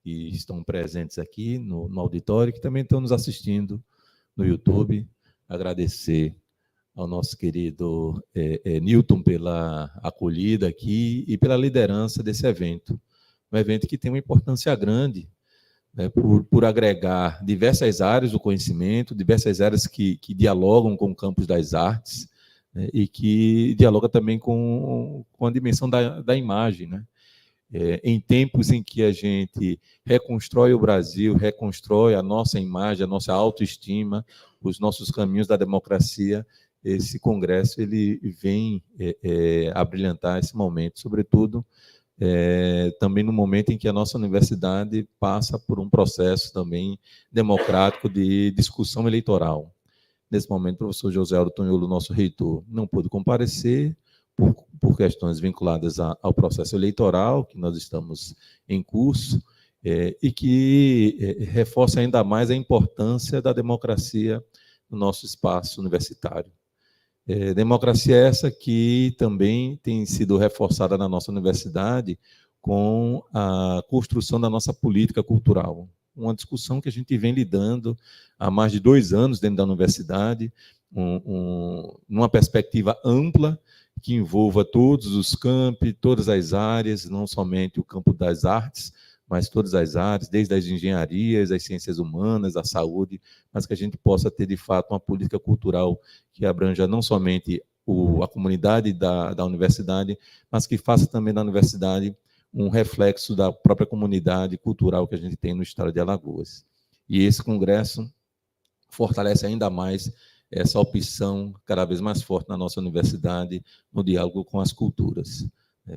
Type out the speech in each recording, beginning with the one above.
que estão presentes aqui no auditório, que também estão nos assistindo no YouTube. Agradecer ao nosso querido Newton pela acolhida aqui e pela liderança desse evento. Um evento que tem uma importância grande, né, por agregar diversas áreas do conhecimento, diversas áreas que dialogam com o campus das artes, né, e que dialoga também com a dimensão da imagem, né? Em tempos em que a gente reconstrói o Brasil, reconstrói a nossa imagem, a nossa autoestima, os nossos caminhos da democracia, esse congresso ele vem a brilhantar esse momento, sobretudo também no momento em que a nossa universidade passa por um processo também democrático de discussão eleitoral. Nesse momento, o professor José Aldo Tonholo, nosso reitor, não pôde comparecer por questões vinculadas ao processo eleitoral, que nós estamos em curso, e que reforça ainda mais a importância da democracia no nosso espaço universitário. Democracia essa que também tem sido reforçada na nossa universidade com a construção da nossa política cultural. Uma discussão que a gente vem lidando há mais de 2 anos dentro da universidade, numa perspectiva ampla, que envolva todos os campi, todas as áreas, não somente o campo das artes, mas todas as áreas, desde as engenharias, as ciências humanas, a saúde, mas que a gente possa ter, de fato, uma política cultural que abranja não somente a comunidade da universidade, mas que faça também da universidade um reflexo da própria comunidade cultural que a gente tem no estado de Alagoas. E esse congresso fortalece ainda mais essa opção cada vez mais forte na nossa universidade, no diálogo com as culturas.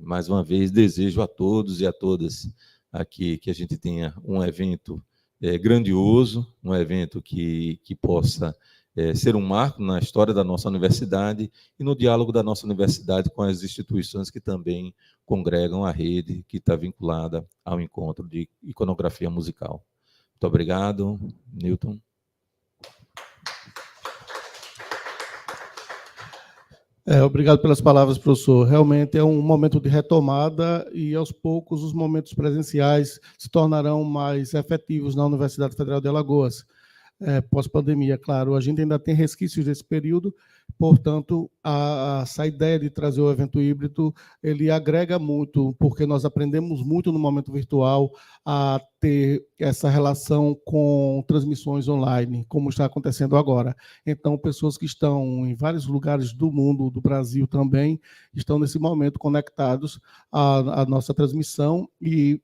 Mais uma vez, desejo a todos e a todas aqui que a gente tenha um evento grandioso, um evento que possa ser um marco na história da nossa universidade e no diálogo da nossa universidade com as instituições que também congregam a rede que está vinculada ao encontro de iconografia musical. Muito obrigado, Newton. Obrigado pelas palavras, professor. Realmente é um momento de retomada e, aos poucos, os momentos presenciais se tornarão mais efetivos na Universidade Federal de Alagoas. Pós-pandemia, claro, a gente ainda tem resquícios desse período, portanto, essa ideia de trazer o evento híbrido, ele agrega muito, porque nós aprendemos muito no momento virtual a ter essa relação com transmissões online, como está acontecendo agora. Então, pessoas que estão em vários lugares do mundo, do Brasil também, estão nesse momento conectados à nossa transmissão, e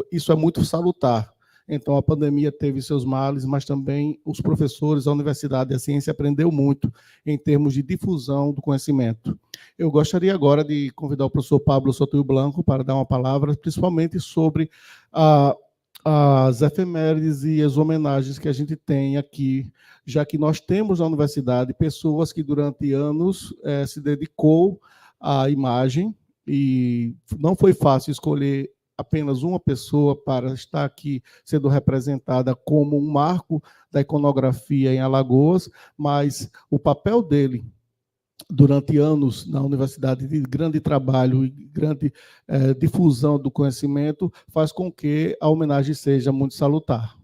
isso é muito salutar. Então, a pandemia teve seus males, mas também os professores, a universidade, a ciência aprendeu muito em termos de difusão do conhecimento. Eu gostaria agora de convidar o professor Pablo Sotoio Blanco para dar uma palavra, principalmente sobre as efemérides e as homenagens que a gente tem aqui, já que nós temos na universidade pessoas que durante anos se dedicou à imagem, e não foi fácil escolher apenas uma pessoa para estar aqui sendo representada como um marco da iconografia em Alagoas, mas o papel dele durante anos na universidade, de grande trabalho e grande difusão do conhecimento, faz com que a homenagem seja muito salutar.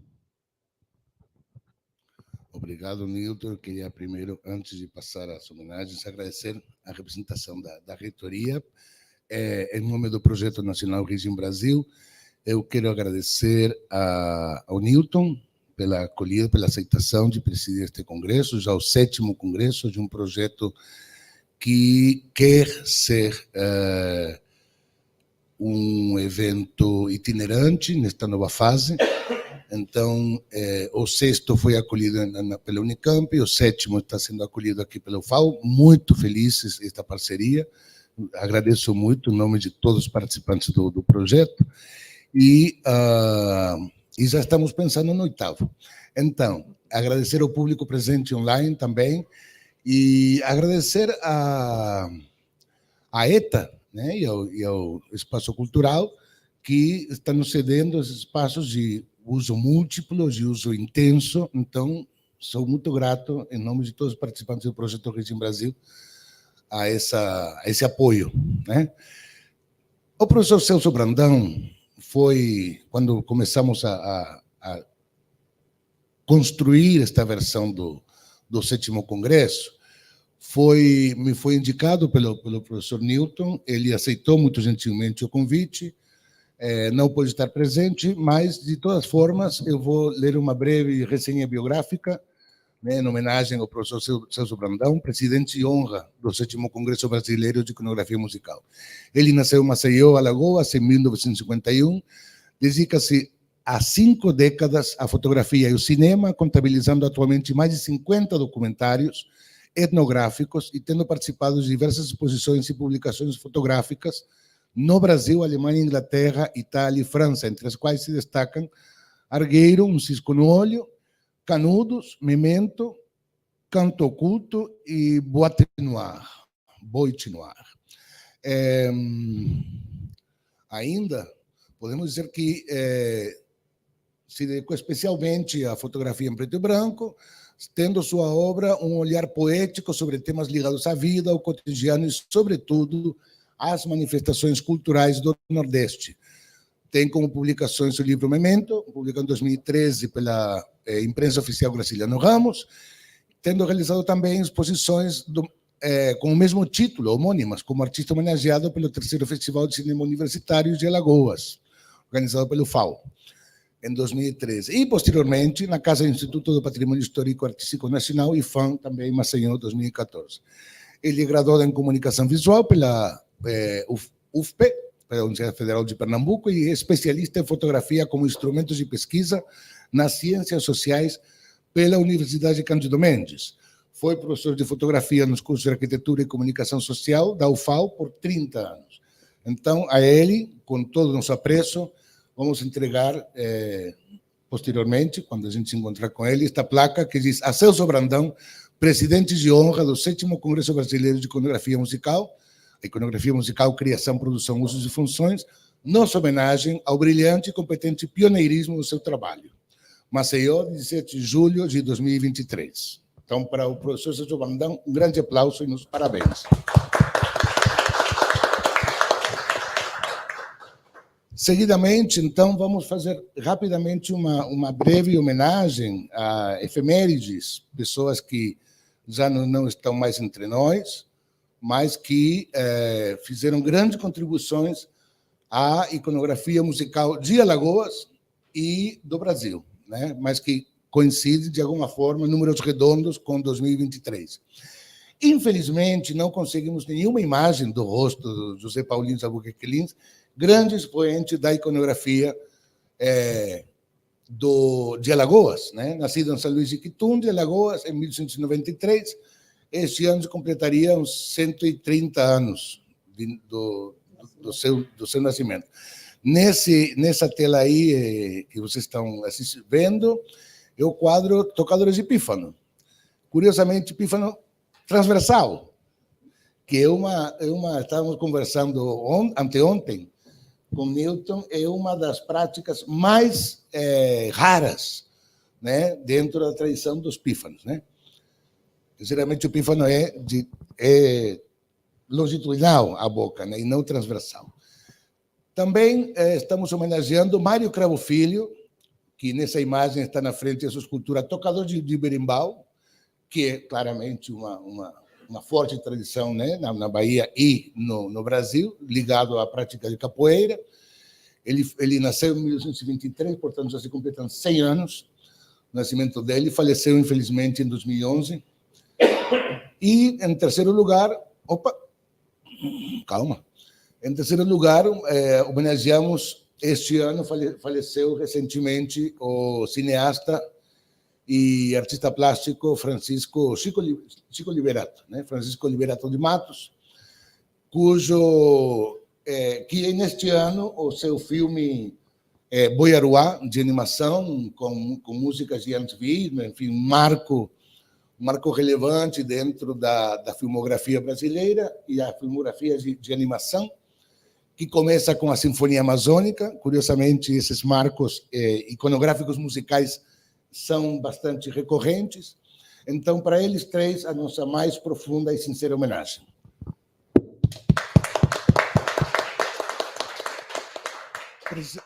Obrigado, Nilton. Eu queria primeiro, antes de passar às homenagens, agradecer a representação da reitoria. Em nome do Projeto Nacional VII Brasil, eu quero agradecer ao Newton pela acolhida, pela aceitação de presidir este congresso, já o 7º congresso de um projeto que quer ser um evento itinerante nesta nova fase. Então, o 6º foi acolhido pela Unicamp, o 7º está sendo acolhido aqui pela UFAL. Muito felizes esta parceria. Agradeço muito em nome de todos os participantes do projeto, e já estamos pensando no 8º. Então, agradecer ao público presente online também, e agradecer a ETA, né, e ao Espaço Cultural, que está nos cedendo esses espaços de uso múltiplo, de uso intenso. Então, sou muito grato, em nome de todos os participantes do Projeto VII Brasil, a esse apoio, né? O professor Celso Brandão, quando começamos a construir esta versão do VII Congresso, me foi indicado pelo professor Newton. Ele aceitou muito gentilmente o convite, não pôde estar presente, mas, de todas formas, eu vou ler uma breve resenha biográfica, né, em homenagem ao professor Celso Brandão, presidente de honra do VII Congresso Brasileiro de Iconografia Musical. Ele nasceu em Maceió, Alagoas, em 1951, dedica-se há 5 décadas à fotografia e ao cinema, contabilizando atualmente mais de 50 documentários etnográficos e tendo participado de diversas exposições e publicações fotográficas no Brasil, Alemanha, Inglaterra, Itália e França, entre as quais se destacam Argueiro, Um Cisco no Olho, Canudos, Memento, Canto Oculto e Boîte Noire. Ainda podemos dizer que se dedicou especialmente à fotografia em preto e branco, tendo sua obra um olhar poético sobre temas ligados à vida, ao cotidiano e, sobretudo, às manifestações culturais do Nordeste. Tem como publicações o livro Memento, publicado em 2013 pela imprensa oficial Graciliano Ramos, tendo realizado também exposições com o mesmo título, homônimas, como artista homenageado pelo 3º Festival de Cinema Universitário de Alagoas, organizado pelo VII, em 2013. E, posteriormente, na Casa do Instituto do Patrimônio Histórico Artístico Nacional, IFAM, também em Maceió, 2014. Ele é graduado em Comunicação Visual pela UFPE, pela Universidade Federal de Pernambuco, e é especialista em fotografia como instrumento de pesquisa nas ciências sociais pela Universidade Cândido Mendes. Foi professor de fotografia nos cursos de arquitetura e comunicação social da UFAL por 30 anos. Então, a ele, com todo o nosso apreço, vamos entregar, posteriormente, quando a gente se encontrar com ele, esta placa que diz: a Celso Brandão, presidente de honra do 7º Congresso Brasileiro de Iconografia Musical, Iconografia Musical, Criação, Produção, Usos e Funções, nossa homenagem ao brilhante e competente pioneirismo do seu trabalho. Maceió, 17 de julho de 2023. Então, para o professor Celso Brandão, um grande aplauso e nos parabéns. Seguidamente, então, vamos fazer rapidamente uma breve homenagem a efemérides, pessoas que já não estão mais entre nós, mas que fizeram grandes contribuições à iconografia musical de Alagoas e do Brasil, né? Mas que coincide, de alguma forma, números redondos com 2023. Infelizmente, não conseguimos nenhuma imagem do rosto do José Paulino Albuquerque Lins, grande expoente da iconografia de Alagoas, né? Nascido em São Luís de Quitum, Alagoas, em 1893. Este ano completaria uns 130 anos do seu nascimento. Nessa tela aí que vocês estão vendo, é o quadro Tocadores de Pífano. Curiosamente, pífano transversal, que estávamos conversando anteontem com Newton, é uma das práticas mais raras, né, dentro da tradição dos pífanos, né? Geralmente o pífano é longitudinal a boca, né, e não transversal. Também estamos homenageando Mário Cravo Filho, que nessa imagem está na frente da sua escultura Tocador de Berimbau, que é claramente uma forte tradição, né, na Bahia e no Brasil, ligado à prática de capoeira. Ele nasceu em 1923, portanto já se completam 100 anos o nascimento dele, faleceu infelizmente em 2011. E em terceiro lugar, em terceiro lugar, homenageamos este ano, faleceu recentemente o cineasta e artista plástico Chico Liberato, né? Francisco Liberato de Matos, que neste ano o seu filme Boiaruá, de animação, com músicas de Hans Wittmann, enfim, um marco relevante dentro da filmografia brasileira e a filmografia de animação, que começa com a Sinfonia Amazônica. Curiosamente, esses marcos iconográficos musicais são bastante recorrentes. Então, para eles três, a nossa mais profunda e sincera homenagem.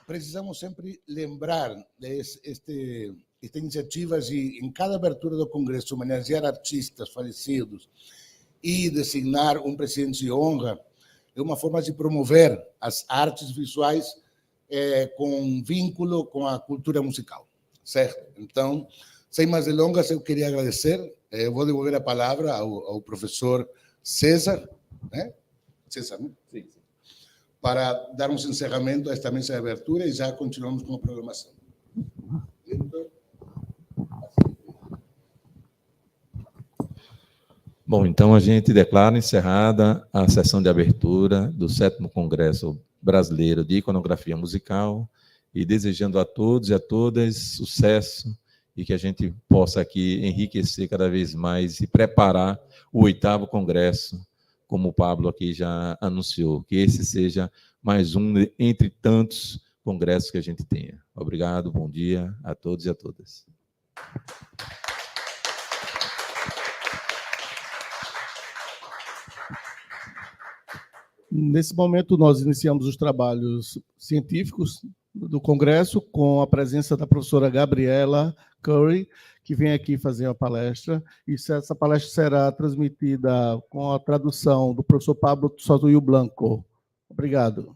precisamos sempre lembrar esta iniciativa de, em cada abertura do Congresso, homenagear artistas falecidos e designar um presidente de honra, é uma forma de promover as artes visuais com vínculo com a cultura musical, certo? Então, sem mais delongas, eu queria agradecer. Eu vou devolver a palavra ao professor César, né? César, né? Sim. Para dar um encerramento a esta mesa de abertura e já continuamos com a programação. Bom, então a gente declara encerrada a sessão de abertura do 7º Congresso Brasileiro de Iconografia Musical e desejando a todos e a todas sucesso e que a gente possa aqui enriquecer cada vez mais e preparar o 8º Congresso, como o Pablo aqui já anunciou, que esse seja mais um entre tantos congressos que a gente tenha. Obrigado, bom dia a todos e a todas. Nesse momento, nós iniciamos os trabalhos científicos do Congresso com a presença da professora Gabriela Currie, que vem aqui fazer uma palestra. E essa palestra será transmitida com a tradução do professor Pablo Sotuil Blanco. Obrigado.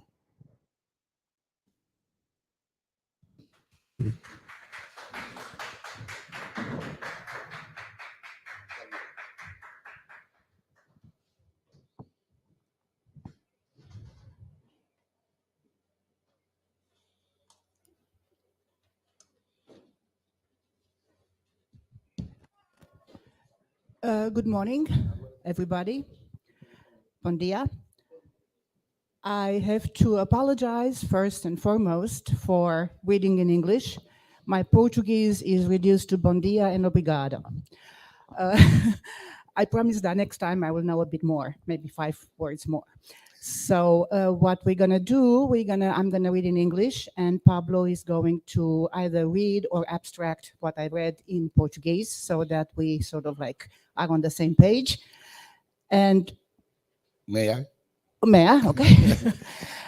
Good morning, everybody. Bom dia. I have to apologize first and foremost for reading in English. My Portuguese is reduced to bom dia and obrigado. I promise that next time I will know a bit more, maybe 5 words more. So what we're gonna do, I'm gonna read in English, and Pablo is going to either read or abstract what I read in Portuguese, so that we sort of like are on the same page. And May I? May I? Okay.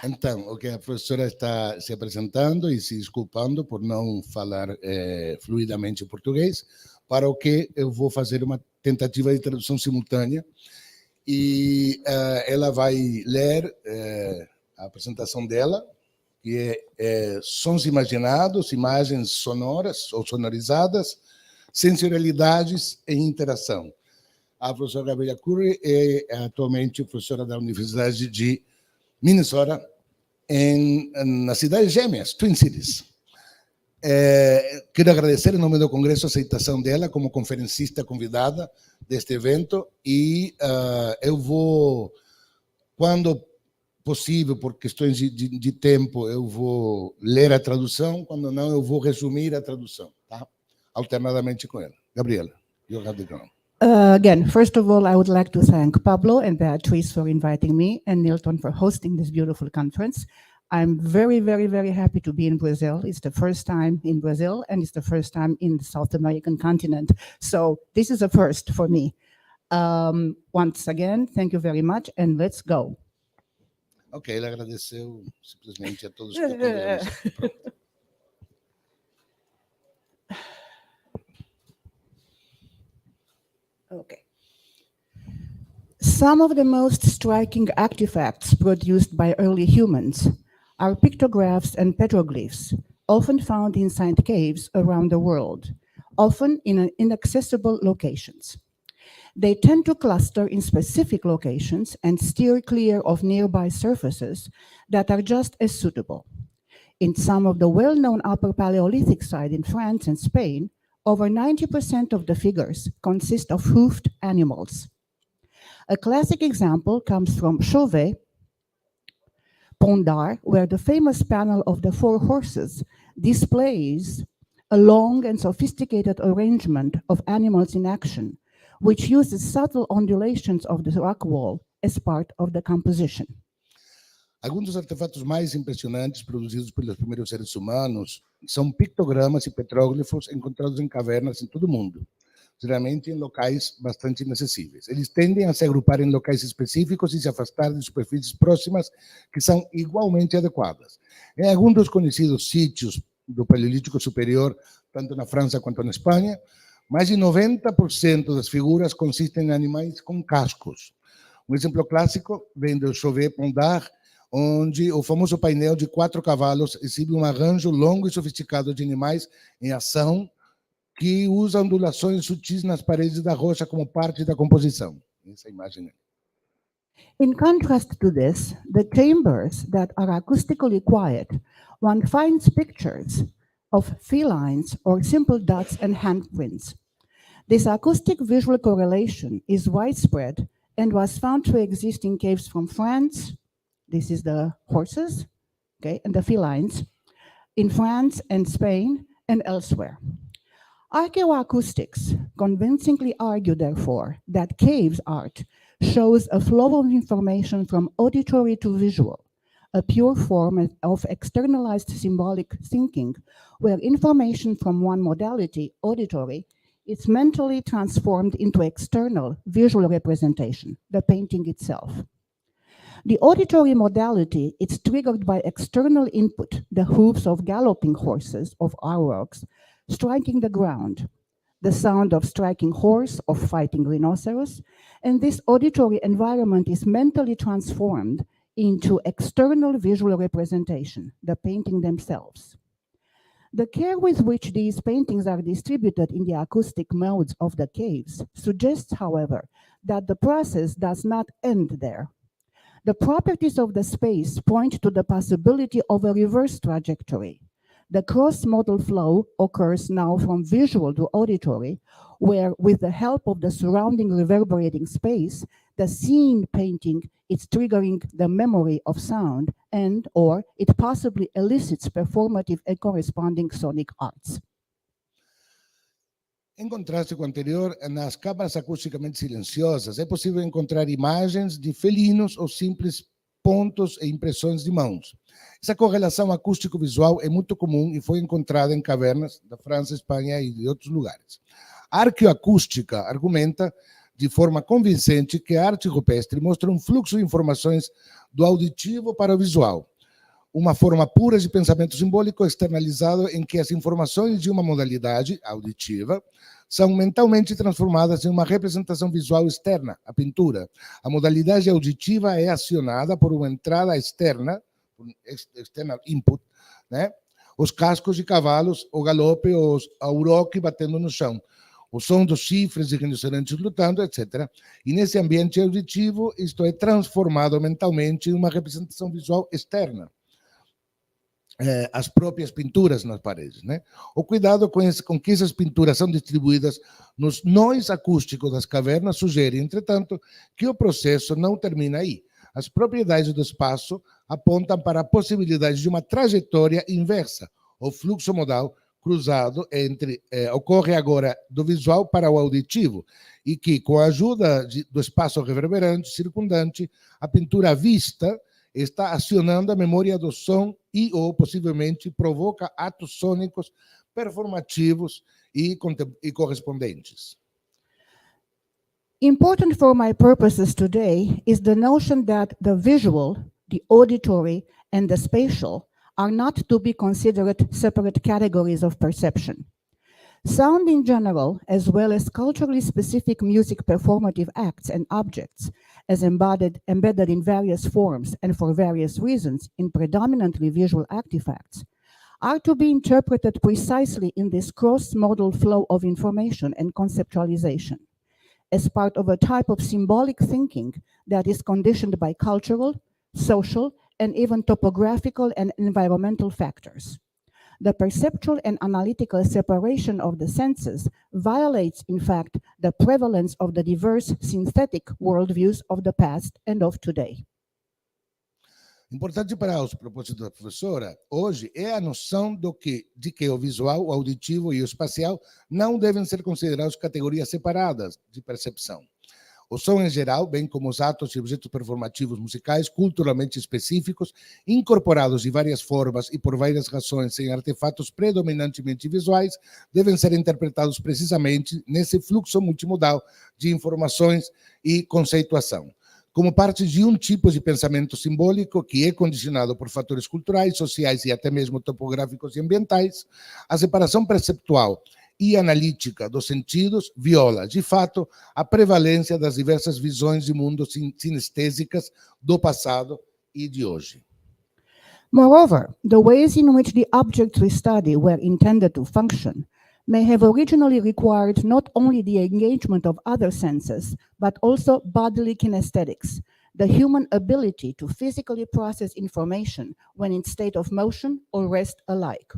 Então, a professora está se apresentando e se desculpando por não falar fluidamente português, para o que eu vou fazer uma tentativa de tradução simultânea. E ela vai ler a apresentação dela, que é sons imaginados, imagens sonoras ou sonorizadas, sensorialidades e interação. A professora Gabriela Currie é atualmente professora da Universidade de Minnesota, nas cidades gêmeas, Twin Cities. Quero agradecer, em nome do Congresso, a aceitação dela como conferencista convidada deste evento e eu vou, quando possível, por questões de tempo, eu vou ler a tradução, quando não, eu vou resumir a tradução, tá? Alternadamente com ela. Gabriela, you have the ground. Again, first of all, I would like to thank Pablo and Beatrice for inviting me and Nilton for hosting this beautiful conference. I'm very, very, very happy to be in Brazil. It's the first time in Brazil, and it's the first time in the South American continent. So this is a first for me. Once again, thank you very much, and let's go. Ok, ele agradeceu simplesmente a todos que podemos. Okay. Some of the most striking artifacts produced by early humans are pictographs and petroglyphs, often found inside caves around the world, often in inaccessible locations. They tend to cluster in specific locations and steer clear of nearby surfaces that are just as suitable. In some of the well-known Upper Paleolithic sites in France and Spain, over 90% of the figures consist of hoofed animals. A classic example comes from Chauvet, Pont d'Art, where the famous panel of the 4 horses displays a long and sophisticated arrangement of animals in action, which uses subtle ondulations of the rock wall as part of the composition. Alguns dos artefatos mais impressionantes produzidos pelos primeiros seres humanos são pictogramas e petróglifos encontrados em cavernas em todo o mundo. geralmente em locais bastante inacessíveis. Eles tendem a se agrupar em locais específicos e se afastar de superfícies próximas que são igualmente adequadas. Em alguns dos conhecidos sítios do Paleolítico Superior, tanto na França quanto na Espanha, mais de 90% das figuras consistem em animais com cascos. Um exemplo clássico vem do Chauvet Pondard, onde o famoso painel de 4 cavalos exibe um arranjo longo e sofisticado de animais em ação que usa ondulações sutis nas paredes da rocha como parte da composição. Essa imagem aí. In contrast to this, the chambers that are acoustically quiet, one finds pictures of felines or simple dots and handprints. This acoustic visual correlation is widespread and was found to exist in caves from France. This is the horses, okay, and the felines, in France and Spain and elsewhere. Archaeoacoustics convincingly argue, therefore, that caves art shows a flow of information from auditory to visual, a pure form of externalized symbolic thinking, where information from one modality, auditory, is mentally transformed into external visual representation, the painting itself. The auditory modality is triggered by external input, the hooves of galloping horses, of aurochs, striking the ground, the sound of striking horse, of fighting rhinoceros, and this auditory environment is mentally transformed into external visual representation, the painting themselves. The care with which these paintings are distributed in the acoustic modes of the caves suggests, however, that the process does not end there. The properties of the space point to the possibility of a reverse trajectory. The cross-modal flow occurs now from visual to auditory, where, with the help of the surrounding reverberating space, the scene painting is triggering the memory of sound and/or it possibly elicits performative and corresponding sonic arts. Em contraste com o anterior, nas câmaras acusticamente silenciosas, é possível encontrar imagens de felinos ou simples pontos e impressões de mãos. Essa correlação acústico-visual é muito comum e foi encontrada em cavernas da França, Espanha e de outros lugares. A arqueoacústica argumenta de forma convincente que a arte rupestre mostra um fluxo de informações do auditivo para o visual, uma forma pura de pensamento simbólico externalizado em que as informações de uma modalidade auditiva são mentalmente transformadas em uma representação visual externa, a pintura. A modalidade auditiva é acionada por uma entrada externa, external input, né? Os cascos de cavalos, o galope, os auroque batendo no chão, o som dos chifres de rinocerontes lutando, etc. E nesse ambiente auditivo, isto é transformado mentalmente em uma representação visual externa. As próprias pinturas nas paredes, né? O cuidado com que essas pinturas são distribuídas nos nós acústicos das cavernas sugere, entretanto, que o processo não termina aí. As propriedades do espaço apontam para a possibilidade de uma trajetória inversa. O fluxo modal cruzado ocorre agora do visual para o auditivo e que, com a ajuda do espaço reverberante circundante, a pintura vista está acionando a memória do som e ou possivelmente provoca atos sônicos performativos e correspondentes. Important for my purposes today is the notion that the visual, the auditory, and the spatial are not to be considered separate categories of perception. Sound in general, as well as culturally specific music performative acts and objects, as embedded in various forms and for various reasons in predominantly visual artifacts, are to be interpreted precisely in this cross-modal flow of information and conceptualization, as part of a type of symbolic thinking that is conditioned by cultural, social, and even topographical and environmental factors. The perceptual and analytical separation of the senses violates, in fact, the prevalence of the diverse synthetic worldviews of the past and of today. Importante para os propósitos da professora, hoje, é a noção de que o visual, o auditivo e o espacial não devem ser considerados categorias separadas de percepção. O som em geral, bem como os atos e objetos performativos musicais culturalmente específicos, incorporados de várias formas e por várias razões em artefatos predominantemente visuais, devem ser interpretados precisamente nesse fluxo multimodal de informações e conceituação, como parte de um tipo de pensamento simbólico que é condicionado por fatores culturais, sociais e até mesmo topográficos e ambientais. A separação perceptual e analítica dos sentidos viola, de fato, a prevalência das diversas visões de mundo sinestésicas do passado e de hoje. Moreover, the ways in which the objects we study were intended to function may have originally required not only the engagement of other senses, but also bodily kinesthetics, the human ability to physically process information when in state of motion or rest alike.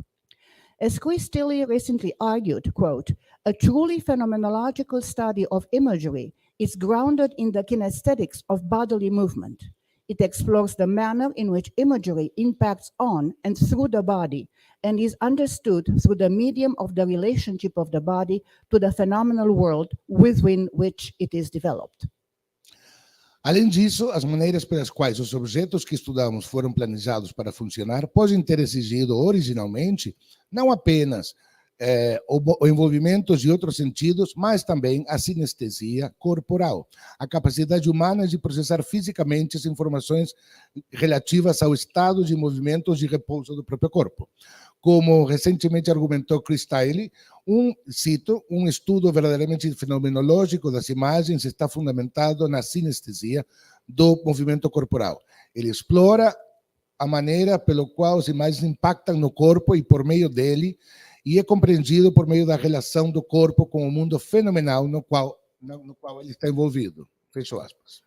As Currie recently argued, quote, a truly phenomenological study of imagery is grounded in the kinesthetics of bodily movement. It explores the manner in which imagery impacts on and through the body and is understood through the medium of the relationship of the body to the phenomenal world within which it is developed. Além disso, as maneiras pelas quais os objetos que estudamos foram planejados para funcionar podem ter exigido originalmente não apenas o envolvimento de outros sentidos, mas também a sinestesia corporal, a capacidade humana de processar fisicamente as informações relativas ao estado de movimento ou de repouso do próprio corpo. Como recentemente argumentou Currie, cito, um estudo verdadeiramente fenomenológico das imagens está fundamentado na sinestesia do movimento corporal. Ele explora a maneira pela qual as imagens impactam no corpo e por meio dele, e é compreendido por meio da relação do corpo com o mundo fenomenal no qual ele está envolvido. Fecho aspas.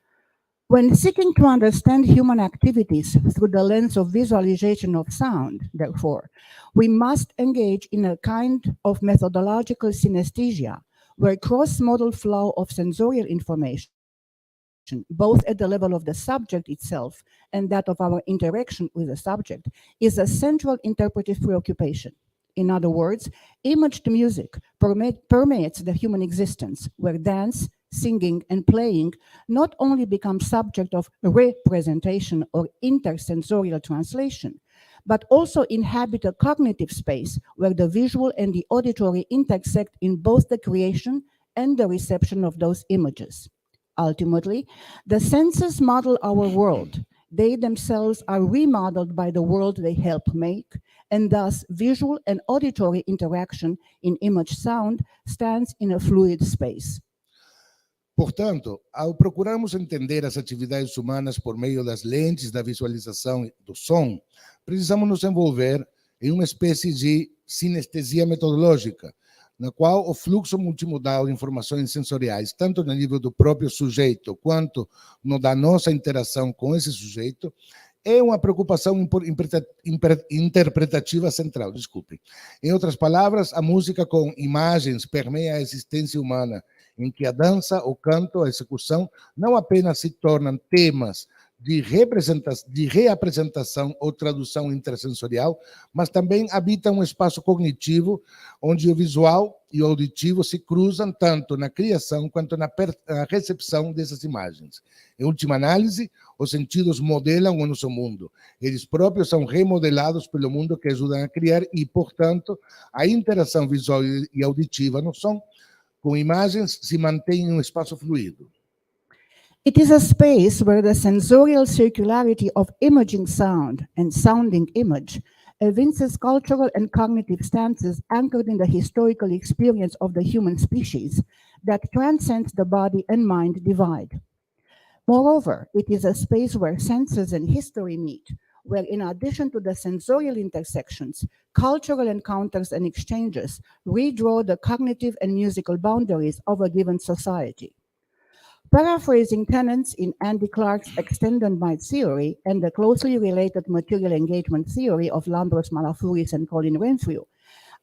When seeking to understand human activities through the lens of visualization of sound, therefore, we must engage in a kind of methodological synesthesia, where cross-modal flow of sensorial information, both at the level of the subject itself and that of our interaction with the subject, is a central interpretive preoccupation. In other words, imaged music permeates the human existence, where dance, singing, and playing not only become subject of representation or intersensorial translation, but also inhabit a cognitive space where the visual and the auditory intersect in both the creation and the reception of those images. Ultimately, the senses model our world. They themselves are remodeled by the world they help make, and thus visual and auditory interaction in image sound stands in a fluid space. Portanto, ao procurarmos entender as atividades humanas por meio das lentes da visualização do som, precisamos nos envolver em uma espécie de sinestesia metodológica, na qual o fluxo multimodal de informações sensoriais, tanto no nível do próprio sujeito, quanto no da nossa interação com esse sujeito, é uma preocupação interpretativa central. Desculpe. Em outras palavras, a música com imagens permeia a existência humana, em que a dança, o canto, a execução não apenas se tornam temas de reapresentação ou tradução intersensorial, mas também habitam um espaço cognitivo onde o visual e o auditivo se cruzam tanto na criação quanto na recepção dessas imagens. Em última análise, os sentidos modelam o nosso mundo. Eles próprios são remodelados pelo mundo que ajudam a criar e, portanto, a interação visual e auditiva no som com imagens se mantém em um espaço fluido. It is a space where the sensorial circularity of imaging sound and sounding image evinces cultural and cognitive stances anchored in the historical experience of the human species that transcends the body and mind divide. Moreover, it is a space where senses and history meet, where in addition to the sensorial intersections, cultural encounters and exchanges redraw the cognitive and musical boundaries of a given society. Paraphrasing tenets in Andy Clark's extended mind theory and the closely related material engagement theory of Lambros Malafouris and Colin Renfrew,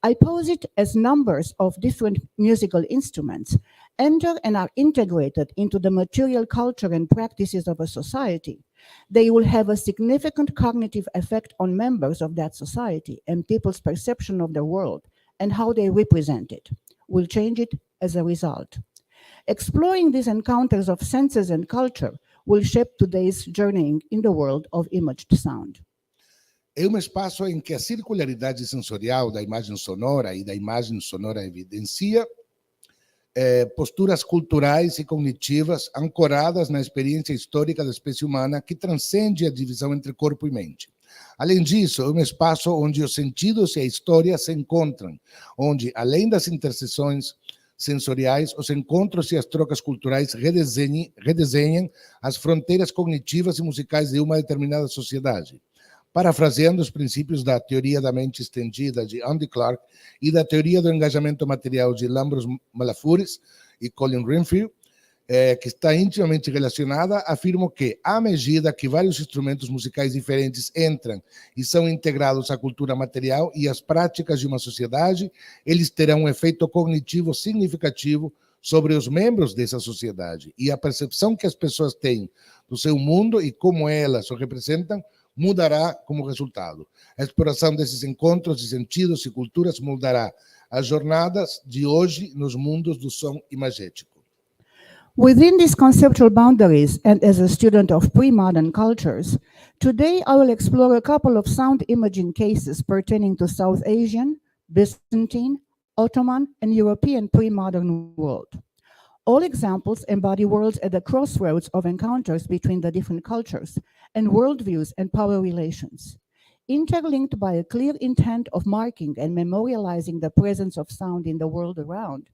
I pose it as numbers of different musical instruments enter and are integrated into the material culture and practices of a society. They will have a significant cognitive effect on members of that society and people's perception of the world and how they represent it, will change it as a result. Exploring these encounters of senses and culture will shape today's journeying in the world of imaged sound. É um espaço em que a circularidade sensorial da imagem sonora e da imagem sonora evidencia posturas culturais e cognitivas ancoradas na experiência histórica da espécie humana que transcende a divisão entre corpo e mente. Além disso, é um espaço onde os sentidos e a história se encontram, onde, além das interseções sensoriais, os encontros e as trocas culturais redesenham as fronteiras cognitivas e musicais de uma determinada sociedade. Parafraseando os princípios da teoria da mente estendida de Andy Clark e da teoria do engajamento material de Lambros Malafouris e Colin Renfrew, que está intimamente relacionada, afirmo que, à medida que vários instrumentos musicais diferentes entram e são integrados à cultura material e às práticas de uma sociedade, eles terão um efeito cognitivo significativo sobre os membros dessa sociedade, e a percepção que as pessoas têm do seu mundo e como elas o representam mudará como resultado. A exploração desses encontros de sentidos e culturas mudará as jornadas de hoje nos mundos do som imagético. Within these conceptual boundaries, and as a student of pre-modern cultures, today I will explore a couple of sound imaging cases pertaining to South Asian, Byzantine, Ottoman, and European pre-modern world. All examples embody worlds at the crossroads of encounters between the different cultures and worldviews and power relations. Interlinked by a clear intent of marking and memorializing the presence of sound in the world around,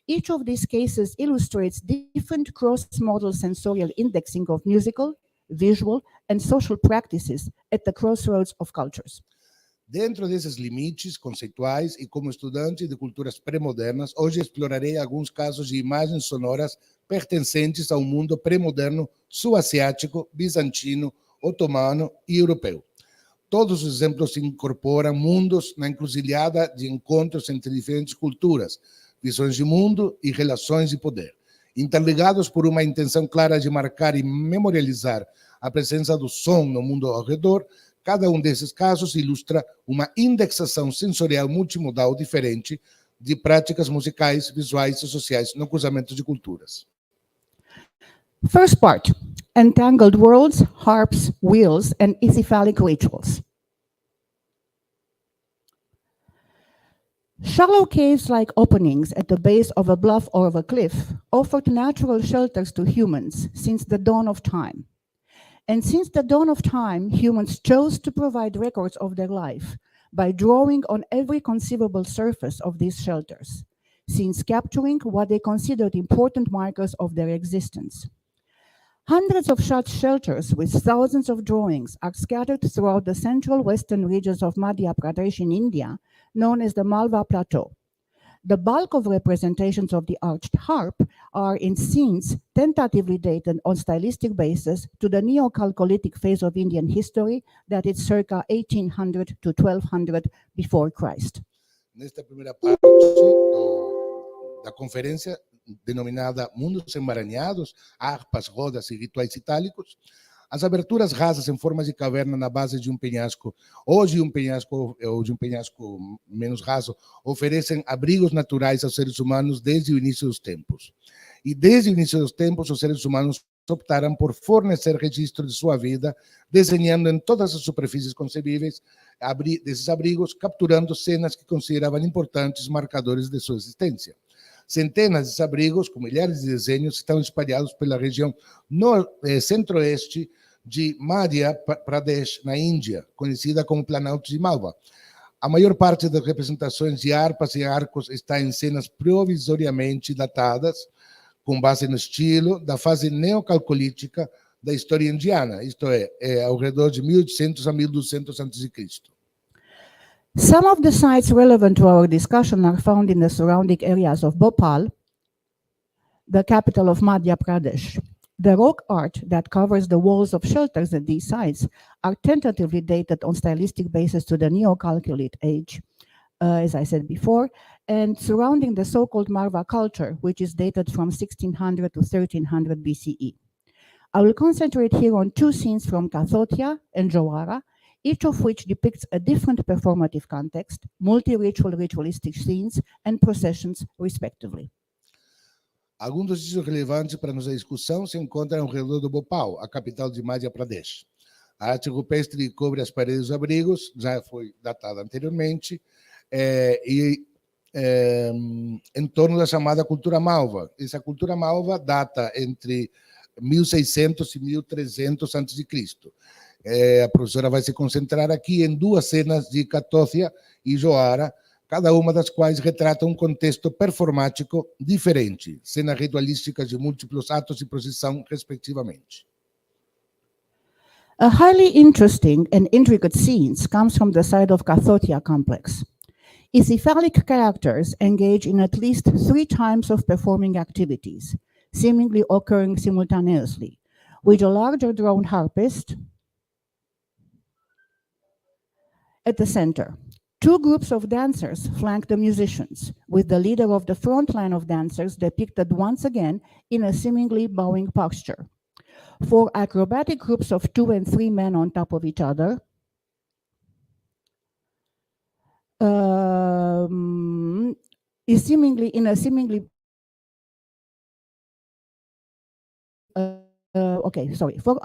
each of these cases illustrates different cross-modal sensorial indexing of musical, visual, and social practices at the crossroads of cultures. Dentro desses limites conceituais e como estudante de culturas pré-modernas, hoje explorarei alguns casos de imagens sonoras pertencentes ao mundo pré-moderno sul-asiático, bizantino, otomano e europeu. Todos os exemplos incorporam mundos na encruzilhada de encontros entre diferentes culturas, visões de mundo e relações de poder, interligados por uma intenção clara de marcar e memorializar a presença do som no mundo ao redor. Cada um desses casos ilustra uma indexação sensorial multimodal diferente de práticas musicais, visuais e sociais no cruzamento de culturas. First part, entangled worlds, harps, wheels, and encephalic rituals. Shallow caves-like openings at the base of a bluff or of a cliff offered natural shelters to humans since the dawn of time. And since the dawn of time, humans chose to provide records of their life by drawing on every conceivable surface of these shelters, since capturing what they considered important markers of their existence. Hundreds of such shelters with thousands of drawings are scattered throughout the central western regions of Madhya Pradesh in India, known as the Malwa Plateau. The bulk of representations of the arched harp are in scenes tentatively dated on stylistic basis to the Neo-Chalcolithic phase of Indian history, that is circa 1800 to 1200 before Christ. Nesta primeira parte da conferência, denominada Mundos Emaranhados, Harpas, Rodas e Rituais Itálicos, as aberturas rasas em forma de caverna na base de um penhasco ou de um penhasco menos raso oferecem abrigos naturais aos seres humanos desde o início dos tempos. E desde o início dos tempos, os seres humanos optaram por fornecer registro de sua vida, desenhando em todas as superfícies concebíveis desses abrigos, capturando cenas que consideravam importantes marcadores de sua existência. Centenas desses abrigos, com milhares de desenhos, estão espalhados pela região centro-oeste de Madhya Pradesh, na Índia, conhecida como Planalto de Malwa. A maior parte das representações de harpas e arcos está em cenas provisoriamente datadas, com base no estilo da fase neocalcolítica da história indiana, isto é ao redor de 1800 a 1200 a.C. Some of the sites relevant to our discussion are found in the surrounding areas of Bhopal, the capital of Madhya Pradesh. The rock art that covers the walls of shelters at these sites are tentatively dated on stylistic basis to the Neo-Chalcolithic age, as I said before, and surrounding the so-called Marva culture, which is dated from 1600 to 1300 BCE. I will concentrate here on two scenes from Kathotia and Jawara, each of which depicts a different performative context, multi-ritual ritualistic scenes, and processions, respectively. Alguns dos sítios relevantes para nossa discussão se encontram ao redor do Bhopal, a capital de Madhya Pradesh. A arte rupestre que cobre as paredes dos abrigos já foi datada anteriormente, em torno da chamada cultura malva. Essa cultura malva data entre 1600 e 1300 a.C. A professora vai se concentrar aqui em duas cenas de Katóthia e Johara, cada uma das quais retrata um contexto performático diferente, cenas ritualísticas de múltiplos atos de procissão, respectivamente. A highly interesting and intricate scene comes from the side of Kathotia complex. Its cephalic characters engage in at least 3 types of performing activities, seemingly occurring simultaneously, with a larger drone harpist at the center. 2 groups of dancers flank the musicians, with the leader of the front line of dancers depicted once again in a seemingly bowing posture. 4 acrobatic groups of 2 and 3 men on top of each other is seemingly in a seemingly okay, sorry. 4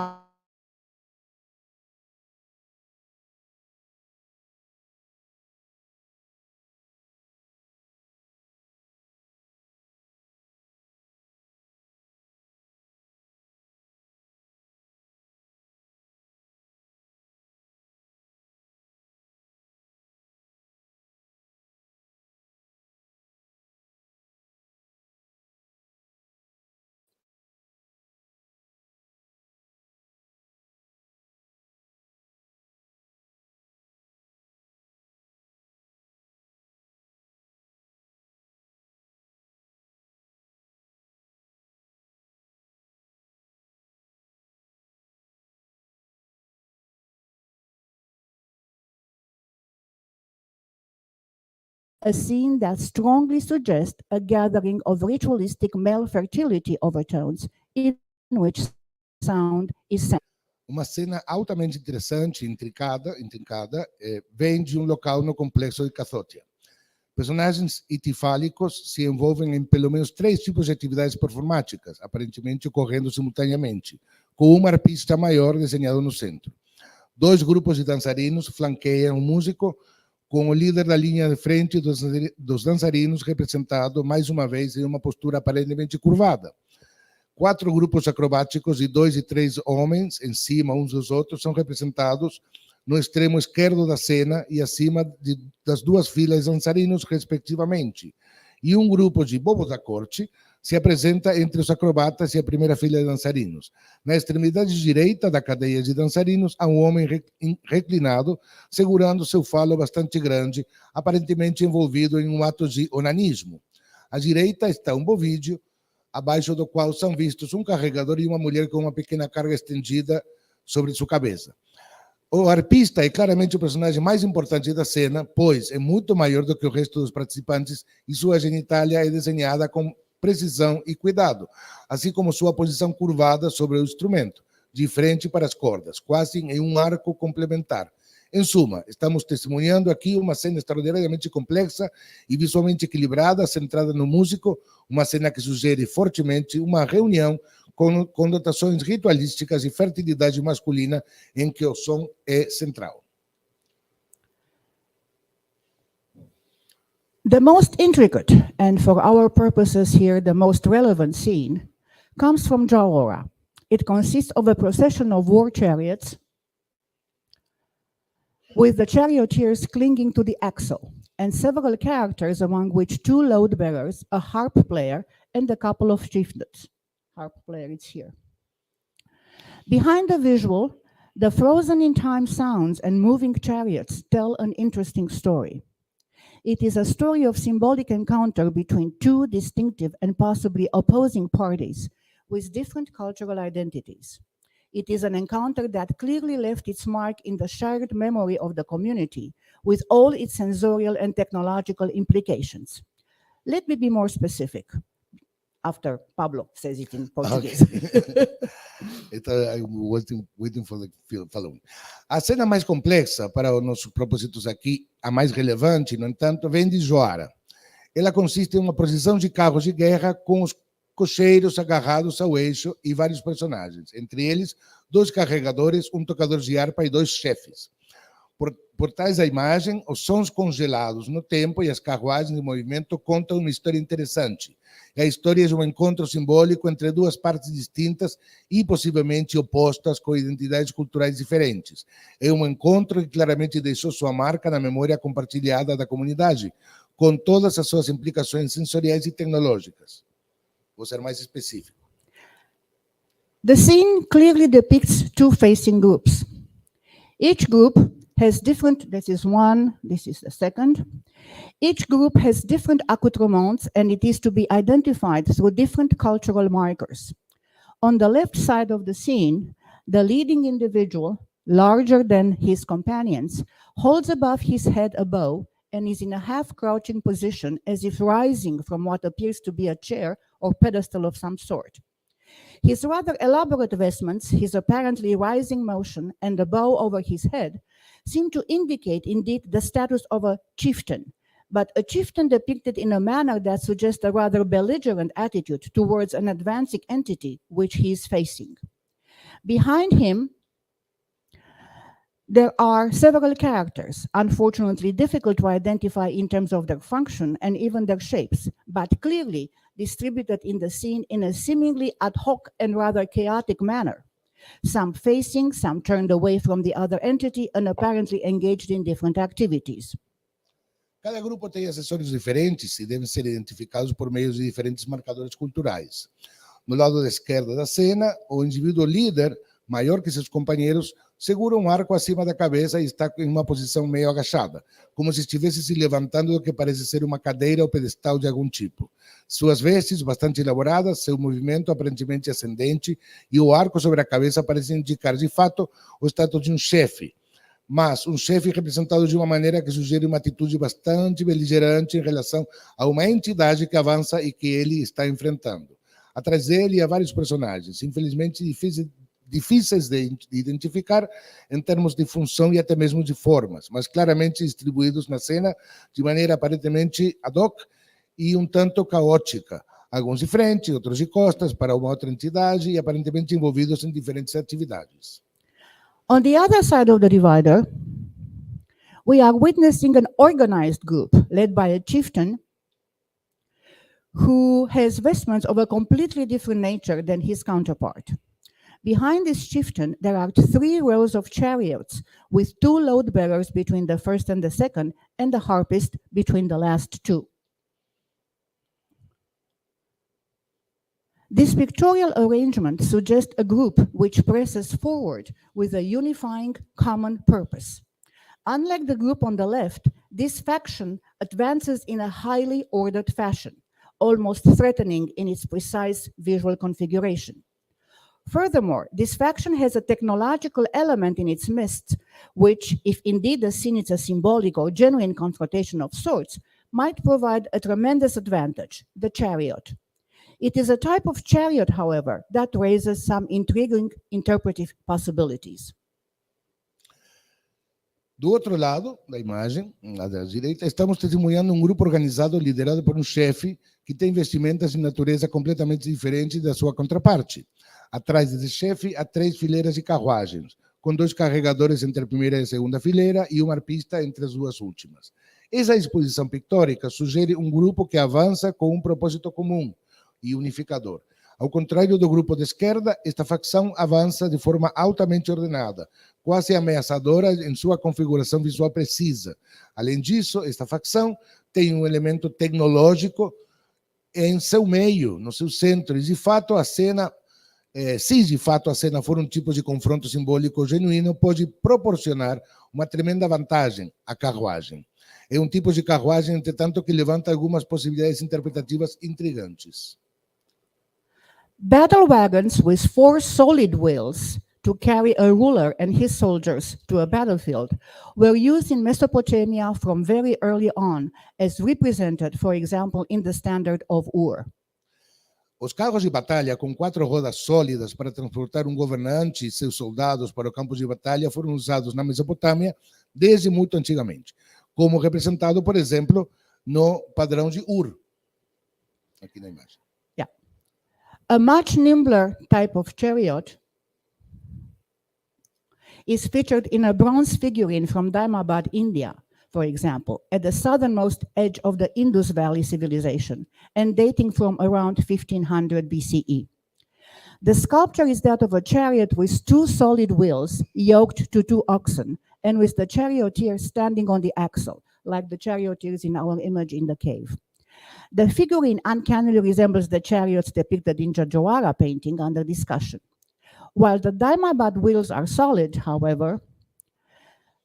a scene that strongly suggests a gathering of ritualistic male fertility overtones in which sound is central. Uma cena altamente interessante e intrincada vem de um local no complexo de Kathotia. Personagens itifálicos se envolvem em pelo menos 3 tipos de atividades performáticas, aparentemente ocorrendo simultaneamente, com um arpista maior desenhado no centro. 2 grupos de dançarinos flanqueiam o músico, com o líder da linha de frente dos dançarinos representado, mais uma vez, em uma postura aparentemente curvada. 4 grupos acrobáticos de 2 e 3 homens, em cima uns dos outros, são representados no extremo esquerdo da cena e acima das 2 filas de dançarinos, respectivamente. E um grupo de bobos da corte se apresenta entre os acrobatas e a primeira fila de dançarinos. Na extremidade direita da cadeia de dançarinos, há um homem reclinado, segurando seu falo bastante grande, aparentemente envolvido em um ato de onanismo. À direita está um bovídeo, abaixo do qual são vistos um carregador e uma mulher com uma pequena carga estendida sobre sua cabeça. O arpista é claramente o personagem mais importante da cena, pois é muito maior do que o resto dos participantes e sua genitália é desenhada com precisão e cuidado, assim como sua posição curvada sobre o instrumento, de frente para as cordas, quase em um arco complementar. Em suma, estamos testemunhando aqui uma cena extraordinariamente complexa e visualmente equilibrada, centrada no músico, uma cena que sugere fortemente uma reunião com conotações ritualísticas e fertilidade masculina em que o som é central. The most intricate, and for our purposes here, the most relevant scene, comes from Johora. It consists of a procession of war chariots with the charioteers clinging to the axle, and several characters, among which 2 load bearers, a harp player, and a couple of chieftains. Harp player is here. Behind the visual, the frozen in time sounds and moving chariots tell an interesting story. It is a story of symbolic encounter between 2 distinctive and possibly opposing parties with different cultural identities. It is an encounter that clearly left its mark in the shared memory of the community, with all its sensorial and technological implications. Let me be more specific, after Pablo says it in Portuguese. Okay. I'm waiting for the following. A cena mais complexa, para os nossos propósitos aqui, a mais relevante, no entanto, vem de Johara. Ela consiste em uma procissão de carros de guerra com os cocheiros agarrados ao eixo e vários personagens, entre eles 2 carregadores, um tocador de harpa e 2 chefes. Por trás da imagem, os sons congelados no tempo e as carruagens em movimento contam uma história interessante. A história é um encontro simbólico entre 2 partes distintas e possivelmente opostas com identidades culturais diferentes. É um encontro que claramente deixou sua marca na memória compartilhada da comunidade, com todas as suas implicações sensoriais e tecnológicas. Vou ser mais específico. The scene clearly depicts 2 facing groups. Each group has different, this is one, this is the second. Each group has different accoutrements, and it is to be identified through different cultural markers. On the left side of the scene, the leading individual, larger than his companions, holds above his head a bow and is in a half-crouching position as if rising from what appears to be a chair or pedestal of some sort. His rather elaborate vestments, his apparently rising motion, and the bow over his head seem to indicate indeed the status of a chieftain, but a chieftain depicted in a manner that suggests a rather belligerent attitude towards an advancing entity which he is facing. Behind him, there are several characters, unfortunately difficult to identify in terms of their function and even their shapes, but clearly distributed in the scene in a seemingly ad hoc and rather chaotic manner. Some facing, some turned away from the other entity and apparently engaged in different activities. Cada grupo tem acessórios diferentes e devem ser identificados por meio de diferentes marcadores culturais. No lado da esquerda da cena, o indivíduo líder, maior que seus companheiros, segura um arco acima da cabeça e está em uma posição meio agachada, como se estivesse se levantando do que parece ser uma cadeira ou pedestal de algum tipo. Suas vestes, bastante elaboradas, seu movimento aparentemente ascendente e o arco sobre a cabeça parecem indicar, de fato, o status de um chefe, mas um chefe representado de uma maneira que sugere uma atitude bastante beligerante em relação a uma entidade que avança e que ele está enfrentando. Atrás dele há vários personagens, infelizmente difíceis de identificar em termos de função e até mesmo de formas, mas claramente distribuídos na cena de maneira aparentemente ad hoc e um tanto caótica, alguns de frente, outros de costas para uma outra entidade e aparentemente envolvidos em diferentes atividades. On the other side of the divider, we are witnessing an organized group led by a chieftain who has vestments of a completely different nature than his counterpart. Behind this chieftain, there are 3 rows of chariots with 2 load bearers between the first and the second, and the harpist between the last 2. This pictorial arrangement suggests a group which presses forward with a unifying common purpose. Unlike the group on the left, this faction advances in a highly ordered fashion, almost threatening in its precise visual configuration. Furthermore, this faction has a technological element in its midst, which, if indeed the scene is a symbolic or genuine confrontation of sorts, might provide a tremendous advantage, the chariot. It is a type of chariot, however, that raises some intriguing interpretive possibilities. Do outro lado da imagem, à da direita, estamos testemunhando um grupo organizado liderado por um chefe que tem vestimentas de natureza completamente diferente da sua contraparte. Atrás desse chefe há 3 fileiras de carruagens, com 2 carregadores entre a primeira e a segunda fileira e um arpista entre as 2 últimas. Essa exposição pictórica sugere um grupo que avança com um propósito comum e unificador. Ao contrário do grupo de esquerda, esta facção avança de forma altamente ordenada, quase ameaçadora em sua configuração visual precisa. Além disso, esta facção tem um elemento tecnológico em seu meio, no seu centro, e de fato a cena, se de fato a cena for um tipo de confronto simbólico genuíno, pode proporcionar uma tremenda vantagem à carruagem. É um tipo de carruagem, entretanto, que levanta algumas possibilidades interpretativas intrigantes. Battle wagons with 4 solid wheels to carry a ruler and his soldiers to a battlefield were used in Mesopotamia from very early on, as represented, for example, in the standard of Ur. Os carros de batalha com 4 rodas sólidas para transportar um governante e seus soldados para o campo de batalha foram usados na Mesopotâmia desde muito antigamente, como representado, por exemplo, no padrão de Ur, aqui na imagem. A much nimbler type of chariot is featured in a bronze figurine from Daimabad, India, for example, at the southernmost edge of the Indus Valley civilization and dating from around 1500 BCE. The sculpture is that of a chariot with two solid wheels yoked to two oxen and with the charioteer standing on the axle, like the charioteers in our image in the cave. The figurine uncannily resembles the chariots depicted in the Jawara painting under discussion. While the Daimabad wheels are solid, however,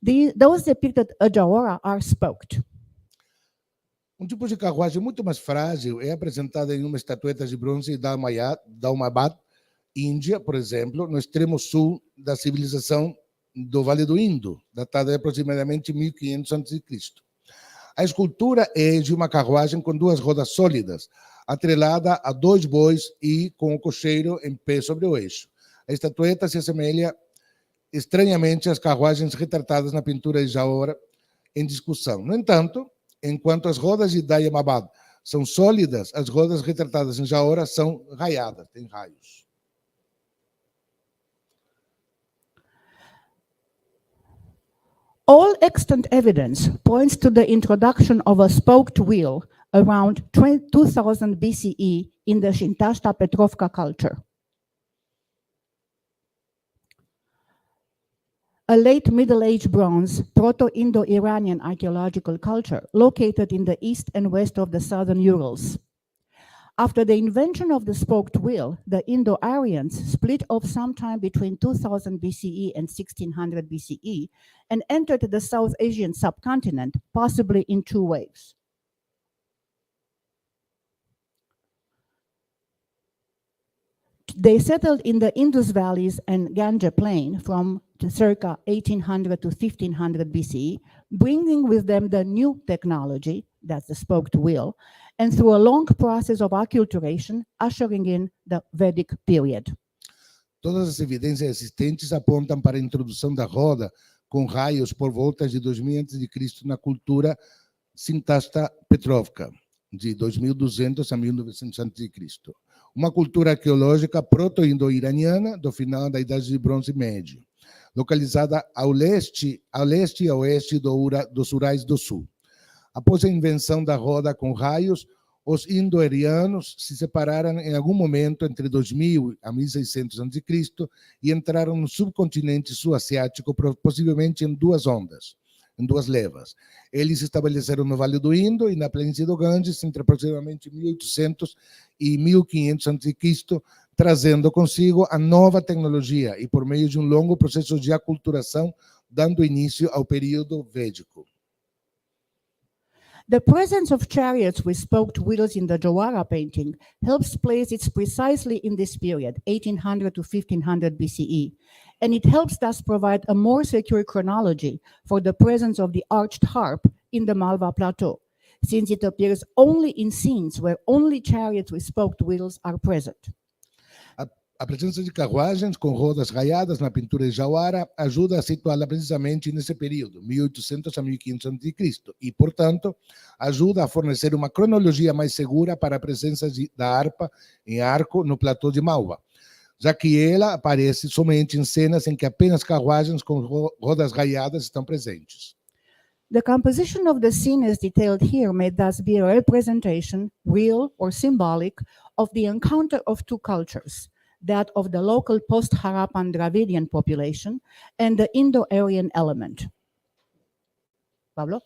those depicted at Jawara are spoked. Tipo de carruagem muito mais frágil é apresentada em uma estatueta de bronze da Daimabad, Índia, por exemplo, no extremo sul da civilização do Vale do Indo, datada de aproximadamente 1500 a.C. A escultura é de uma carruagem com duas rodas sólidas, atrelada a dois bois e com o cocheiro em pé sobre o eixo. A estatueta se assemelha estranhamente às carruagens retratadas na pintura de Jawara em discussão. No entanto, enquanto as rodas de Daimabad são sólidas, as rodas retratadas em Jawara são raiadas, têm raios. All extant evidence points to the introduction of a spoked wheel around 2000 BCE in the Shintashta Petrovka culture. A late Middle Age bronze Proto-Indo-Iranian archaeological culture located in the east and west of the southern Urals. After the invention of the spoked wheel, the Indo-Aryans split off sometime between 2000 BCE and 1600 BCE and entered the South Asian subcontinent, possibly in two waves. They settled in the Indus valleys and Ganga plain from circa 1800 to 1500 BCE, bringing with them the new technology, that's the spoked wheel, and through a long process of acculturation, ushering in the Vedic period. Todas as evidências existentes apontam para a introdução da roda com raios por volta de 2000 a.C. na cultura Shintashta Petrovka, de 2200 a 1900 a.C. Uma cultura arqueológica proto-indo-iraniana do final da Idade de Bronze Médio, localizada ao leste e a oeste dos Urais do Sul. Após a invenção da roda com raios, os indo-arianos se separaram em algum momento entre 2000 a 1600 a.C. e entraram no subcontinente sul-asiático, possivelmente em duas ondas, em duas levas. Eles se estabeleceram no Vale do Indo e na planície do Ganges entre aproximadamente 1800 e 1500 a.C., trazendo consigo a nova tecnologia e por meio de um longo processo de aculturação, dando início ao período védico. The presence of chariots with spoked wheels in the Jawara painting helps place it precisely in this period, 1800 to 1500 BCE, and it helps thus provide a more secure chronology for the presence of the arched harp in the Malva Plateau, since it appears only in scenes where only chariots with spoked wheels are present. A presença de carruagens com rodas raiadas na pintura de Jawara ajuda a situá-la precisamente nesse período, 1800 a 1500 a.C., e, portanto, ajuda a fornecer uma cronologia mais segura para a presença da harpa em arco no platô de Malva, já que ela aparece somente em cenas em que apenas carruagens com rodas raiadas estão presentes. The composition of the scene as detailed here may thus be a representation, real or symbolic, of the encounter of two cultures, that of the local post-Harappan Dravidian population and the Indo-Aryan element. Pablo?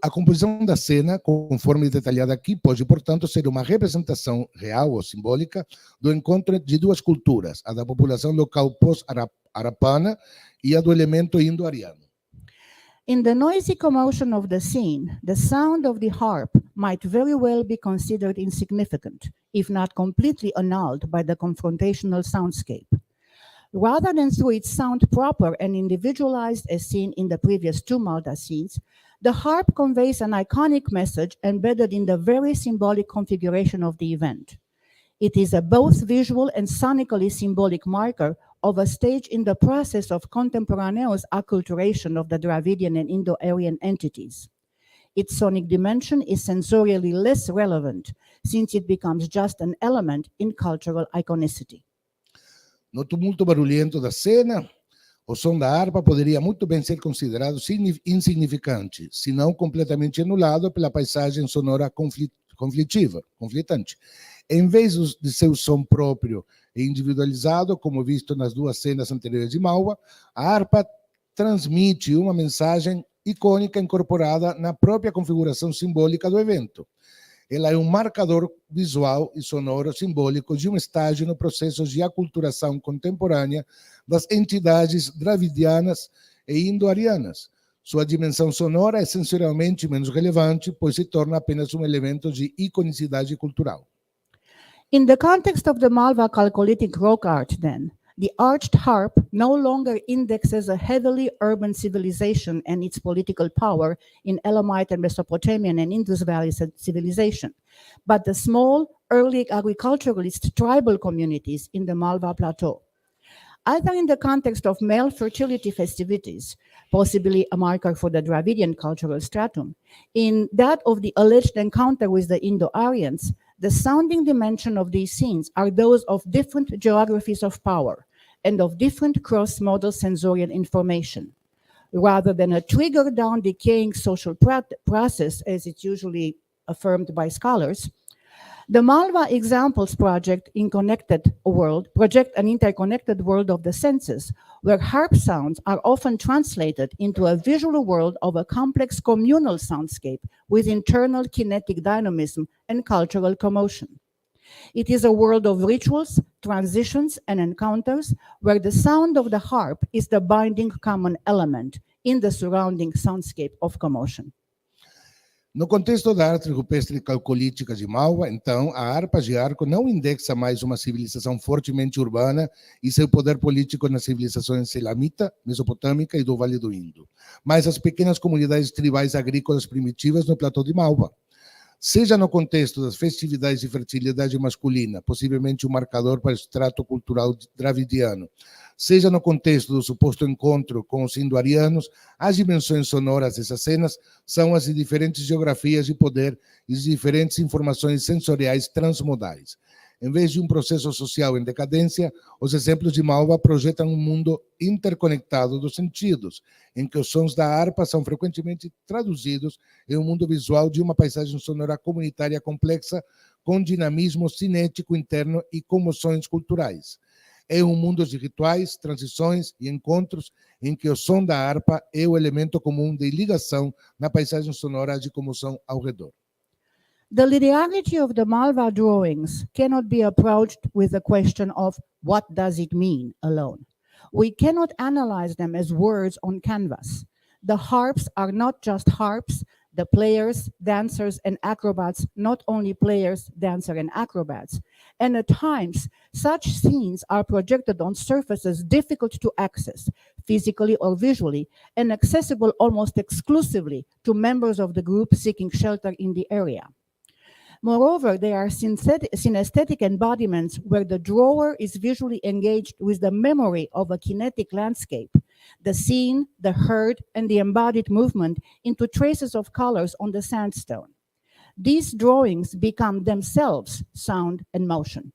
A composição da cena, conforme detalhada aqui, pode, portanto, ser uma representação real ou simbólica do encontro de duas culturas, a da população local post-Harapana e a do elemento indo-ariano. In the noisy commotion of the scene, the sound of the harp might very well be considered insignificant, if not completely annulled by the confrontational soundscape. Rather than through its sound proper and individualized as seen in the previous two Malta scenes, the harp conveys an iconic message embedded in the very symbolic configuration of the event. It is a both visual and sonically symbolic marker of a stage in the process of contemporaneous acculturation of the Dravidian and Indo-Aryan entities. its sonic dimension is sensorially less relevant, since it becomes just an element in cultural iconicity. No tumulto barulhento da cena, o som da harpa poderia muito bem ser considerado insignificante, se não completamente anulado pela paisagem sonora conflitante. Em vez de seu som próprio e individualizado, como visto nas duas cenas anteriores de Mauva, a harpa transmite uma mensagem icônica incorporada na própria configuração simbólica do evento. Ela é um marcador visual e sonoro simbólico de um estágio no processo de aculturação contemporânea das entidades dravidianas e indo-arianas. Sua dimensão sonora é sensorialmente menos relevante, pois se torna apenas um elemento de iconicidade cultural. In the context of the Malva Chalcolithic rock art, then, the arched harp no longer indexes a heavily urban civilization and its political power in Elamite and Mesopotamian and Indus Valley civilization, but the small, early agriculturalist tribal communities in the Malva Plateau. Either in the context of male fertility festivities, possibly a marker for the Dravidian cultural stratum, in that of the alleged encounter with the Indo-Aryans, the sounding dimension of these scenes are those of different geographies of power and of different cross-modal sensorial information. Rather than a trigger-down decaying social process, as it's usually affirmed by scholars, the Malva Examples project an interconnected world of the senses, where harp sounds are often translated into a visual world of a complex communal soundscape with internal kinetic dynamism and cultural commotion. It is a world of rituals, transitions, and encounters, where the sound of the harp is the binding common element in the surrounding soundscape of commotion. No contexto da arte rupestre calcolítica de Mauva, então, a harpa de arco não indexa mais uma civilização fortemente urbana e seu poder político nas civilizações selamita, mesopotâmica e do Vale do Indo, mas as pequenas comunidades tribais agrícolas primitivas no platô de Mauva. Seja no contexto das festividades de fertilidade masculina, possivelmente um marcador para o extrato cultural dravidiano, seja no contexto do suposto encontro com os indo-arianos, as dimensões sonoras dessas cenas são as de diferentes geografias de poder e de diferentes informações sensoriais transmodais. Em vez de um processo social em decadência, os exemplos de Mauva projetam um mundo interconectado dos sentidos, em que os sons da harpa são frequentemente traduzidos em um mundo visual de uma paisagem sonora comunitária complexa, com dinamismo cinético interno e comoções culturais. É um mundo de rituais, transições e encontros, em que o som da harpa é o elemento comum de ligação na paisagem sonora de comoção ao redor. The linearity of the Malva drawings cannot be approached with the question of what does it mean alone. We cannot analyze them as words on canvas. The harps are not just harps, the players, dancers, and acrobats, not only players, dancer, and acrobats. And at times, such scenes are projected on surfaces difficult to access, physically or visually, and accessible almost exclusively to members of the group seeking shelter in the area. Moreover, they are synesthetic embodiments where the drawer is visually engaged with the memory of a kinetic landscape, the seen, the heard, and the embodied movement into traces of colors on the sandstone. These drawings become themselves sound and motion.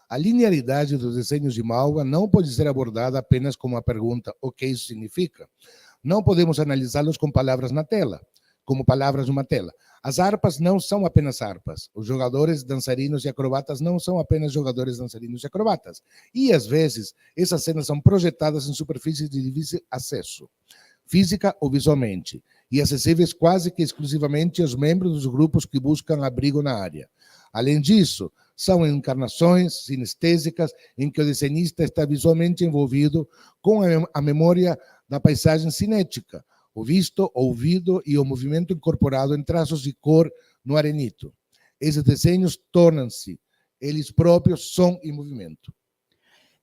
A linearidade dos desenhos de Mauva não pode ser abordada apenas como a pergunta o que isso significa. Não podemos analisá-los com palavras na tela, como palavras numa tela. As harpas não são apenas harpas. Os jogadores, dançarinos e acrobatas não são apenas jogadores, dançarinos e acrobatas. E, às vezes, essas cenas são projetadas em superfícies de difícil acesso, física ou visualmente, e acessíveis quase que exclusivamente aos membros dos grupos que buscam abrigo na área. Além disso, são encarnações sinestésicas em que o desenhista está visualmente envolvido com a memória da paisagem cinética, o visto, o ouvido e o movimento incorporado em traços de cor no arenito. Esses desenhos tornam-se, eles próprios, som e movimento.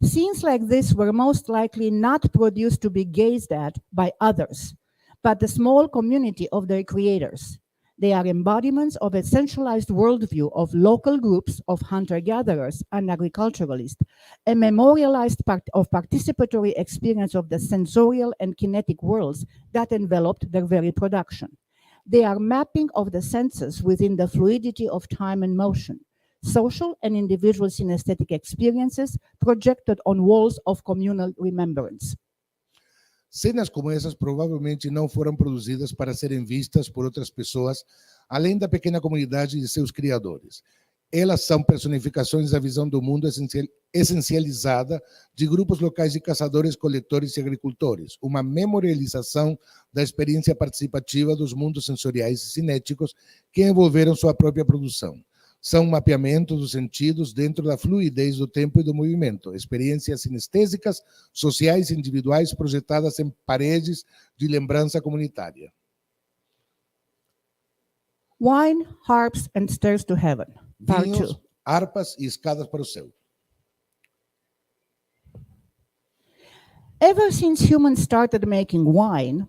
Scenes like this were most likely not produced to be gazed at by others, but the small community of their creators. They are embodiments of a centralized worldview of local groups of hunter-gatherers and agriculturalists, a memorialized participatory experience of the sensorial and kinetic worlds that enveloped their very production. They are mapping of the senses within the fluidity of time and motion, social and individual synesthetic experiences projected on walls of communal remembrance. Cenas como essas provavelmente não foram produzidas para serem vistas por outras pessoas, além da pequena comunidade de seus criadores. Elas são personificações da visão do mundo essencializada de grupos locais de caçadores, coletores e agricultores, uma memorialização da experiência participativa dos mundos sensoriais e cinéticos que envolveram sua própria produção. São mapeamento dos sentidos dentro da fluidez do tempo e do movimento, experiências sinestésicas, sociais e individuais projetadas em paredes de lembrança comunitária. Wine, harps, and stairs to heaven. Part Vinhos, 2. harpas e escadas para o céu. Ever since humans started making wine,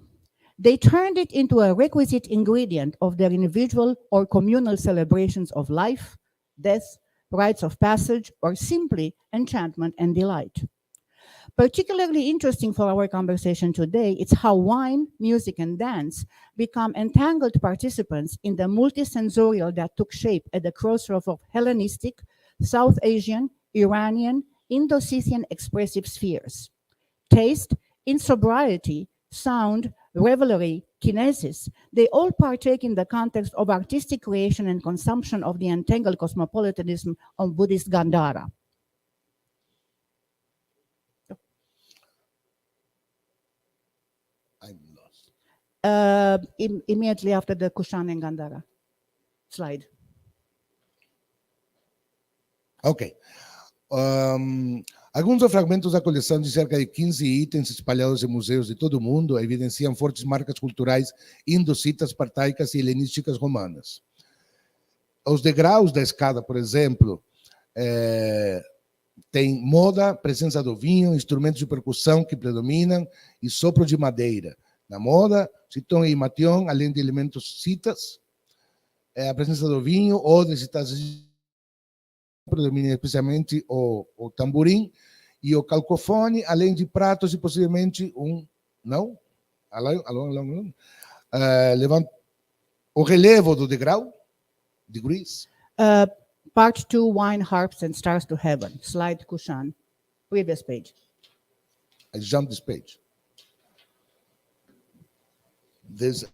they turned it into a requisite ingredient of their individual or communal celebrations of life, death, rites of passage, or simply enchantment and delight. Particularly interesting for our conversation today is how wine, music, and dance become entangled participants in the multisensorial that took shape at the crossroads of Hellenistic, South Asian, Iranian, Indo-Scythian expressive spheres. Taste, insobriety, sound, revelry, kinesis, they all partake in the context of artistic creation and consumption of the entangled cosmopolitanism of Buddhist Gandhara. I'm lost. Immediately after the Kushan and Gandhara slide. Ok. Alguns dos fragmentos da coleção de cerca de 15 itens espalhados em museus de todo o mundo evidenciam fortes marcas culturais indocitas, partaicas e helenísticas romanas. Os degraus da escada, por exemplo, tem moda, presença do vinho, instrumentos de percussão que predominam e sopro de madeira. Na moda, citão e mation, além de elementos citas, a presença do vinho, odres e taças predomina especialmente o tamborim e o calcofone, além de pratos e possivelmente não? O relevo do degrau, degrees. Part 2, wine, harps, and stars to heaven. Slide Kushan. Previous page. I jumped this page. There's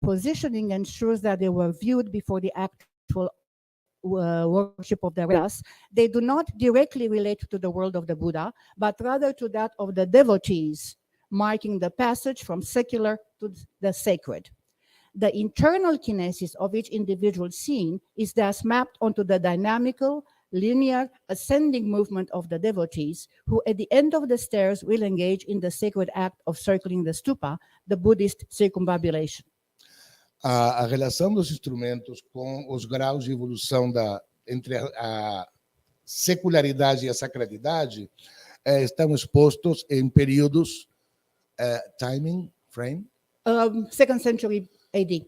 Positioning ensures that they were viewed before the actual worship of the Vedas. They do not directly relate to the world of the Buddha, but rather to that of the devotees, marking the passage from secular to the sacred. The internal kinesis of each individual scene is thus mapped onto the dynamical, linear, ascending movement of the devotees, who at the end of the stairs will engage in the sacred act of circling the stupa, the Buddhist circumambulation. a relação dos instrumentos com os graus de evolução entre a secularidade e a sacralidade estão expostos em períodos timing, frame, 2nd century AD.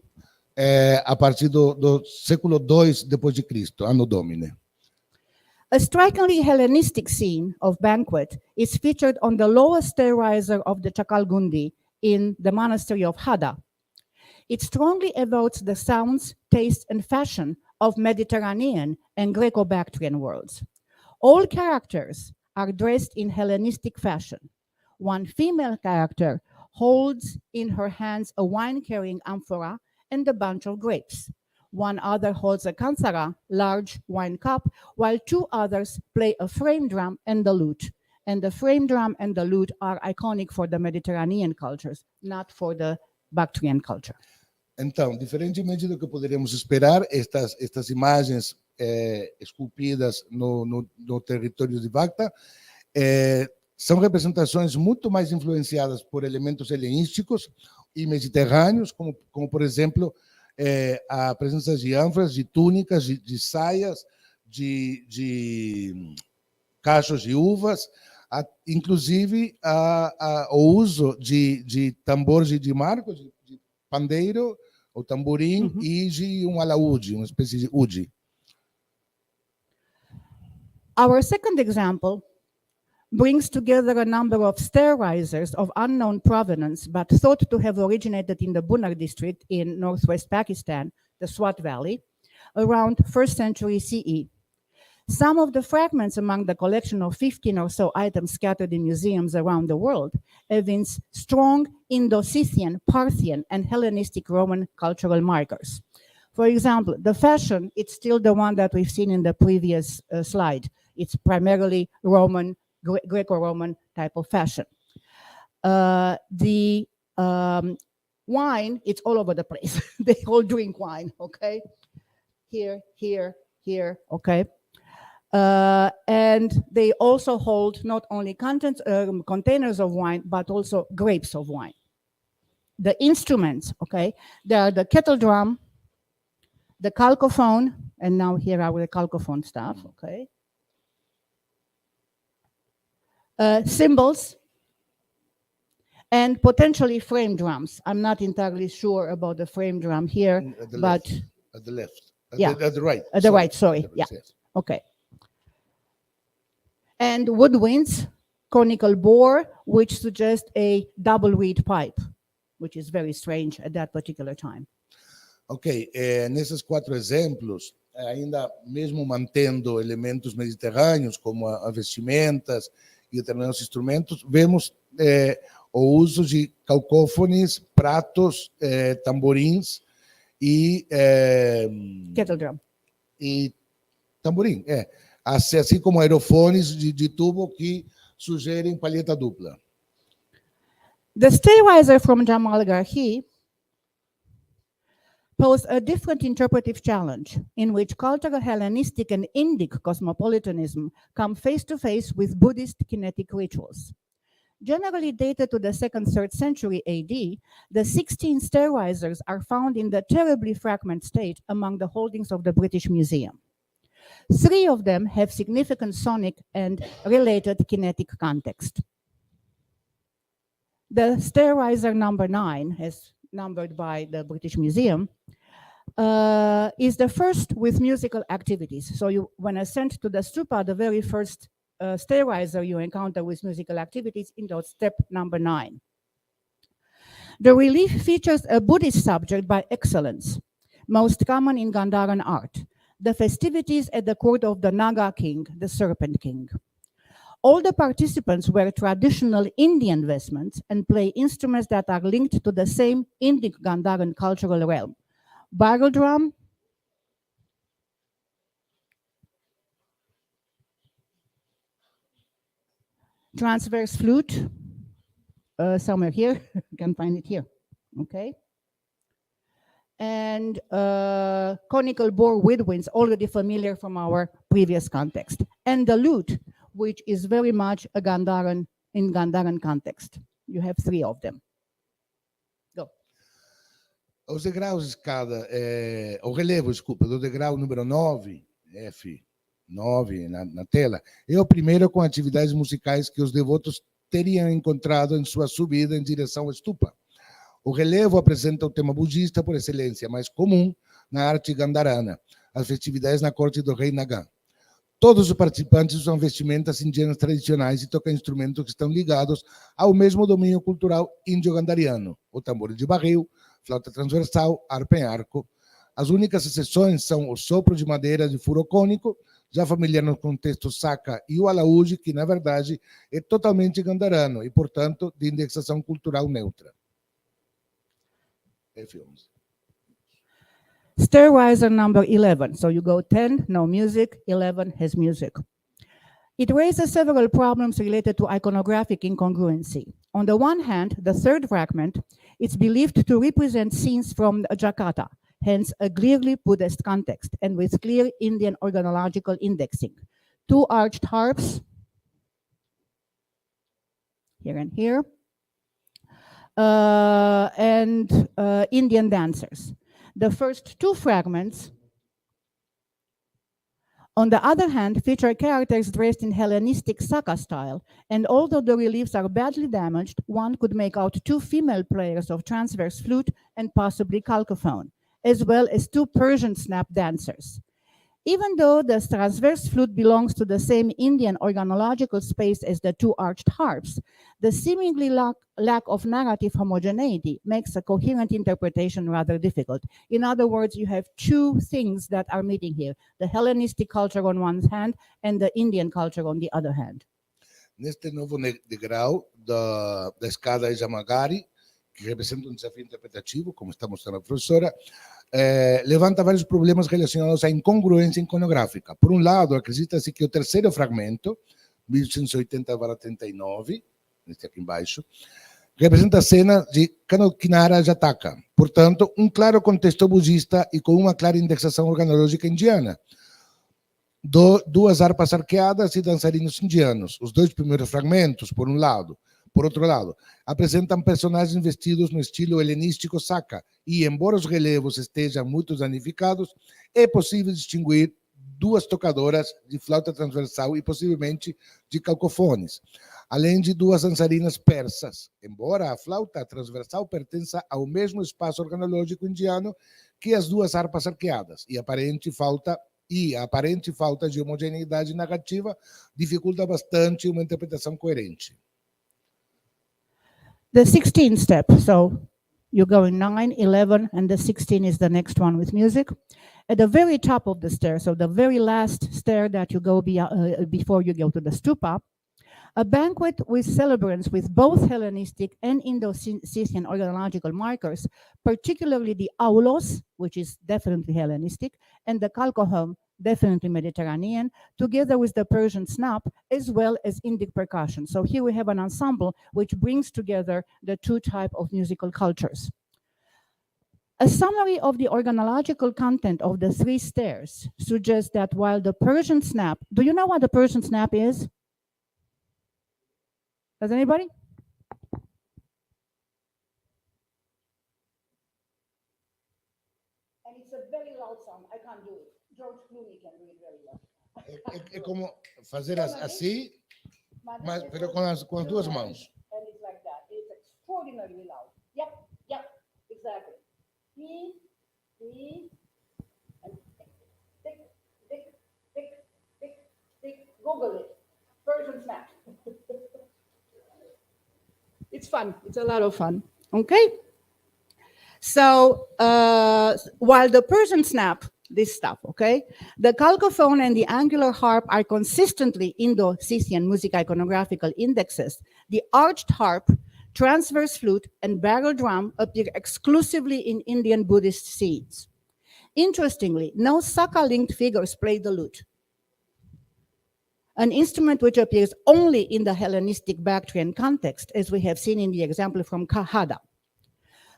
A partir do século II depois de Cristo, Anno Domini. A strikingly Hellenistic scene of banquet is featured on the lowest stair riser of the Chakalgundi in the monastery of Hada. It strongly evokes the sounds, taste, and fashion of Mediterranean and Greco-Bactrian worlds. All characters are dressed in Hellenistic fashion. One female character holds in her hands a wine-carrying amphora and a bunch of grapes. One other holds a kansara, large wine cup, while two others play a frame drum and the lute. And the frame drum and the lute are iconic for the Mediterranean cultures, not for the Bactrian culture. Então, diferentemente do que poderíamos esperar, estas imagens esculpidas no território de Bacta são representações muito mais influenciadas por elementos helenísticos e mediterrâneos, como por exemplo, a presença de ânforas, de túnicas, de saias, de cachos de uvas, inclusive o uso de tambores de marco, de pandeiro, ou tamborim, e de alaúde, uma espécie de udi. Our second example brings together a number of stair risers of unknown provenance, but thought to have originated in the Bunar district in northwest Pakistan, the Swat Valley, around 1st century CE. Some of the fragments among the collection of 15 or so items scattered in museums around the world evince strong Indo-Scythian, Parthian, and Hellenistic Roman cultural markers. For example, the fashion, it's still the one that we've seen in the previous slide. It's primarily Roman, Greco-Roman type of fashion. The wine, it's all over the place. They all drink wine, okay? Here, okay? And they also hold not only containers of wine, but also grapes of wine. The instruments, okay? There are the kettle drum, the calcophone, and now here are the calcophone stuff, okay? Cymbals, and potentially frame drums. I'm not entirely sure about the frame drum here, but... At the left. Yeah. At the right. At the right, sorry. Yeah. Yes. Okay. And woodwinds, conical bore, which suggest a double reed pipe, which is very strange at that particular time. Ok, nesses 4 exemplos, ainda mesmo mantendo elementos mediterrâneos, como as vestimentas e determinados instrumentos, vemos o uso de calcófones, pratos, tamborins e... Kettle drum. E tamborim, assim como aerofones de tubo que sugerem palheta dupla. The stayriser from Jamalgarhi posed a different interpretive challenge in which cultural Hellenistic and Indic cosmopolitanism come face to face with Buddhist kinetic rituals. Generally dated to the 2nd, 3rd century AD, the 16 stayrisers are found in the terribly fragmented state among the holdings of the British Museum. 3 of them have significant sonic and related kinetic context. The stayriser number 9, as numbered by the British Museum, is the first with musical activities. So when ascend to the stupa, the very first stayriser you encounter with musical activities in step number 9. The relief features a Buddhist subject by excellence, most common in Gandharan art, the festivities at the court of the Naga king, the Serpent King. All the participants wear traditional Indian vestments and play instruments that are linked to the same Indic Gandharan cultural realm. Barrel drum, transverse flute, somewhere here, you can find it here, okay? And conical bore woodwinds, already familiar from our previous context. And the lute, which is very much a Gandharan, in Gandharan context. You have 3 of them. Go. Os degraus de escada, o relevo, desculpa, do degrau número 9, F9 na tela, é o primeiro com atividades musicais que os devotos teriam encontrado em sua subida em direção ao stupa. O relevo apresenta o tema budista por excelência, mais comum na arte gandharana, as festividades na corte do rei Naga. Todos os participantes usam vestimentas indianas tradicionais e tocam instrumentos que estão ligados ao mesmo domínio cultural índio-gandhariano, o tambor de barril, flauta transversal, harpa em arco. As únicas exceções são o sopro de madeira de furo cônico, já familiar no contexto saka, e o alaúde, que, na verdade, é totalmente gandharano e, portanto, de indexação cultural neutra. F11. Stairriser number 11. So you go 10, no music, 11 has music. It raises several problems related to iconographic incongruency. On the one hand, the third fragment is believed to represent scenes from Jakarta, hence a clearly Buddhist context, and with clear Indian organological indexing. 2 arched harps, here and here, and Indian dancers. The first 2 fragments, on the other hand, feature characters dressed in Hellenistic Saka style, and although the reliefs are badly damaged, one could make out 2 female players of transverse flute and possibly calcophone, as well as 2 Persian snap dancers. Even though the transverse flute belongs to the same Indian organological space as the 2 arched harps, the seemingly lack of narrative homogeneity makes a coherent interpretation rather difficult. In other words, you have 2 things that are meeting here, the Hellenistic culture on one hand and the Indian culture on the other hand. Neste novo degrau da escada Yamagari, que representa um desafio interpretativo, como está mostrando a professora, levanta vários problemas relacionados à incongruência iconográfica. Por um lado, acredita-se que o terceiro fragmento, 1880-39, neste aqui embaixo, representa a cena de Kinara Jataka, portanto, um claro contexto budista e com uma clara indexação organológica indiana. 2 harpas arqueadas e dançarinos indianos. Os 2 primeiros fragmentos, por um lado. Por outro lado, apresentam personagens vestidos no estilo helenístico Saka e, embora os relevos estejam muito danificados, é possível distinguir 2 tocadoras de flauta transversal e possivelmente de calcofones, além de 2 dançarinas persas, embora a flauta transversal pertença ao mesmo espaço organológico indiano que as 2 harpas arqueadas, e a aparente falta de homogeneidade narrativa dificulta bastante uma interpretação coerente. The 16th step, so you go in 9, 11, and the 16 is the next one with music. At the very top of the stair, so the very last stair that you go before you go to the stupa, a banquet with celebrants with both Hellenistic and Indo-Scythian organological markers, particularly the aulos, which is definitely Hellenistic, and the kalkohom, definitely Mediterranean, together with the Persian snap, as well as Indic percussion. So here we have an ensemble which brings together the 2 types of musical cultures. A summary of the organological content of the 3 stairs suggests that while the Persian snap, do you know what the Persian snap is? Does anybody? And it's a very loud sound. I can't do it. George Clooney can do it very well. É como fazer assim, mas com as 2 mãos. And it's like that. It's extraordinarily loud. Yep, exactly. E, and tick, Google it. Persian snap. It's fun. It's a lot of fun. Okay? So, while the Persian snap, this stuff, okay? The calcophone and the angular harp are consistently Indo-Scythian music iconographical indexes. The arched harp, transverse flute, and barrel drum appear exclusively in Indian Buddhist scenes. Interestingly, no Saka-linked figures play the lute, an instrument which appears only in the Hellenistic Bactrian context, as we have seen in the example from Kahada.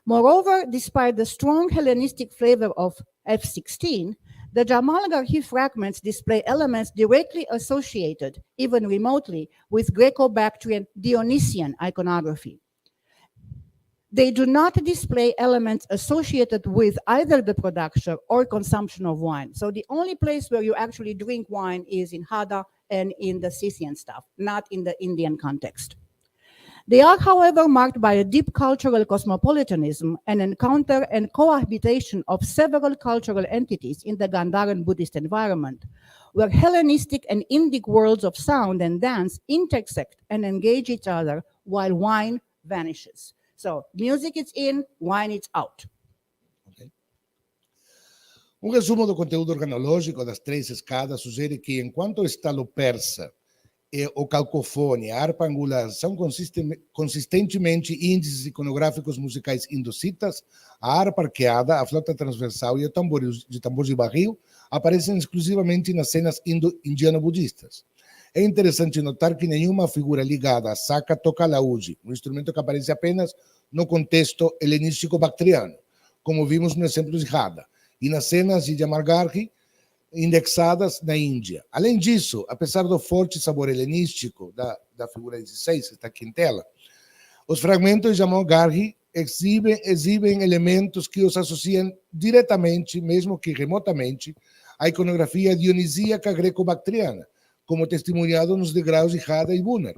Moreover, despite the strong Hellenistic flavor of F16, the Jamalgarhi fragments display elements directly associated, even remotely, with Greco-Bactrian Dionysian iconography. They do not display elements associated with either the production or consumption of wine. So the only place where you actually drink wine is in Hada and in the Scythian stuff, not in the Indian context. They are, however, marked by a deep cultural cosmopolitanism and encounter and cohabitation of several cultural entities in the Gandharan Buddhist environment, where Hellenistic and Indic worlds of sound and dance intersect and engage each other while wine vanishes. So music is in, wine is out. Okay. Um resumo do conteúdo organológico das três escadas sugere que, enquanto o estalo persa e o calcofone, a harpa angular são consistentemente índices iconográficos musicais indocitas, a harpa arqueada, a flauta transversal e o tambor de barril aparecem exclusivamente nas cenas indiano-budistas. É interessante notar que nenhuma figura ligada à saca toca laúde, um instrumento que aparece apenas no contexto helenístico-bactriano, como vimos no exemplo de Hada, e nas cenas de Jamargarhi, indexadas na Índia. Além disso, apesar do forte sabor helenístico da figura 16, que está aqui em tela, os fragmentos de Jamargarhi exibem elementos que os associam diretamente, mesmo que remotamente, à iconografia dionisíaca greco-bactriana, como testemunhado nos degraus de Hada e Buner.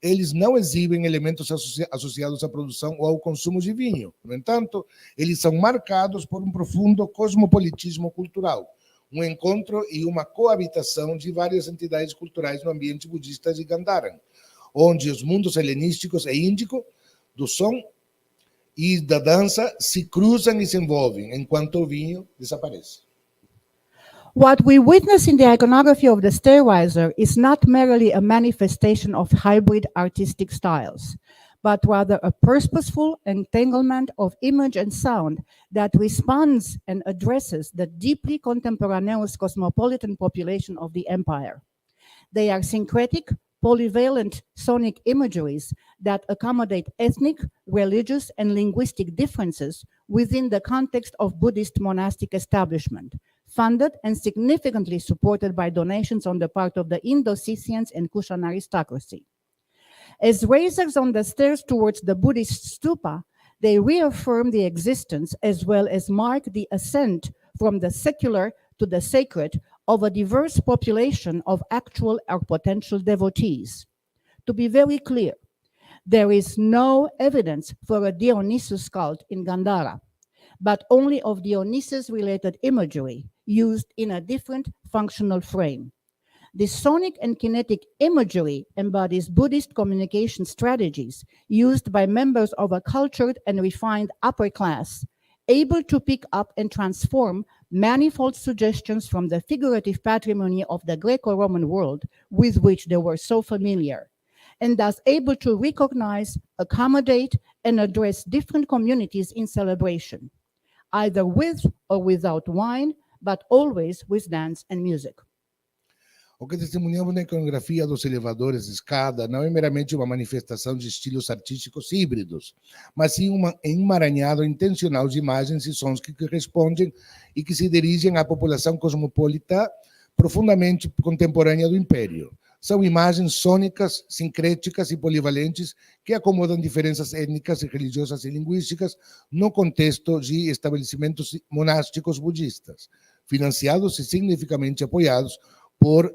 Eles não exibem elementos associados à produção ou ao consumo de vinho. No entanto, eles são marcados por um profundo cosmopolitismo cultural, um encontro e uma coabitação de várias entidades culturais no ambiente budista de Gandhara, onde os mundos helenísticos e índico do som e da dança se cruzam e se envolvem, enquanto o vinho desaparece. What we witness in the iconography of the Stairriser is not merely a manifestation of hybrid artistic styles, but rather a purposeful entanglement of image and sound that responds and addresses the deeply contemporaneous cosmopolitan population of the empire. They are syncretic, polyvalent sonic imageries that accommodate ethnic, religious, and linguistic differences within the context of Buddhist monastic establishment, funded and significantly supported by donations on the part of the Indo-Scythians and Kushan aristocracy. As raisers on the stairs towards the Buddhist stupa, they reaffirm the existence as well as mark the ascent from the secular to the sacred of a diverse population of actual or potential devotees. To be very clear, there is no evidence for a Dionysus cult in Gandhara, but only of Dionysus-related imagery used in a different functional frame. The sonic and kinetic imagery embodies Buddhist communication strategies used by members of a cultured and refined upper class, able to pick up and transform manifold suggestions from the figurative patrimony of the Greco-Roman world with which they were so familiar, and thus able to recognize, accommodate, and address different communities in celebration, either with or without wine, but always with dance and music. O que testemunhamos na iconografia dos elevadores de escada não é meramente uma manifestação de estilos artísticos híbridos, mas sim um emaranhado intencional de imagens e sons que correspondem e que se dirigem à população cosmopolita profundamente contemporânea do Império. São imagens sônicas, sincréticas e polivalentes que acomodam diferenças étnicas, religiosas e linguísticas no contexto de estabelecimentos monásticos budistas, financiados e significativamente apoiados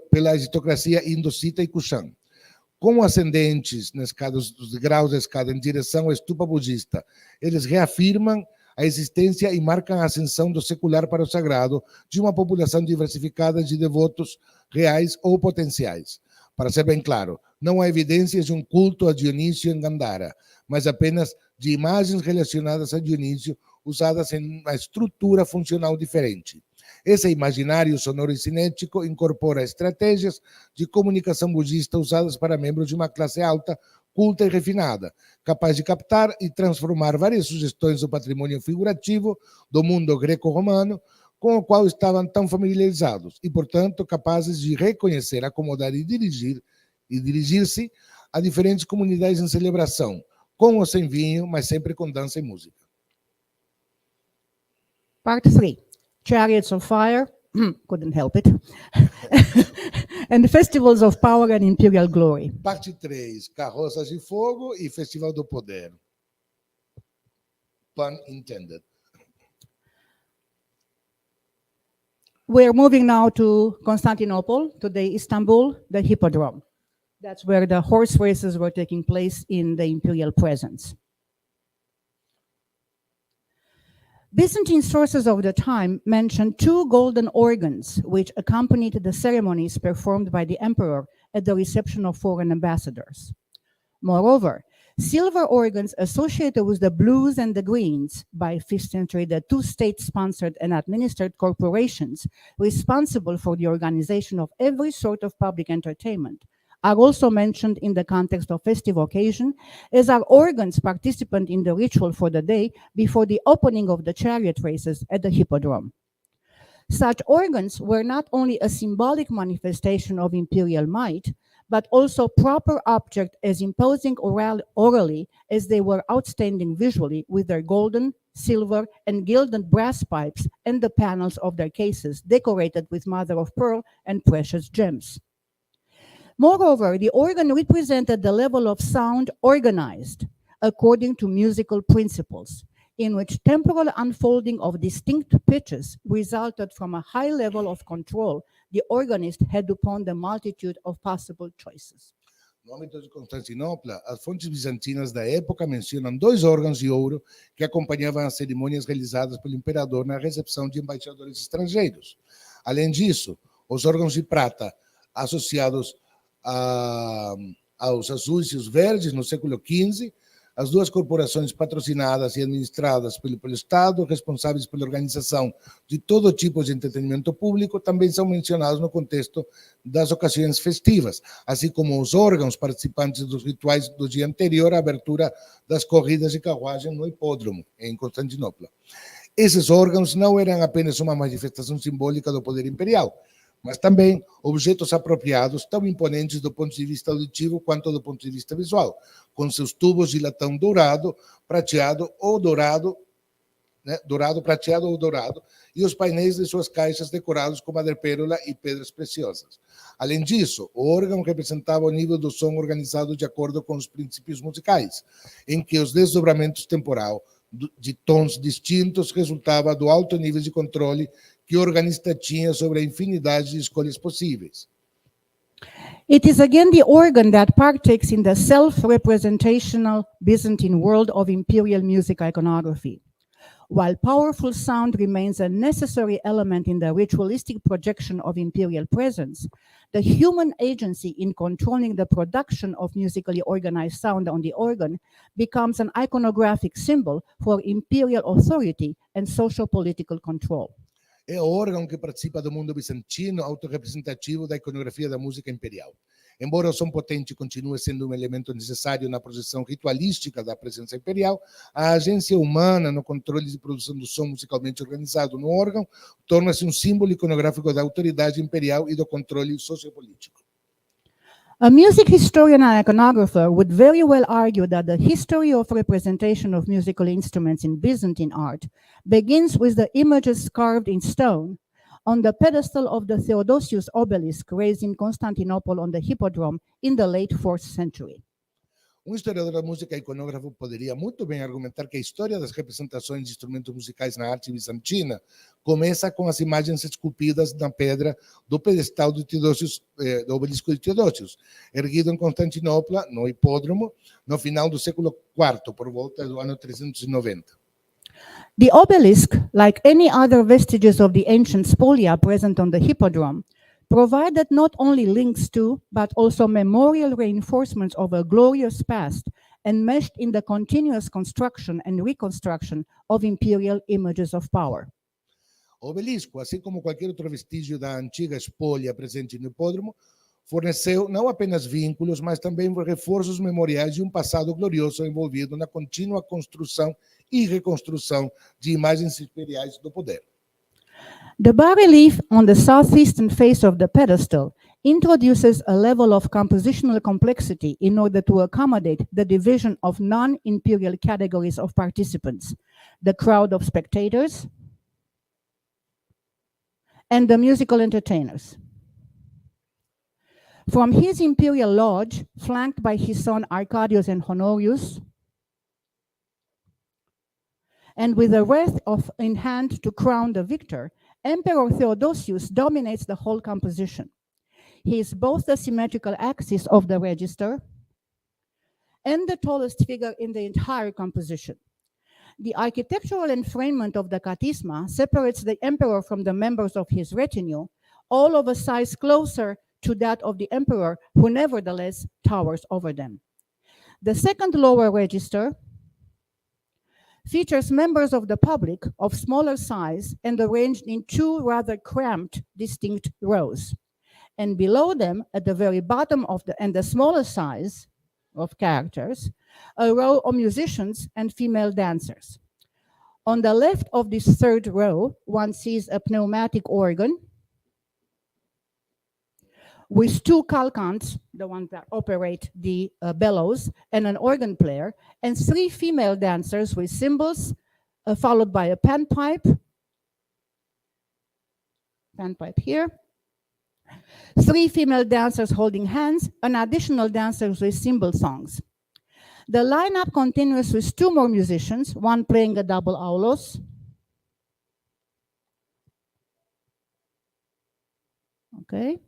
pela aristocracia indocita e Kushan. Como ascendentes nas escadas, os graus da escada em direção ao estupa budista, eles reafirmam a existência e marcam a ascensão do secular para o sagrado de uma população diversificada de devotos reais ou potenciais. Para ser bem claro, não há evidências de um culto a Dionísio em Gandhara, mas apenas de imagens relacionadas a Dionísio usadas em uma estrutura funcional diferente. Esse imaginário sonoro e cinético incorpora estratégias de comunicação budista usadas para membros de uma classe alta, culta e refinada, capaz de captar e transformar várias sugestões do patrimônio figurativo do mundo greco-romano, com o qual estavam tão familiarizados, e, portanto, capazes de reconhecer, acomodar e dirigir-se a diferentes comunidades em celebração, com ou sem vinho, mas sempre com dança e música. Part 3. Chariots of Fire, couldn't help it, and Festivals of Power and Imperial Glory. Parte 3, Carroças de Fogo e Festival do Poder. pun intended. We're moving now to Constantinople, today Istanbul, the Hippodrome. That's where the horse races were taking place in the imperial presence. Byzantine sources of the time mention 2 golden organs which accompanied the ceremonies performed by the emperor at the reception of foreign ambassadors. Moreover, silver organs associated with the blues and the greens, by 5th century, the 2 state-sponsored and administered corporations responsible for the organization of every sort of public entertainment, are also mentioned in the context of festive occasion, as are organs participant in the ritual for the day before the opening of the chariot races at the Hippodrome. Such organs were not only a symbolic manifestation of imperial might, but also proper object as imposing orally as they were outstanding visually with their golden, silver, and gilded brass pipes and the panels of their cases decorated with mother-of-pearl and precious gems. Moreover, the organ represented the level of sound organized according to musical principles, in which temporal unfolding of distinct pitches resulted from a high level of control the organist had upon the multitude of possible choices. No âmbito de Constantinopla, as fontes bizantinas da época mencionam 2 órgãos de ouro que acompanhavam as cerimônias realizadas pelo imperador na recepção de embaixadores estrangeiros. Além disso, os órgãos de prata associados aos azuis e os verdes no século XV, as 2 corporações patrocinadas e administradas pelo Estado, responsáveis pela organização de todo tipo de entretenimento público, também são mencionados no contexto das ocasiões festivas, assim como os órgãos participantes dos rituais do dia anterior à abertura das corridas de carruagem no hipódromo, em Constantinopla. Esses órgãos não eram apenas uma manifestação simbólica do poder imperial, mas também objetos apropriados, tão imponentes do ponto de vista auditivo quanto do ponto de vista visual, com seus tubos de latão dourado, prateado ou dourado, prateado ou dourado, e os painéis de suas caixas decorados com madrepérola e pedras preciosas. Além disso, o órgão representava o nível do som organizado de acordo com os princípios musicais, em que os desdobramentos temporal de tons distintos resultava do alto nível de controle que o organista tinha sobre a infinidade de escolhas possíveis. It is again the organ that partakes in the self-representational Byzantine world of imperial music iconography. While powerful sound remains a necessary element in the ritualistic projection of imperial presence, the human agency in controlling the production of musically organized sound on the organ becomes an iconographic symbol for imperial authority and socio-political control. É o órgão que participa do mundo bizantino autorrepresentativo da iconografia da música imperial. Embora o som potente continue sendo um elemento necessário na projeção ritualística da presença imperial, a agência humana no controle de produção do som musicalmente organizado no órgão torna-se um símbolo iconográfico da autoridade imperial e do controle sociopolítico. A music historian and iconographer would very well argue that the history of representation of musical instruments in Byzantine art begins with the images carved in stone on the pedestal of the Theodosius obelisk raised in Constantinople on the Hippodrome in the late 4th century. Historiador da música iconógrafo poderia muito bem argumentar que a história das representações de instrumentos musicais na arte bizantina começa com as imagens esculpidas na pedra do pedestal do obelisco de Theodosius, erguido em Constantinopla, no hipódromo, no final do século IV, por volta do ano 390. The obelisk, like any other vestiges of the ancient spolia present on the Hippodrome, provided not only links to, but also memorial reinforcements of a glorious past, enmeshed in the continuous construction and reconstruction of imperial images of power. O obelisco, assim como qualquer outro vestígio da antiga espólio presente no hipódromo, forneceu não apenas vínculos, mas também reforços memoriais de um passado glorioso envolvido na contínua construção e reconstrução de imagens imperiais do poder. The bas-relief on the southeastern face of the pedestal introduces a level of compositional complexity in order to accommodate the division of non-imperial categories of participants, the crowd of spectators, and the musical entertainers. From his imperial lodge, flanked by his son Arcadius and Honorius, And with a wreath in hand to crown the victor, Emperor Theodosius dominates the whole composition. He is both the symmetrical axis of the register and the tallest figure in the entire composition. The architectural enframement of the Katisma separates the emperor from the members of his retinue, all of a size closer to that of the emperor, who nevertheless towers over them. The second lower register features members of the public of smaller size and arranged in two rather cramped, distinct rows. And below them, at the very bottom of the smaller size of characters, a row of musicians and female dancers. On the left of this third row, one sees a pneumatic organ with two calcants, the ones that operate the bellows, and an organ player, and three female dancers with cymbals, followed by a panpipe here, three female dancers holding hands, and additional dancers with cymbal songs. The lineup continues with two more musicians, one playing a double aulos, okay,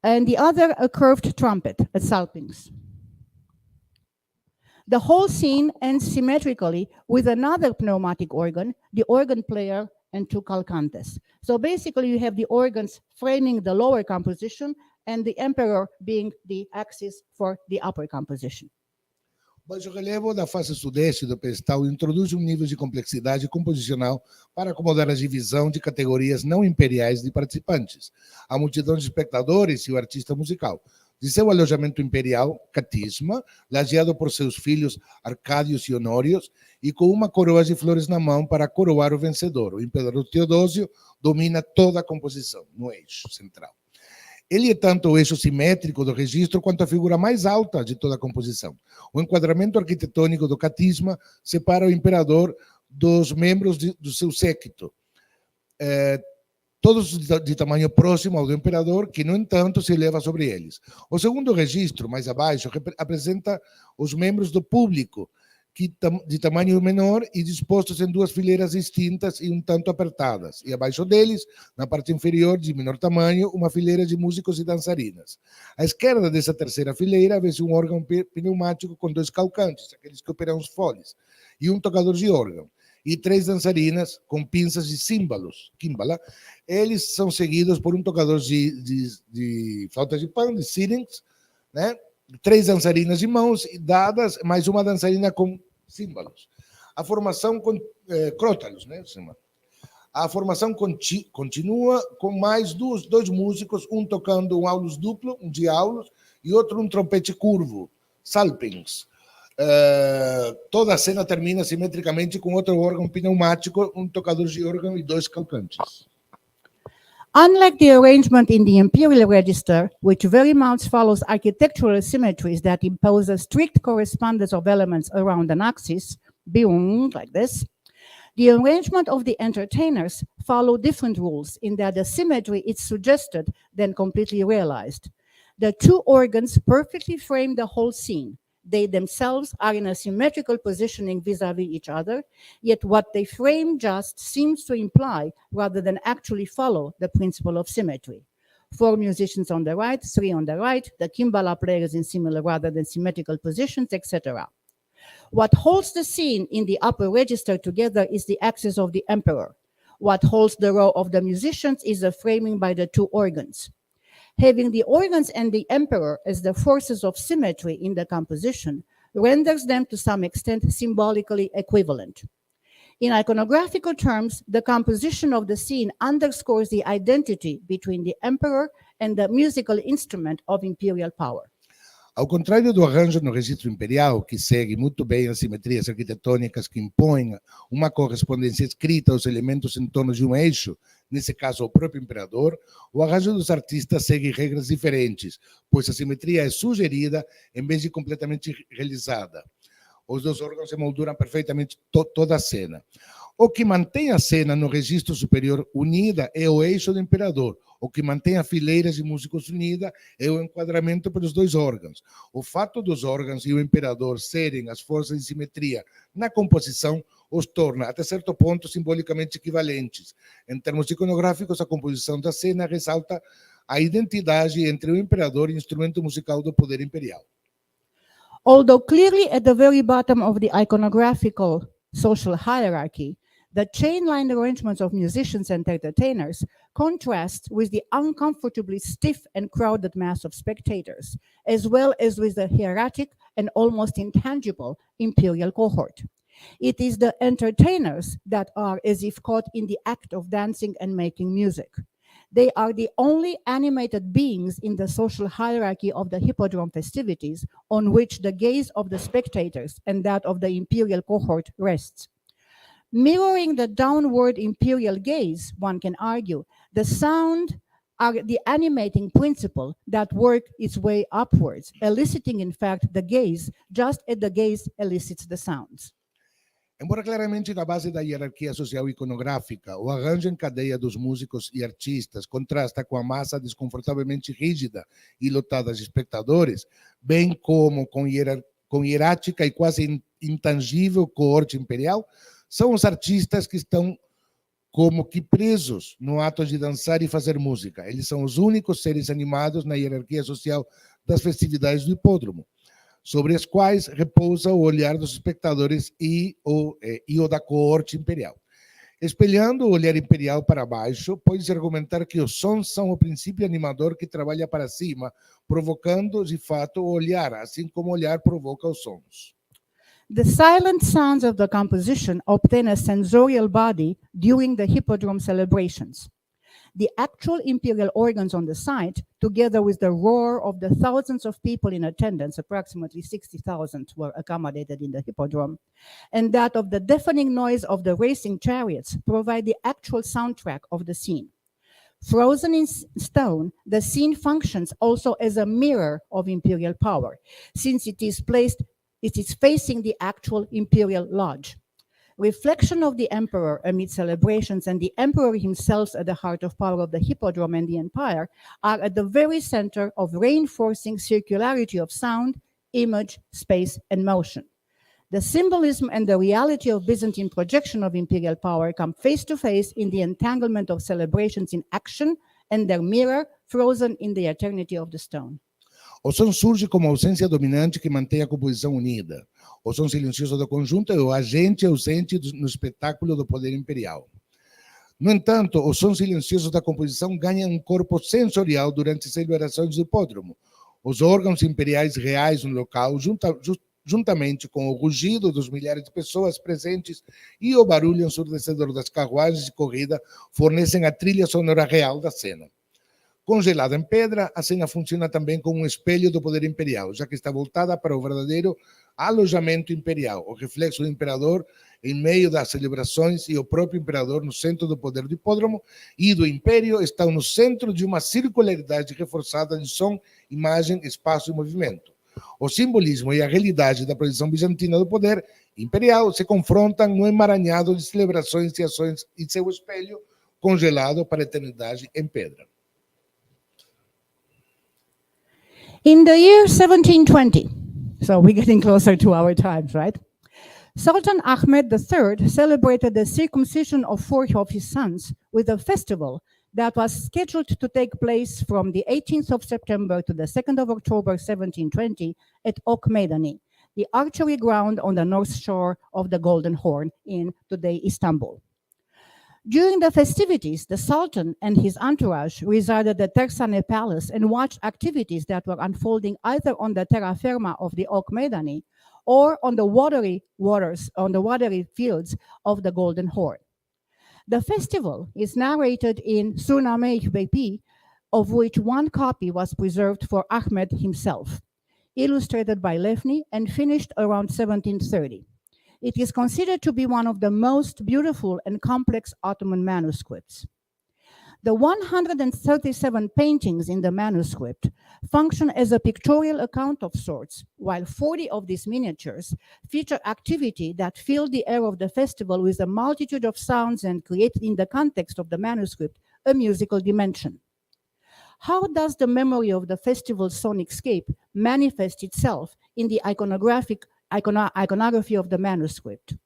and the other a curved trumpet, a salpings. The whole scene ends symmetrically with another pneumatic organ, the organ player, and two calcantes. So basically you have the organs framing the lower composition and the emperor being the axis for the upper composition. O baixo relevo da face sudeste do pedestal introduz nível de complexidade composicional para acomodar a divisão de categorias não imperiais de participantes, a multidão de espectadores e o artista musical. De seu alojamento imperial, Katisma, lajeado por seus filhos Arcádios e Honórios, e com uma coroa de flores na mão para coroar o vencedor. O imperador Teodósio domina toda a composição, no eixo central. Ele é tanto o eixo simétrico do registro quanto a figura mais alta de toda a composição. O enquadramento arquitetônico do Katisma separa o imperador dos membros do seu séquito, todos de tamanho próximo ao do imperador, que, no entanto, se eleva sobre eles. O segundo registro, mais abaixo, apresenta os membros do público, de tamanho menor e dispostos em duas fileiras distintas e um tanto apertadas. E abaixo deles, na parte inferior, de menor tamanho, uma fileira de músicos e dançarinas. À esquerda dessa terceira fileira, vê-se um órgão pneumático com dois calcantes, aqueles que operam os foles, e um tocador de órgão, e três dançarinas com pinças de címbalos, quimbala. Eles são seguidos por um tocador de flauta de pão, de sirens, né? Três dançarinas de mãos dadas, mais uma dançarina com címbalos. A formação com crótalos, né? A formação continua com mais dois músicos, um tocando um aulos duplo, um diaulos, e outro um trompete curvo, salpings. Toda a cena termina simetricamente com outro órgão pneumático, um tocador de órgão e dois calcantes. Unlike the arrangement in the imperial register, which very much follows architectural symmetries that impose a strict correspondence of elements around an axis, like this, the arrangement of the entertainers follow different rules in that the symmetry is suggested, then completely realized. The two organs perfectly frame the whole scene. They themselves are in a symmetrical positioning vis-à-vis each other, yet what they frame just seems to imply, rather than actually follow, the principle of symmetry. 4 musicians on the right, 3 on the right, the kimbala players in similar rather than symmetrical positions, etc. What holds the scene in the upper register together is the axis of the emperor. What holds the row of the musicians is the framing by the two organs. Having the organs and the emperor as the forces of symmetry in the composition renders them to some extent symbolically equivalent. In iconographical terms, the composition of the scene underscores the identity between the emperor and the musical instrument of imperial power. Ao contrário do arranjo no registro imperial, que segue muito bem as simetrias arquitetônicas que impõem uma correspondência escrita aos elementos em torno de um eixo, nesse caso o próprio imperador, o arranjo dos artistas segue regras diferentes, pois a simetria é sugerida em vez de completamente realizada. Os dois órgãos emolduram perfeitamente toda a cena. O que mantém a cena no registro superior unida é o eixo do imperador, O que mantém as fileiras de músicos unidas é o enquadramento pelos dois órgãos. O fato dos órgãos e o imperador serem as forças de simetria na composição os torna, até certo ponto, simbolicamente equivalentes. Em termos iconográficos, a composição da cena ressalta a identidade entre o imperador e o instrumento musical do poder imperial. Although clearly at the very bottom of the iconographical social hierarchy, the chain-line arrangements of musicians and entertainers contrast with the uncomfortably stiff and crowded mass of spectators, as well as with the hieratic and almost intangible imperial cohort. It is the entertainers that are as if caught in the act of dancing and making music. They are the only animated beings in the social hierarchy of the hippodrome festivities on which the gaze of the spectators and that of the imperial cohort rests. Mirroring the downward imperial gaze, one can argue, the sound are the animating principle that work its way upwards, eliciting in fact the gaze, just as the gaze elicits the sounds. Embora claramente na base da hierarquia social iconográfica, o arranjo em cadeia dos músicos e artistas contrasta com a massa desconfortavelmente rígida e lotada de espectadores, bem como com hierática e quase intangível coorte imperial, são os artistas que estão como que presos no ato de dançar e fazer música. Eles são os únicos seres animados na hierarquia social das festividades do hipódromo, sobre as quais repousa o olhar dos espectadores e o da coorte imperial. Espelhando o olhar imperial para baixo, pode-se argumentar que os sons são o princípio animador que trabalha para cima, provocando, de fato, o olhar, assim como o olhar provoca os sons. The silent sounds of the composition obtain a sensorial body during the hippodrome celebrations. The actual imperial organs on the site, together with the roar of the thousands of people in attendance, approximately 60,000 were accommodated in the hippodrome, and that of the deafening noise of the racing chariots, provide the actual soundtrack of the scene. Frozen in stone, the scene functions also as a mirror of imperial power, since it is facing the actual imperial lodge. Reflection of the emperor amid celebrations and the emperor himself at the heart of power of the hippodrome and the empire are at the very center of reinforcing circularity of sound, image, space, and motion. The symbolism and the reality of Byzantine projection of imperial power come face to face in the entanglement of celebrations in action and their mirror frozen in the eternity of the stone. O som surge como ausência dominante que mantém a composição unida. O som silencioso do conjunto é o agente ausente no espetáculo do poder imperial. No entanto, o som silencioso da composição ganha um corpo sensorial durante as celebrações do hipódromo. Os órgãos imperiais reais no local, juntamente com o rugido dos milhares de pessoas presentes e o barulho ensurdecedor das carruagens de corrida, fornecem a trilha sonora real da cena. Congelada em pedra, a cena funciona também como um espelho do poder imperial, já que está voltada para o verdadeiro alojamento imperial, o reflexo do imperador em meio das celebrações e o próprio imperador no centro do poder do hipódromo e do império estão no centro de uma circularidade reforçada de som, imagem, espaço e movimento. O simbolismo e a realidade da projeção bizantina do poder imperial se confrontam no emaranhado de celebrações e ações e seu espelho congelado para a eternidade em pedra. In the year 1720, so we're getting closer to our times, right? Sultan Ahmed III celebrated the circumcision of 4 of his sons with a festival that was scheduled to take place from the 18th of September to the 2nd of October 1720 at Ok Meydani, the archery ground on the north shore of the Golden Horn in today Istanbul. During the festivities, the Sultan and his entourage resided at Tersane Palace and watched activities that were unfolding either on the terra firma of the Ok Meydani or on the watery fields of the Golden Horn. The festival is narrated in Surname-i Bepi, of which one copy was preserved for Ahmed himself, illustrated by Lefny and finished around 1730. It is considered to be one of the most beautiful and complex Ottoman manuscripts. The 137 paintings in the manuscript function as a pictorial account of sorts, while 40 of these miniatures feature activity that filled the air of the festival with a multitude of sounds and created in the context of the manuscript a musical dimension. how does the memory of the festival's sonic scape manifest itself in the iconography of the manuscript?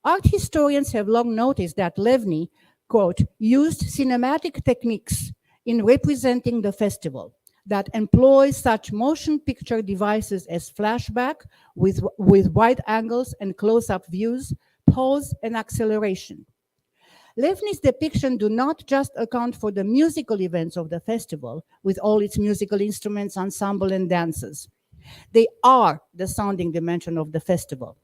Art historians have long noticed that Levny, quote, used cinematic techniques in representing the festival that employ such motion picture devices as flashback with wide angles and close-up views, pause, and acceleration. Levny's depiction do not just account for the musical events of the festival with all its musical instruments, ensemble, and dances. They are the sounding dimension of the festival.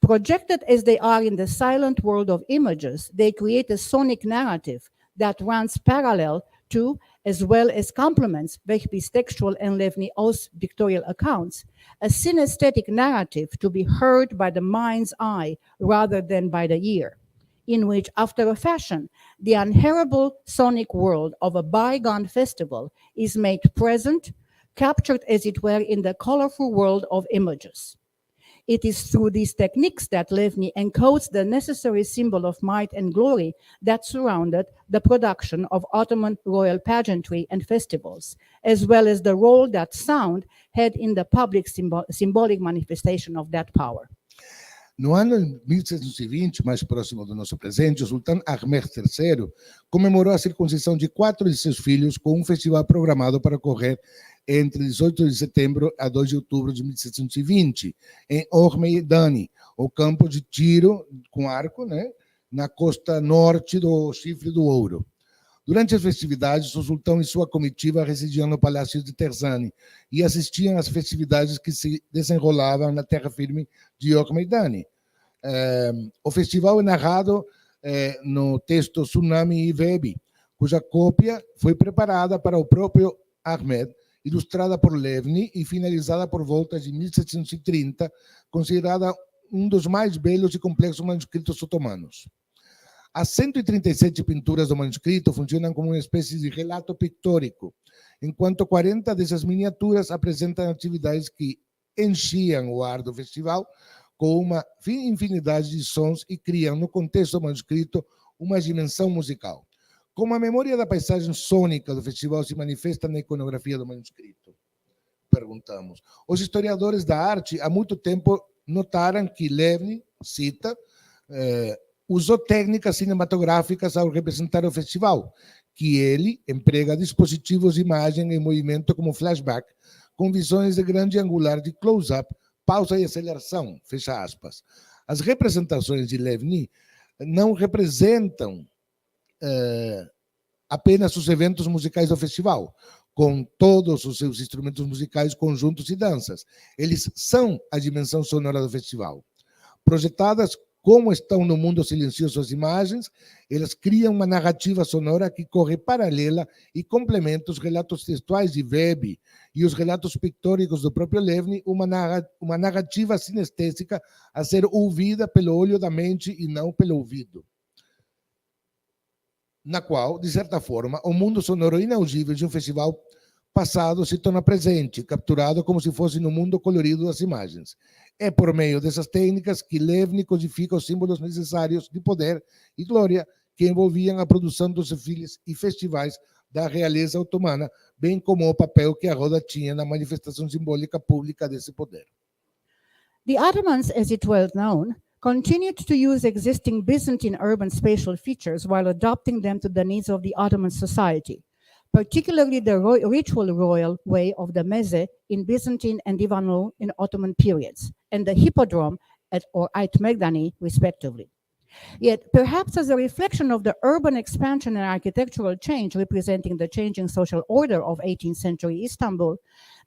Projected as they are in the silent world of images, they create a sonic narrative that runs parallel to, as well as complements Bechby's textual and Levny's pictorial accounts, a synesthetic narrative to be heard by the mind's eye rather than by the ear, in which, after a fashion, the unhearable sonic world of a bygone festival is made present, captured as it were in the colorful world of images. It is through these techniques that Levny encodes the necessary symbol of might and glory that surrounded the production of Ottoman royal pageantry and festivals, as well as the role that sound had in the public symbolic manifestation of that power. No ano de 1720, mais próximo do nosso presente, o sultão Ahmed III comemorou a circuncisão de 4 de seus filhos com um festival programado para ocorrer entre 18 de setembro a 2 de outubro de 1720, em Ormeidani, o campo de tiro com arco, né, na costa norte do Chifre do Ouro. Durante as festividades, o sultão e sua comitiva residiam no Palácio de Terzani e assistiam às festividades que se desenrolavam na terra firme de Ormeidani. O festival é narrado no texto Tsunami e VII, cuja cópia foi preparada para o próprio Ahmed, ilustrada por Levny e finalizada por volta de 1730, considerada um dos mais belos e complexos manuscritos otomanos. As 137 pinturas do manuscrito funcionam como uma espécie de relato pictórico, enquanto 40 dessas miniaturas apresentam atividades que enchiam o ar do festival com uma infinidade de sons e criam, no contexto do manuscrito, uma dimensão musical. Como a memória da paisagem sônica do festival se manifesta na iconografia do manuscrito? Perguntamos. Os historiadores da arte há muito tempo notaram que Levny, cita, usou técnicas cinematográficas ao representar o festival, que ele emprega dispositivos de imagem em movimento como flashback, com visões de grande angular de close-up, pausa e aceleração, fecha aspas. As representações de Levny não representam apenas os eventos musicais do festival, com todos os seus instrumentos musicais, conjuntos e danças. Eles são a dimensão sonora do festival. Projetadas como estão no mundo silencioso as imagens, elas criam uma narrativa sonora que corre paralela e complementa os relatos textuais de VII e os relatos pictóricos do próprio Levny, uma narrativa sinestésica a ser ouvida pelo olho da mente e não pelo ouvido, na qual, de certa forma, o mundo sonoro inaudível de um festival passado se torna presente, capturado como se fosse no mundo colorido das imagens. É por meio dessas técnicas que Levny codifica os símbolos necessários de poder e glória que envolviam a produção dos desfiles e festivais da realeza otomana, bem como o papel que a roda tinha na manifestação simbólica pública desse poder. The Ottomans, as it well known, continued to use existing Byzantine urban spatial features while adapting them to the needs of the Ottoman society, particularly the ritual royal way of the meze in Byzantine and Divanlı in Ottoman periods, and the hippodrome or Ait Megdani, respectively. Yet, perhaps as a reflection of the urban expansion and architectural change representing the changing social order of 18th century Istanbul,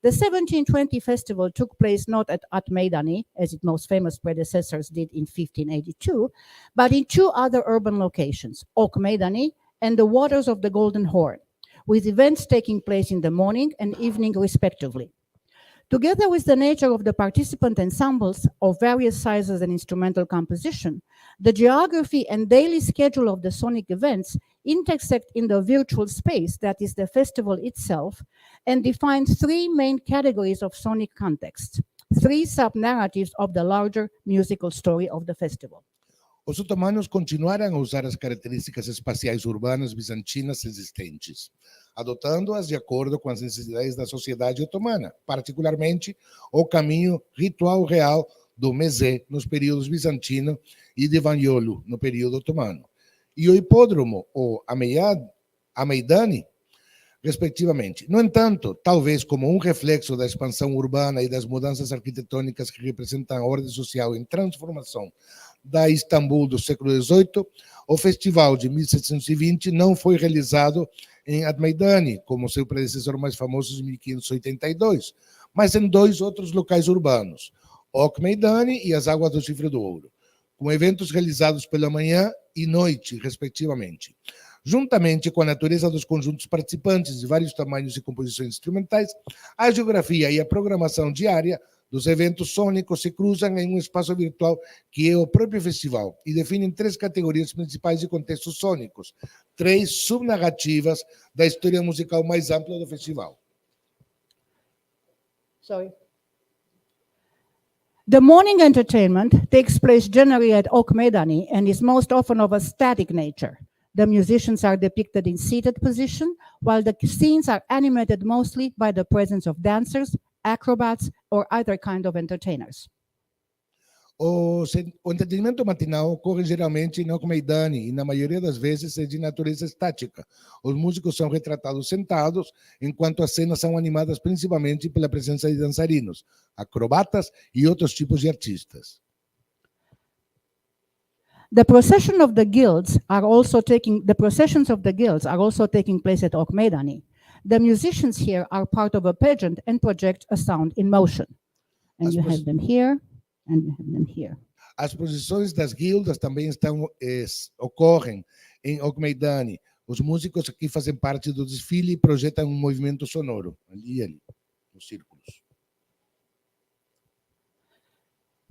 the 1720 festival took place not at At Meydani, as its most famous predecessors did in 1582, but in 2 other urban locations, Ok Meydani and the Waters of the Golden Horn, with events taking place in the morning and evening respectively. Together with the nature of the participant ensembles of various sizes and instrumental composition, the geography and daily schedule of the sonic events intersect in the virtual space that is the festival itself and define 3 main categories of sonic context, 3 sub-narratives of the larger musical story of the festival. Os otomanos continuaram a usar as características espaciais urbanas bizantinas existentes, adotando-as de acordo com as necessidades da sociedade otomana, particularmente o caminho ritual real do mesé nos períodos bizantino e de Vanholo no período otomano, e o hipódromo ou a Meidani, respectivamente. No entanto, talvez como um reflexo da expansão urbana e das mudanças arquitetônicas que representam a ordem social em transformação da Istambul do século XVIII, o festival de 1720 não foi realizado em Ad-Meidani, como seu predecessor mais famoso em 1582, mas em 2 outros locais urbanos, Ok-Meidani e as Águas do Chifre do Ouro, com eventos realizados pela manhã e noite, respectivamente. Juntamente com a natureza dos conjuntos participantes de vários tamanhos e composições instrumentais, a geografia e a programação diária dos eventos sônicos se cruzam em um espaço virtual que é o próprio festival e definem 3 categorias principais de contextos sônicos, 3 subnarrativas da história musical mais ampla do festival. Sorry. The morning entertainment takes place generally at Ok-Meidani and is most often of a static nature. The musicians are depicted in seated position, while the scenes are animated mostly by the presence of dancers, acrobats, or other kind of entertainers. O entretenimento matinal ocorre geralmente no Ok-Meidani e, na maioria das vezes, é de natureza estática. Os músicos são retratados sentados, enquanto as cenas são animadas principalmente pela presença de dançarinos, acrobatas e outros tipos de artistas. The processions of the guilds are also taking place at Ok-Meidani. The musicians here are part of a pageant and project a sound in motion. And you have them here, and you have them here. As procissões das guildas também ocorrem em Ok-Meidani. Os músicos aqui fazem parte do desfile e projetam um movimento sonoro, ali e ali, nos círculos.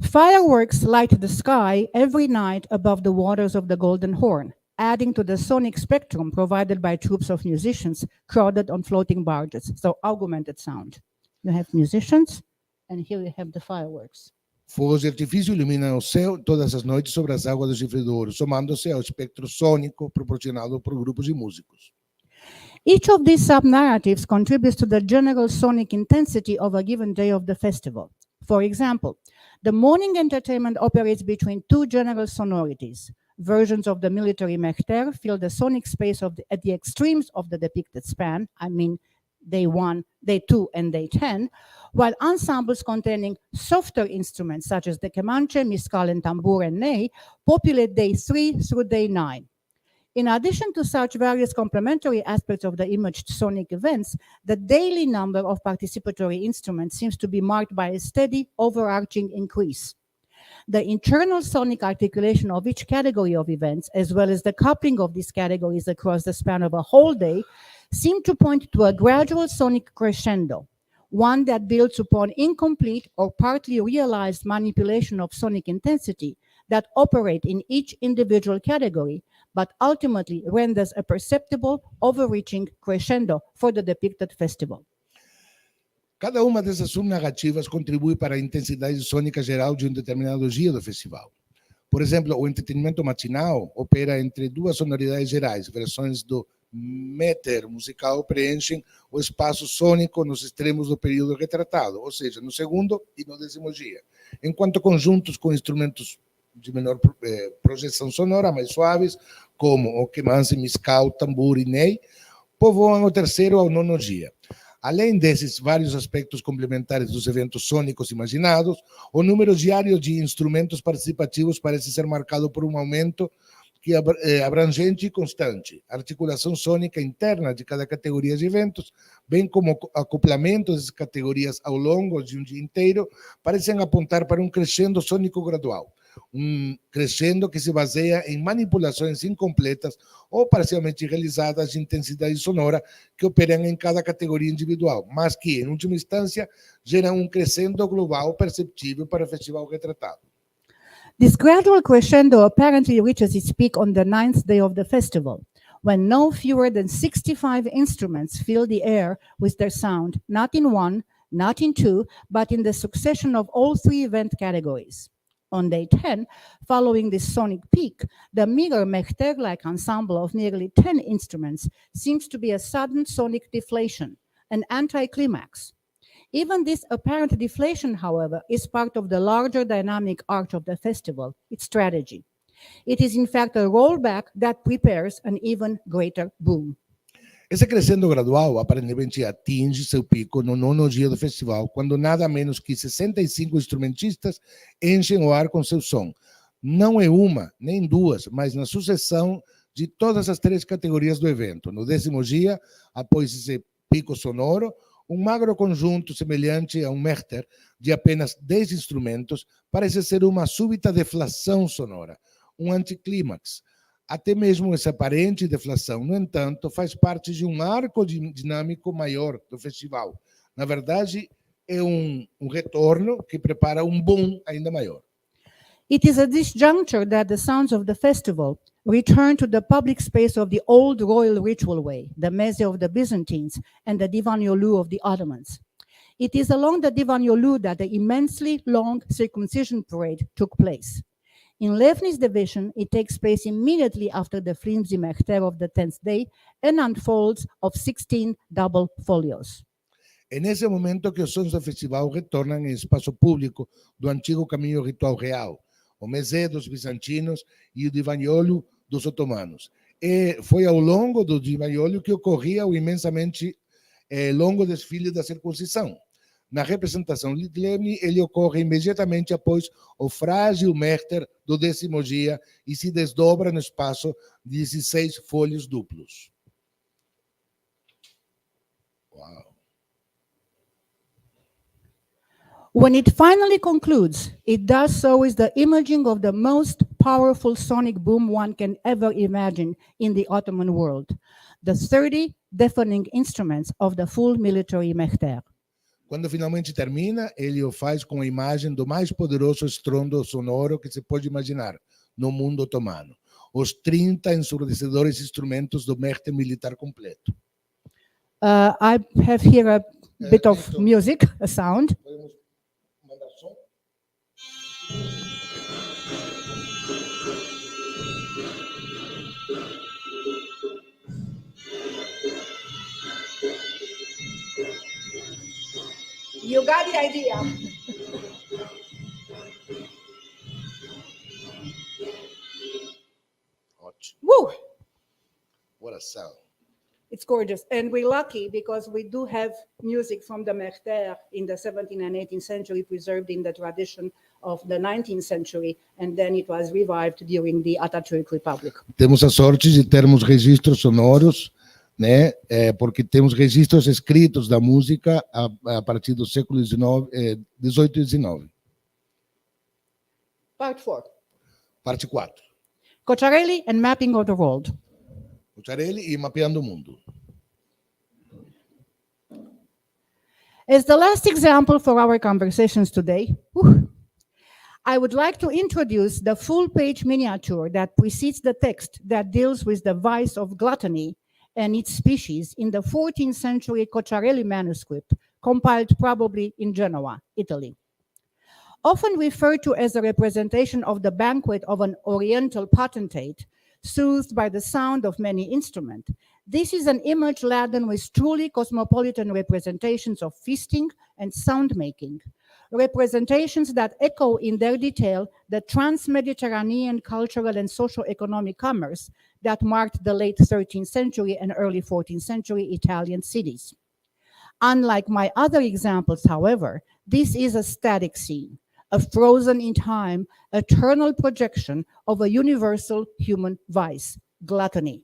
Fireworks light the sky every night above the waters of the Golden Horn, adding to the sonic spectrum provided by troops of musicians crowded on floating barges, so augmented sound. You have musicians, and here you have the fireworks. Fogos de artifício iluminam o céu todas as noites sobre as águas do Chifre do Ouro, somando-se ao espectro sônico proporcionado por grupos de músicos. Each of these sub-narratives contributes to the general sonic intensity of a given day of the festival. For example, the morning entertainment operates between 2 general sonorities. Versions of the military mehter fill the sonic space at the extremes of the depicted span, I mean day 1, day 2, and day 10, while ensembles containing softer instruments such as the kemanche, miscal, and tambur and ney populate day 3 through day 9. In addition to such various complementary aspects of the imaged sonic events, the daily number of participatory instruments seems to be marked by a steady, overarching increase. The internal sonic articulation of each category of events, as well as the coupling of these categories across the span of a whole day, seem to point to a gradual sonic crescendo, one that builds upon incomplete or partly realized manipulation of sonic intensity that operate in each individual category, but ultimately renders a perceptible, overreaching crescendo for the depicted festival. Cada uma dessas subnarrativas contribui para a intensidade sônica geral de determinado dia do festival. Por exemplo, o entretenimento matinal opera entre 2 sonoridades gerais, versões do meter musical preenchem o espaço sônico nos extremos do período retratado, ou seja, no segundo e no 10º dia, enquanto conjuntos com instrumentos de menor projeção sonora, mais suaves, como o kemanche, miscal, tambor e ney, povoam o 3º ao 9º dia. Além desses vários aspectos complementares dos eventos sônicos imaginados, o número diário de instrumentos participativos parece ser marcado por um aumento que é abrangente e constante. A articulação sônica interna de cada categoria de eventos, bem como o acoplamento dessas categorias ao longo de um dia inteiro, parecem apontar para um crescendo sônico gradual. Um crescendo que se baseia em manipulações incompletas ou parcialmente realizadas de intensidade sonora que operam em cada categoria individual, mas que, em última instância, geram um crescendo global perceptível para o festival retratado. This gradual crescendo apparently reaches its peak on the 9th day of the festival, when no fewer than 65 instruments fill the air with their sound, not in 1, not in 2, but in the succession of all 3 event categories. On day 10, following this sonic peak, the meager Mechter-like ensemble of nearly 10 instruments seems to be a sudden sonic deflation, an anticlimax. Even this apparent deflation, however, is part of the larger dynamic arc of the festival, its strategy. It is in fact a rollback that prepares an even greater boom. Esse crescendo gradual aparentemente atinge seu pico no nono dia do festival, quando nada menos que 65 instrumentistas enchem o ar com seu som. Não é uma, nem duas, mas na sucessão de todas as 3 categorias do evento. No 10º dia, após esse pico sonoro, magro conjunto semelhante a Mechter, de apenas 10 instrumentos, parece ser uma súbita deflação sonora, anticlímax. Até mesmo essa aparente deflação, no entanto, faz parte de arco dinâmico maior do festival. Na verdade, é retorno que prepara boom ainda maior. It is at this juncture that the sounds of the festival return to the public space of the old royal ritual way, the meze of the Byzantines and the Divan Yolu of the Ottomans. It is along the Divan Yolu that the immensely long circumcision parade took place. In Levni's division, it takes place immediately after the flimsy Mechter of the 10th day and unfolds of 16 double folios. É nesse momento que os sons do festival retornam em espaço público do antigo caminho ritual real, o meze dos bizantinos e o divaniolo dos otomanos. E foi ao longo do divaniolo que ocorria o imensamente longo desfile da circuncisão. Na representação de Levni, ele ocorre imediatamente após o frágil Mechter do 10º dia e se desdobra no espaço de 16 folhos duplos. Uau! When it finally concludes, it does so with the imaging of the most powerful sonic boom one can ever imagine in the Ottoman world, the 30 deafening instruments of the full military Mechter. Quando finalmente termina, ele o faz com a imagem do mais poderoso estrondo sonoro que se pode imaginar no mundo otomano. Os 30 ensurdecedores instrumentos do Mechter militar completo. I have here a bit of music, a sound. Podemos mandar som? You got the idea. Ótimo. Woo! What a sound. It's gorgeous. And we're lucky because we do have music from the Mechter in the 17th and 18th century preserved in the tradition of the 19th century, and then it was revived during the Atatürk Republic. Temos a sorte de termos registros sonoros, né? Porque temos registros escritos da música a partir do século XVIII e XIX. Part 4. Parte 4. Cocciarelli and Mapping of the World. Cocciarelli e Mapeando o Mundo. As the last example for our conversations today, I would like to introduce the full-page miniature that precedes the text that deals with the vice of gluttony and its species in the 14th century Cocciarelli manuscript, compiled probably in Genoa, Italy. Often referred to as a representation of the banquet of an oriental potentate, soothed by the sound of many instruments, this is an image laden with truly cosmopolitan representations of feasting and sound-making, representations that echo in their detail the trans-Mediterranean cultural and socio-economic commerce that marked the late 13th century and early 14th century Italian cities. Unlike my other examples, however, this is a static scene, a frozen in time, eternal projection of a universal human vice, gluttony,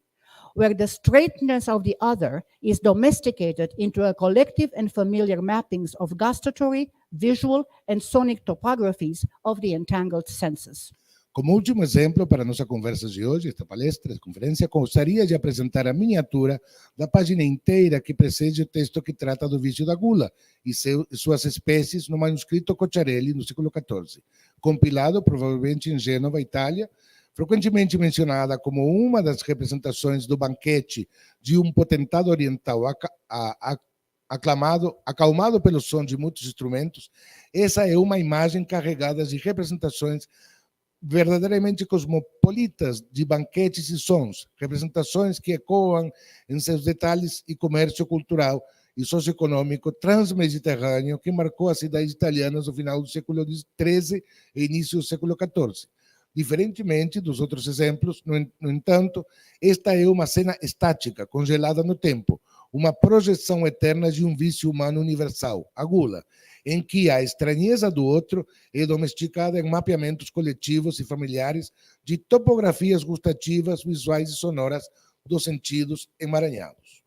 where the straightness of the other is domesticated into a collective and familiar mappings of gustatory, visual, and sonic topographies of the entangled senses. Como último exemplo para nossa conversa de hoje, esta palestra, esta conferência, gostaria de apresentar a miniatura da página inteira que precede o texto que trata do vício da gula e suas espécies no manuscrito Cocciarelli no século XIV, compilado provavelmente em Gênova, Itália, frequentemente mencionada como uma das representações do banquete de potentado oriental acalmado pelo som de muitos instrumentos, essa é uma imagem carregada de representações verdadeiramente cosmopolitas de banquetes e sons, representações que ecoam em seus detalhes e comércio cultural e socioeconômico transmediterrâneo que marcou as cidades italianas no final do século XIII e início do século XIV. Diferentemente dos outros exemplos, no entanto, esta é uma cena estática, congelada no tempo, uma projeção eterna de um vício humano universal, a gula, em que a estranheza do outro é domesticada em mapeamentos coletivos e familiares de topografias gustativas, visuais e sonoras dos sentidos emaranhados.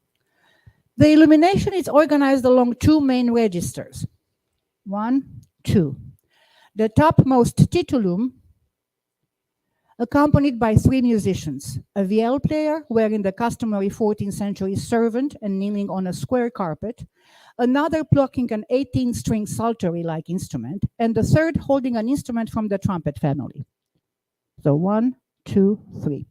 The illumination is organized along two main registers. 1, 2. The topmost titulum, accompanied by 3 musicians, a viol player wearing the customary 14th century servant and kneeling on a square carpet, another plucking an 18-string psaltery-like instrument, and the third holding an instrument from the trumpet family. So 1, 2, 3.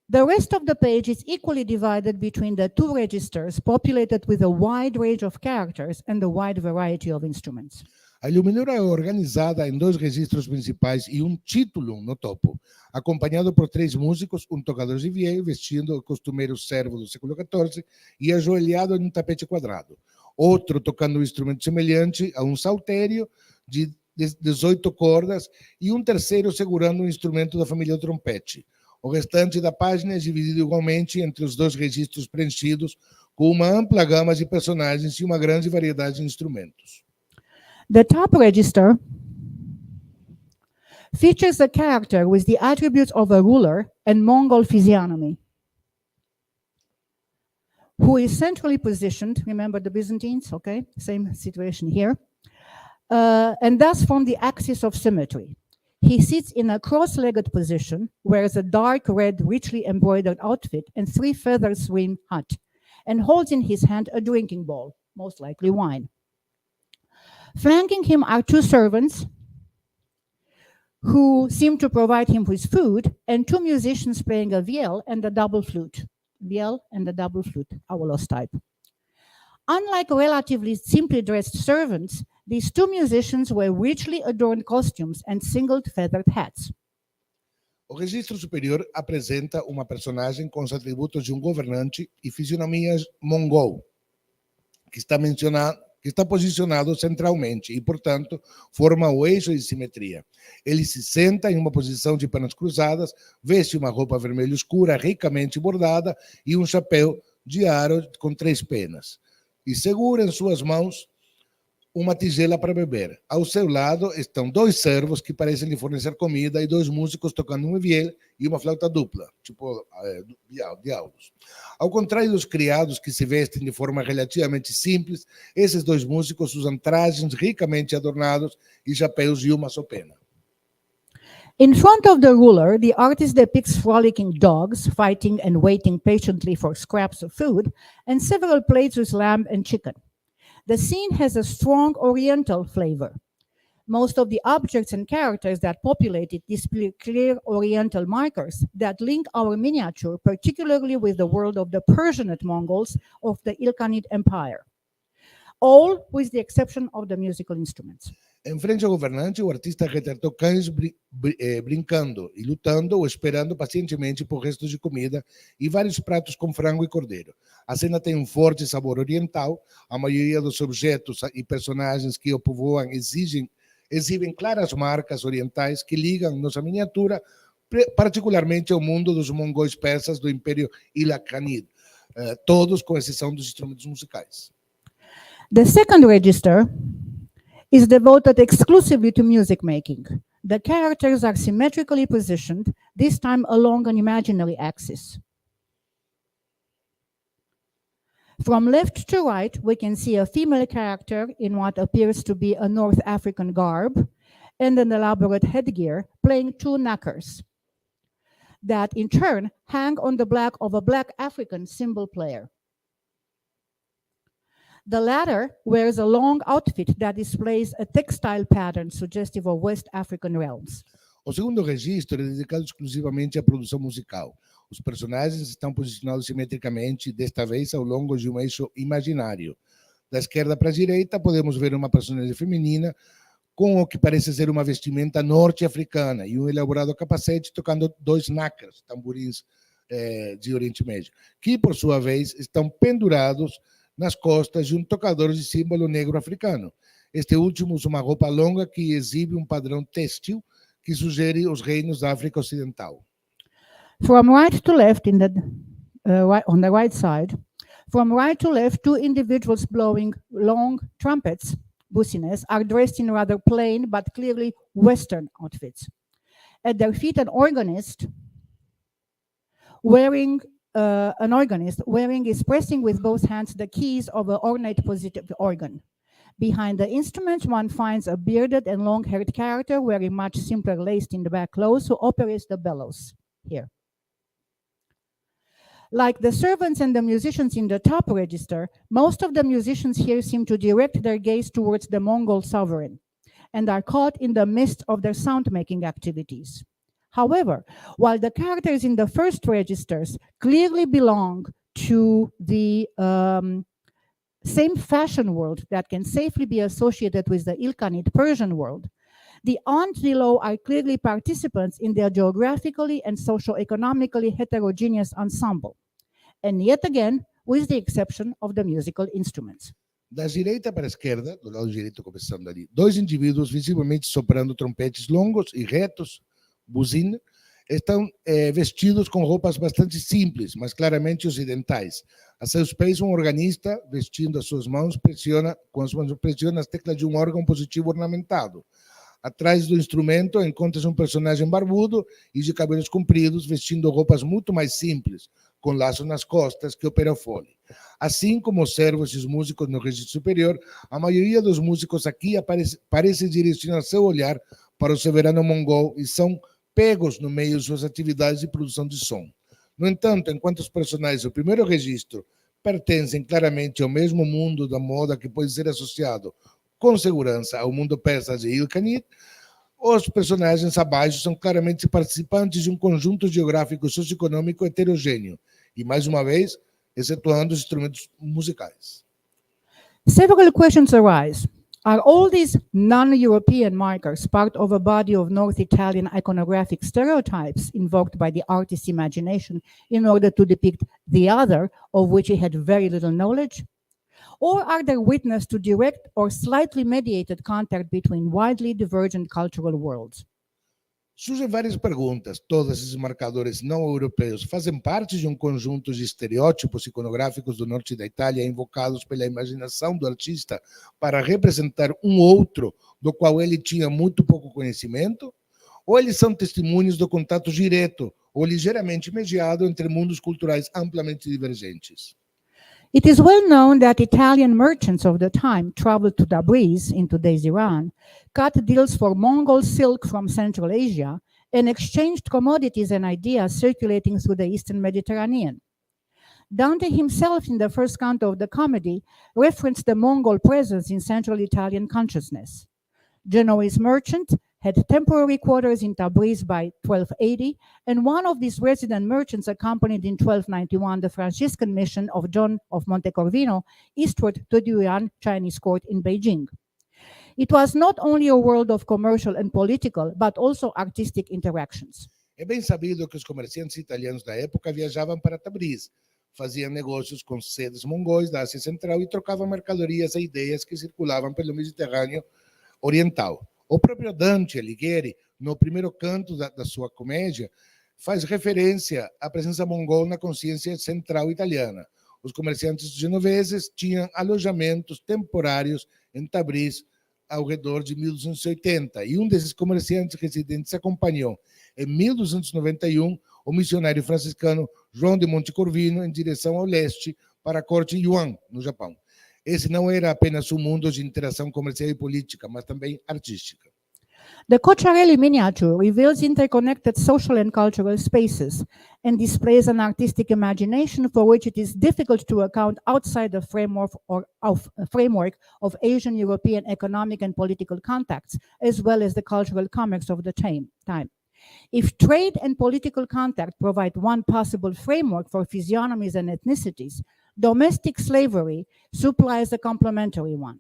The rest of the page is equally divided between the 2 registers, populated with a wide range of characters and a wide variety of instruments. A iluminura é organizada em 2 registros principais e um título no topo, acompanhado por 3 músicos, um tocador de viol vestindo o costumeiro servo do século XIV e ajoelhado em um tapete quadrado. Outro tocando um instrumento semelhante a um saltério de 18 cordas e um terceiro segurando um instrumento da família do trompete. O restante da página é dividido igualmente entre os 2 registros preenchidos com uma ampla gama de personagens e uma grande variedade de instrumentos. The top register features a character with the attributes of a ruler and Mongol physiognomy, who is centrally positioned, remember the Byzantines, okay, same situation here, and thus from the axis of symmetry. He sits in a cross-legged position, wears a dark red, richly embroidered outfit and 3 feather-swim hat, and holds in his hand a drinking bowl, most likely wine. Flanking him are 2 servants who seem to provide him with food, and 2 musicians playing a viol and a double flute. Viol and a double flute, our lost type. Unlike relatively simply dressed servants, these 2 musicians wear richly adorned costumes and singled feathered hats. O registro superior apresenta uma personagem com os atributos de um governante e fisionomia mongol, que está posicionado centralmente e, portanto, forma o eixo de simetria. Ele se senta em uma posição de pernas cruzadas, veste uma roupa vermelha escura, ricamente bordada, e um chapéu de aro com 3 penas. E segura em suas mãos uma tigela para beber. Ao seu lado estão 2 servos que parecem lhe fornecer comida e 2 músicos tocando um viol e uma flauta dupla, tipo diálogos. Ao contrário dos criados que se vestem de forma relativamente simples, esses 2 músicos usam trajes ricamente adornados e chapéus de uma só pena. In front of the ruler, the artist depicts frolicking dogs fighting and waiting patiently for scraps of food, and several plates with lamb and chicken. The scene has a strong Oriental flavor. Most of the objects and characters that populate it display clear Oriental markers that link our miniature, particularly with the world of the Persianate Mongols of the Ilkhanid Empire, all with the exception of the musical instruments. Em frente ao governante, o artista retratou cães brincando e lutando ou esperando pacientemente por restos de comida e vários pratos com frango e cordeiro. A cena tem um forte sabor oriental. A maioria dos objetos e personagens que o povoam exibem claras marcas orientais que ligam nossa miniatura particularmente ao mundo dos mongóis persas do Império Ilkhanid, todos com exceção dos instrumentos musicais. The second register is devoted exclusively to music making. The characters are symmetrically positioned, this time along an imaginary axis. From left to right, we can see a female character in what appears to be a North African garb and an elaborate headgear, playing 2 knackers that in turn hang on the back of a black African cymbal player. The latter wears a long outfit that displays a textile pattern suggestive of West African realms. O segundo registro é dedicado exclusivamente à produção musical. Os personagens estão posicionados simetricamente, desta vez ao longo de um eixo imaginário. Da esquerda para a direita, podemos ver uma personagem feminina com o que parece ser uma vestimenta norte-africana e um elaborado capacete tocando 2 nácaras, tamborins de Oriente Médio, que, por sua vez, estão pendurados nas costas de um tocador de símbolo negro africano. Este último usa uma roupa longa que exibe um padrão têxtil que sugere os reinos da África Ocidental. From right to left, on the right side, from right to left, 2 individuals blowing long trumpets, business, are dressed in rather plain but clearly Western outfits. At their feet, an organist wearing is pressing with both hands the keys of an ornate positive organ. Behind the instrument, one finds a bearded and long-haired character wearing much simpler laced-in-the-back clothes who operates the bellows here. Like the servants and the musicians in the top register, most of the musicians here seem to direct their gaze towards the Mongol sovereign and are caught in the midst of their sound-making activities. However, while the characters in the first registers clearly belong to the same fashion world that can safely be associated with the Ilkhanid Persian world, the aunt below are clearly participants in their geographically and socio-economically heterogeneous ensemble, and yet again, with the exception of the musical instruments. Da direita para a esquerda, do lado direito começando ali, 2 indivíduos visivelmente soprando trompetes longos e retos, buzina, estão vestidos com roupas bastante simples, mas claramente ocidentais. A seus pés, um organista, vestindo as suas mãos, pressiona as teclas de um órgão positivo ornamentado. Atrás do instrumento, encontra-se um personagem barbudo e de cabelos compridos, vestindo roupas muito mais simples, com laço nas costas, que opera o fole. Assim como observo esses músicos no registro superior, a maioria dos músicos aqui parece direcionar seu olhar para o soberano mongol e são pegos no meio de suas atividades de produção de som. No entanto, enquanto os personagens do primeiro registro pertencem claramente ao mesmo mundo da moda que pode ser associado com segurança ao mundo persa de Ilkhanid, os personagens abaixo são claramente participantes de um conjunto geográfico e socioeconômico heterogêneo, e mais uma vez, excetuando os instrumentos musicais. Several questions arise. Are all these non-European markers part of a body of North Italian iconographic stereotypes invoked by the artist's imagination in order to depict the other, of which he had very little knowledge? Or are they witness to direct or slightly mediated contact between widely divergent cultural worlds? Surgem várias perguntas. Todos esses marcadores não europeus fazem parte de um conjunto de estereótipos iconográficos do norte da Itália invocados pela imaginação do artista para representar um outro do qual ele tinha muito pouco conhecimento? Ou eles são testemunhos do contato direto ou ligeiramente mediado entre mundos culturais amplamente divergentes? It is well known that Italian merchants of the time traveled to Tabriz, in today's Iran, cut deals for Mongol silk from Central Asia, and exchanged commodities and ideas circulating through the Eastern Mediterranean. Dante himself, in the first canto of the comedy, referenced the Mongol presence in Central Italian consciousness. Genoese merchant had temporary quarters in Tabriz by 1280, and one of these resident merchants accompanied in 1291 the Franciscan mission of John of Montecorvino eastward to the Yuan Chinese court in Beijing. It was not only a world of commercial and political, but also artistic interactions. É bem sabido que os comerciantes italianos da época viajavam para Tabriz, faziam negócios com sedes mongóis da Ásia Central e trocavam mercadorias e ideias que circulavam pelo Mediterrâneo Oriental. O próprio Dante Alighieri, no primeiro canto da sua comédia, faz referência à presença mongol na consciência central italiana. Os comerciantes genoveses tinham alojamentos temporários em Tabriz ao redor de 1280, e um desses comerciantes residentes acompanhou, em 1291, o missionário franciscano João de Montecorvino em direção ao leste para a corte Yuan, no Japão. Esse não era apenas um mundo de interação comercial e política, mas também artística. The Cocciarelli miniature reveals interconnected social and cultural spaces and displays an artistic imagination for which it is difficult to account outside the framework of Asian-European economic and political contacts, as well as the cultural commerce of the time. If trade and political contact provide one possible framework for physiognomies and ethnicities, domestic slavery supplies a complementary one.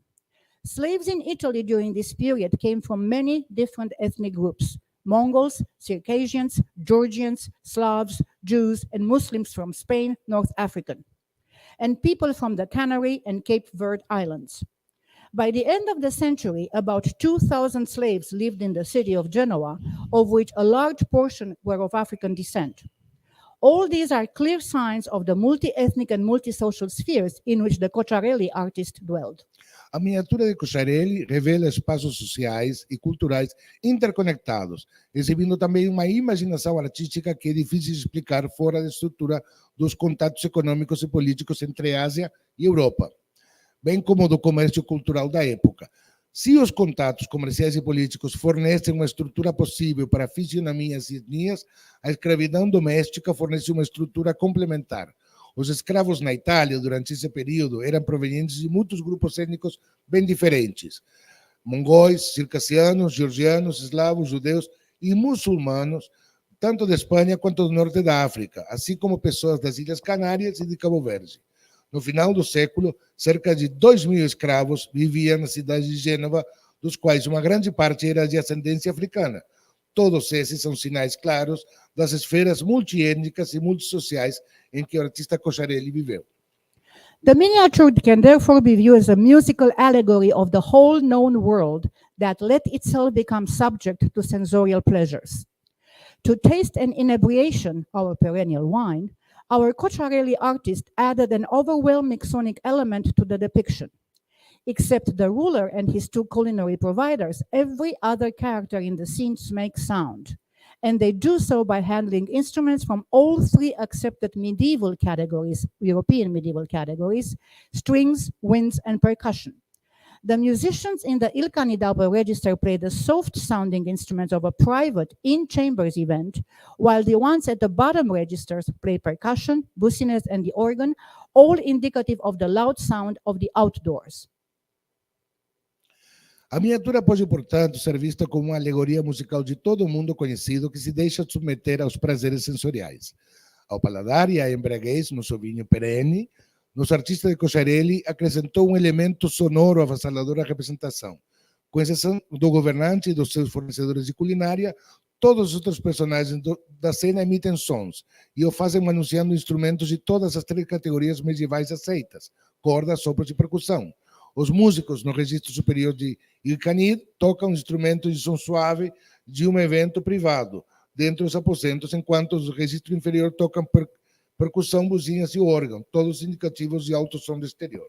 Slaves in Italy during this period came from many different ethnic groups: Mongols, Circassians, Georgians, Slavs, Jews, and Muslims from Spain, North African, and people from the Canary and Cape Verde Islands. By the end of the century, about 2,000 slaves lived in the city of Genoa, of which a large portion were of African descent. All these are clear signs of the multi-ethnic and multi-social spheres in which the Cocciarelli artist dwelled. A miniatura de Cocciarelli revela espaços sociais e culturais interconectados, exibindo também uma imaginação artística que é difícil de explicar fora da estrutura dos contatos econômicos e políticos entre Ásia e Europa, bem como do comércio cultural da época. Se os contatos comerciais e políticos fornecem uma estrutura possível para fisionomias e etnias, a escravidão doméstica fornece uma estrutura complementar. Os escravos na Itália, durante esse período, eram provenientes de muitos grupos étnicos bem diferentes: mongóis, circassianos, georgianos, eslavos, judeus e muçulmanos, tanto da Espanha quanto do norte da África, assim como pessoas das Ilhas Canárias e de Cabo Verde. No final do século, cerca de 2.000 escravos viviam na cidade de Gênova, dos quais uma grande parte era de ascendência africana. Todos esses são sinais claros das esferas multiétnicas e multissociais em que o artista Cocciarelli viveu. The miniature can therefore be viewed as a musical allegory of the whole known world that let itself become subject to sensorial pleasures. To taste and inebriation, our perennial wine, our Cocciarelli artist added an overwhelming sonic element to the depiction. Except the ruler and his two culinary providers, every other character in the scenes makes sound. And they do so by handling instruments from all three accepted medieval categories, European medieval categories: strings, winds, and percussion. The musicians in the Il Canidabro register play the soft-sounding instruments of a private in-chambers event, while the ones at the bottom registers play percussion, bucines, and the organ, all indicative of the loud sound of the outdoors. A miniatura pode, portanto, ser vista como uma alegoria musical de todo mundo conhecido que se deixa submeter aos prazeres sensoriais, ao paladar e à embriaguez no seu vinho perene. Nos artistas de Cocciarelli acrescentou um elemento sonoro avassalador à representação. Com exceção do governante e dos seus fornecedores de culinária, todos os outros personagens da cena emitem sons e o fazem anunciando instrumentos de todas as três categorias medievais aceitas: cordas, sopros e percussão. Os músicos no registro superior de Il Canid tocam instrumentos de som suave de um evento privado dentro dos aposentos, enquanto os registro inferior tocam percussão, buzinas e órgão, todos indicativos de alto som do exterior.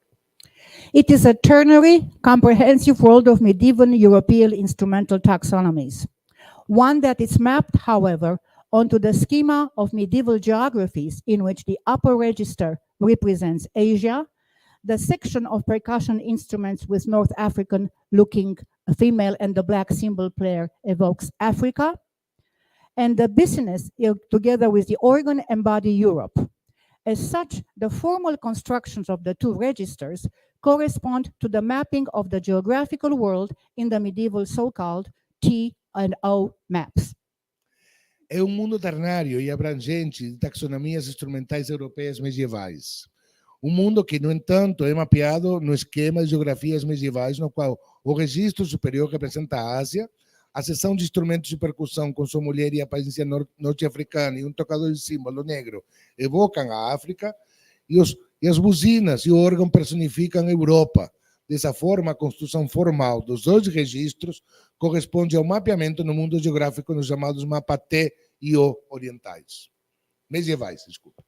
It is a ternary, comprehensive world of medieval European instrumental taxonomies, one that is mapped, however, onto the schema of medieval geographies in which the upper register represents Asia, the section of percussion instruments with North African-looking female and the black cymbal player evokes Africa, and the business, together with the organ, embody Europe. As such, the formal constructions of the two registers correspond to the mapping of the geographical world in the medieval so-called T&O maps. É um mundo ternário e abrangente de taxonomias instrumentais europeias medievais. Um mundo que, no entanto, é mapeado no esquema de geografias medievais, no qual o registro superior representa a Ásia, a seção de instrumentos de percussão com sua mulher e aparência norte-africana e um tocador de símbolo negro evocam a África, e as buzinas e o órgão personificam a Europa. Dessa forma, a construção formal dos dois registros corresponde ao mapeamento no mundo geográfico nos chamados mapas T e O orientais. Medievais, desculpa.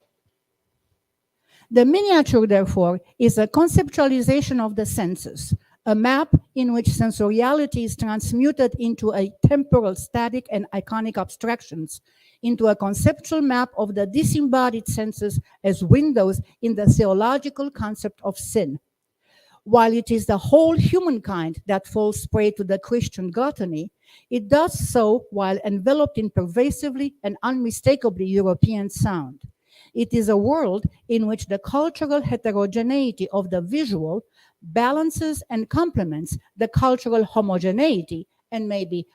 The miniature, therefore, is a conceptualization of the senses, a map in which sensoriality is transmuted into a temporal static and iconic abstractions, into a conceptual map of the disembodied senses as windows in the theological concept of sin. While it is the whole humankind that falls prey to the Christian gluttony, it does so while enveloped in pervasively and unmistakably European sound. It is a world in which the cultural heterogeneity of the visual balances and complements the cultural homogeneity and maybe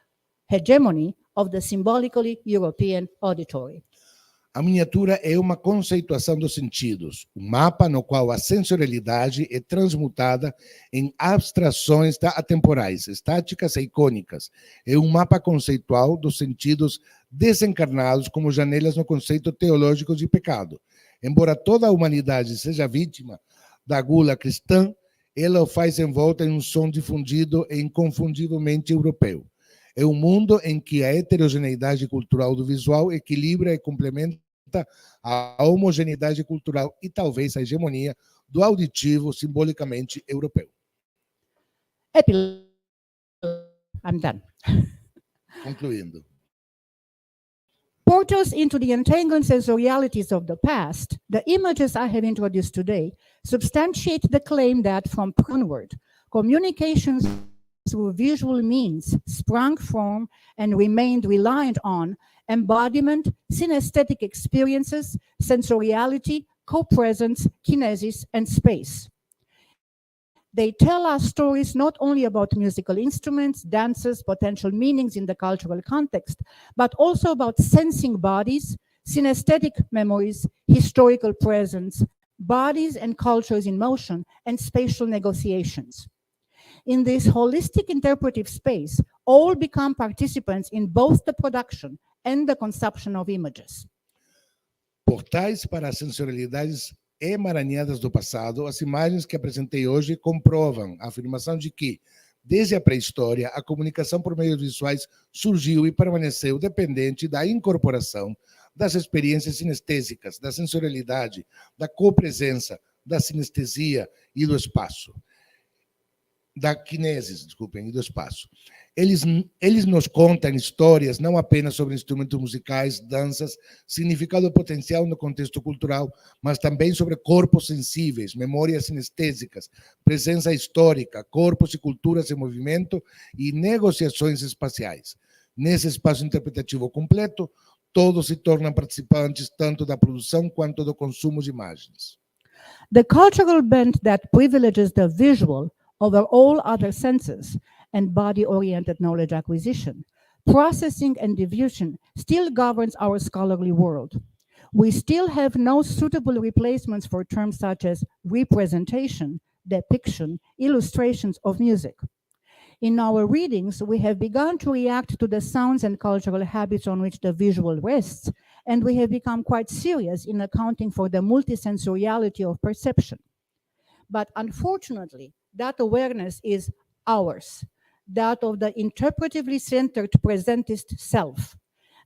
hegemony of the symbolically European auditory. A miniatura é uma conceituação dos sentidos, um mapa no qual a sensorialidade é transmutada em abstrações atemporais, estáticas e icônicas. É um mapa conceitual dos sentidos desencarnados como janelas no conceito teológico de pecado. Embora toda a humanidade seja vítima da gula cristã, ela o faz envolta em um som difundido e inconfundivelmente europeu. É um mundo em que a heterogeneidade cultural do visual equilibra e complementa a homogeneidade cultural e talvez a hegemonia do auditivo simbolicamente europeu. I'm done. Concluindo. Portals into the entangled sensorialities of the past, the images I have introduced today substantiate the claim that from onward, communications through visual means sprang from and remained reliant on embodiment, synesthetic experiences, sensoriality, co-presence, kinesis, and space. They tell us stories not only about musical instruments, dances, potential meanings in the cultural context, but also about sensing bodies, synesthetic memories, historical presence, bodies and cultures in motion, and spatial negotiations. In this holistic interpretive space, all become participants in both the production and the consumption of images. Portais para as sensorialidades emaranhadas do passado, as imagens que apresentei hoje comprovam a afirmação de que, desde a pré-história, a comunicação por meios visuais surgiu e permaneceu dependente da incorporação das experiências sinestésicas, da sensorialidade, da copresença, da sinestesia e do espaço. Da kinesis, desculpem, e do espaço. Eles nos contam histórias não apenas sobre instrumentos musicais, danças, significado potencial no contexto cultural, mas também sobre corpos sensíveis, memórias sinestésicas, presença histórica, corpos e culturas em movimento e negociações espaciais. Nesse espaço interpretativo completo, todos se tornam participantes tanto da produção quanto do consumo de imagens. The cultural bent that privileges the visual over all other senses and body-oriented knowledge acquisition, processing and diffusion still governs our scholarly world. We still have no suitable replacements for terms such as representation, depiction, illustrations of music. In our readings, we have begun to react to the sounds and cultural habits on which the visual rests, and we have become quite serious in accounting for the multisensoriality of perception. But unfortunately, that awareness is ours, that of the interpretively centered presentist self.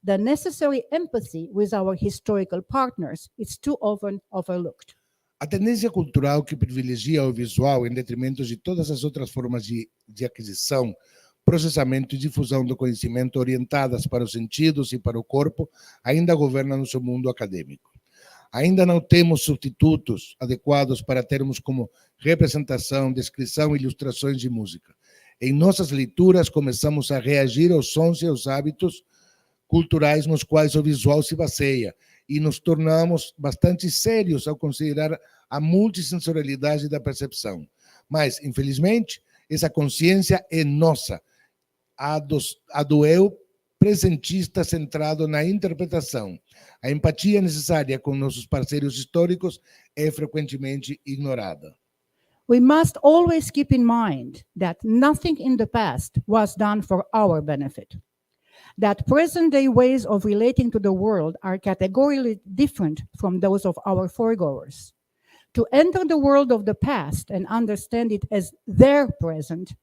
The necessary empathy with our historical partners is too often overlooked. A tendência cultural que privilegia o visual em detrimento de todas as outras formas de aquisição, processamento e difusão do conhecimento orientadas para os sentidos e para o corpo ainda governa nosso mundo acadêmico. Ainda não temos substitutos adequados para termos como representação, descrição e ilustrações de música. Em nossas leituras, começamos a reagir aos sons e aos hábitos culturais nos quais o visual se baseia e nos tornamos bastante sérios ao considerar a multissensorialidade da percepção. Mas, infelizmente, essa consciência é nossa, a do eu presentista centrado na interpretação. A empatia necessária com nossos parceiros históricos é frequentemente ignorada. We must always keep in mind that nothing in the past was done for our benefit. That present-day ways of relating to the world are categorically different from those of our foregoers. To enter the world of the past and understand it as their present,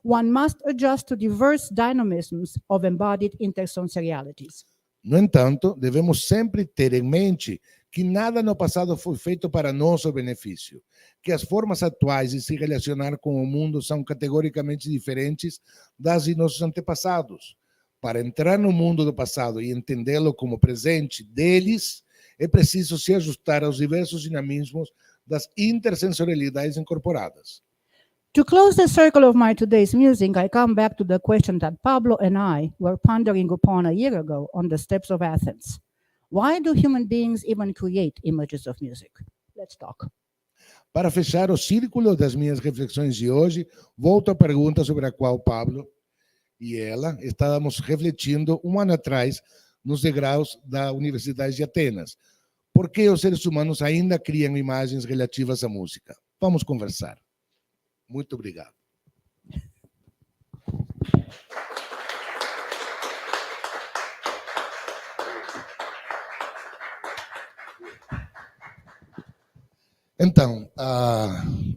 one must adjust to diverse dynamisms of embodied intersensorialities. No entanto, devemos sempre ter em mente que nada no passado foi feito para nosso benefício, que as formas atuais de se relacionar com o mundo são categoricamente diferentes das de nossos antepassados. Para entrar no mundo do passado e entendê-lo como presente deles, é preciso se ajustar aos diversos dinamismos das intersensorialidades incorporadas. To close the circle of my today's musing, I come back to the question that Pablo and I were pondering upon a year ago on the steps of Athens. Why do human beings even create images of music? Let's talk. Para fechar o círculo das minhas reflexões de hoje, volto à pergunta sobre a qual Pablo e ela estávamos refletindo um ano atrás nos degraus da Universidade de Atenas. Por que os seres humanos ainda criam imagens relativas à música? Vamos conversar. Muito obrigado. Então,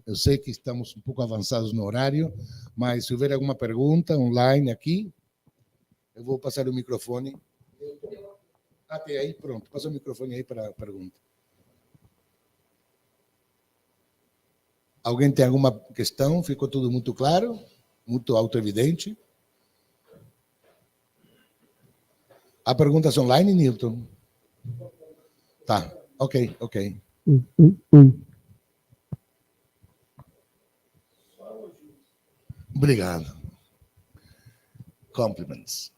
eu sei que estamos um pouco avançados no horário, mas se houver alguma pergunta online aqui, eu vou passar o microfone. Até aí, pronto. Passa o microfone aí para a pergunta. Alguém tem alguma questão? Ficou tudo muito claro? Muito autoevidente? Há perguntas online, Nilton? Tá, ok. Obrigado. Compliments.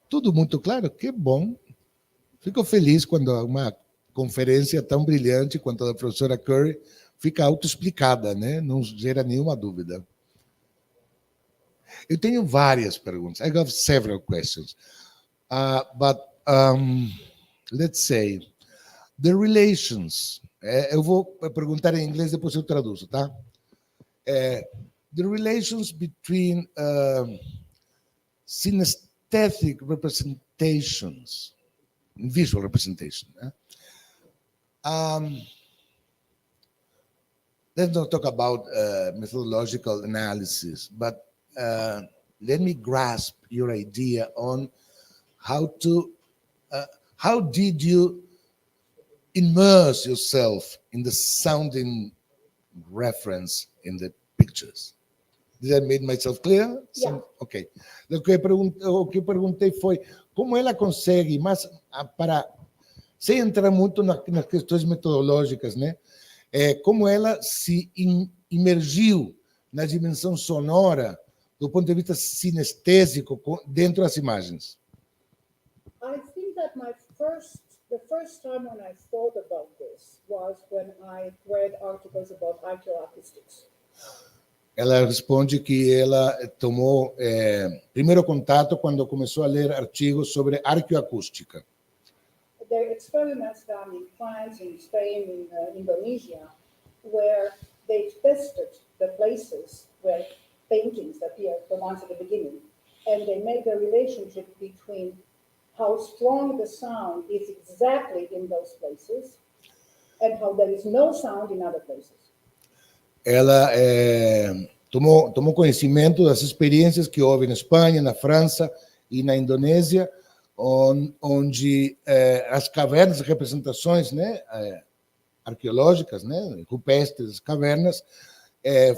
Tudo muito claro? Que bom. Fico feliz quando uma conferência tão brilhante quanto a da professora Currie fica autoexplicada, né? Não gera nenhuma dúvida. Eu tenho várias perguntas. I have several questions. But let's say, the relations. Eu vou perguntar em inglês, depois eu traduzo, tá? The relations between synesthetic representations, visual representation. Let's not talk about methodological analysis, but let me grasp your idea on how did you immerse yourself in the sounding reference in the pictures? Did I make myself clear? Yeah. Ok. O que eu perguntei foi como ela consegue, mas sem entrar muito nas questões metodológicas, né? Como ela se imergiu na dimensão sonora do ponto de vista sinestésico dentro das imagens. I think that the first time when I thought about this was when I read articles about archaeoacoustics. Ela responde que ela tomou primeiro contato quando começou a ler artigos sobre arqueoacústica. There are experiments done in France, in Spain, in Indonesia, where they tested the places where paintings appeared, the ones at the beginning, and they made the relationship between how strong the sound is exactly in those places and how there is no sound in other places. Ela tomou conhecimento das experiências que houve na Espanha, na França e na Indonésia, onde as cavernas, representações, né, arqueológicas, né, rupestres, cavernas,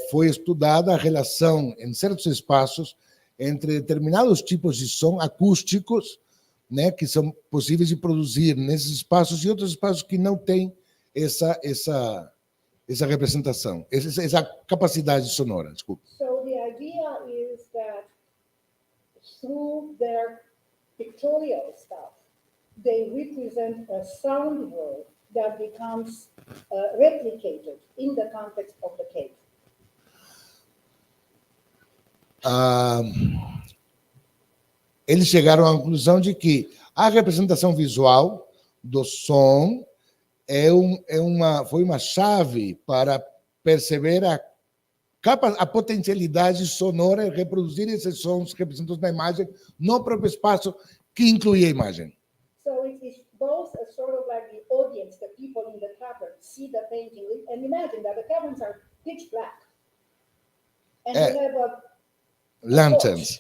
foi estudada a relação em certos espaços entre determinados tipos de som acústicos, né, que são possíveis de produzir nesses espaços e outros espaços que não têm essa representação, essa capacidade sonora. Desculpa. So the idea is that through their pictorial stuff, they represent a sound world that becomes replicated in the context of the cave. Eles chegaram à conclusão de que a representação visual do som foi uma chave para perceber a potencialidade sonora e reproduzir esses sons representados na imagem no próprio espaço que inclui a imagem. So it is both a sort of like the audience, the people in the cavern see the painting, and imagine that the caverns are pitch black, and they have lanterns.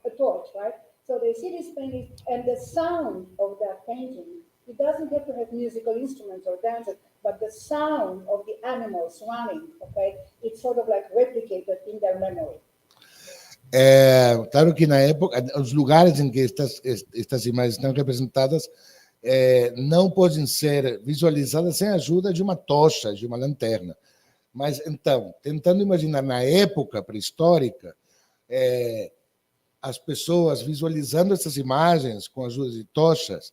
A torch, right? So they see this painting, and the sound of that painting, it doesn't have to have musical instruments or dances, but the sound of the animals running, okay, it's sort of like replicated in their memory. Claro que na época, os lugares em que estas imagens estão representadas não podem ser visualizadas sem a ajuda de uma tocha, de uma lanterna. Mas, então, tentando imaginar na época pré-histórica, as pessoas visualizando essas imagens com a ajuda de tochas,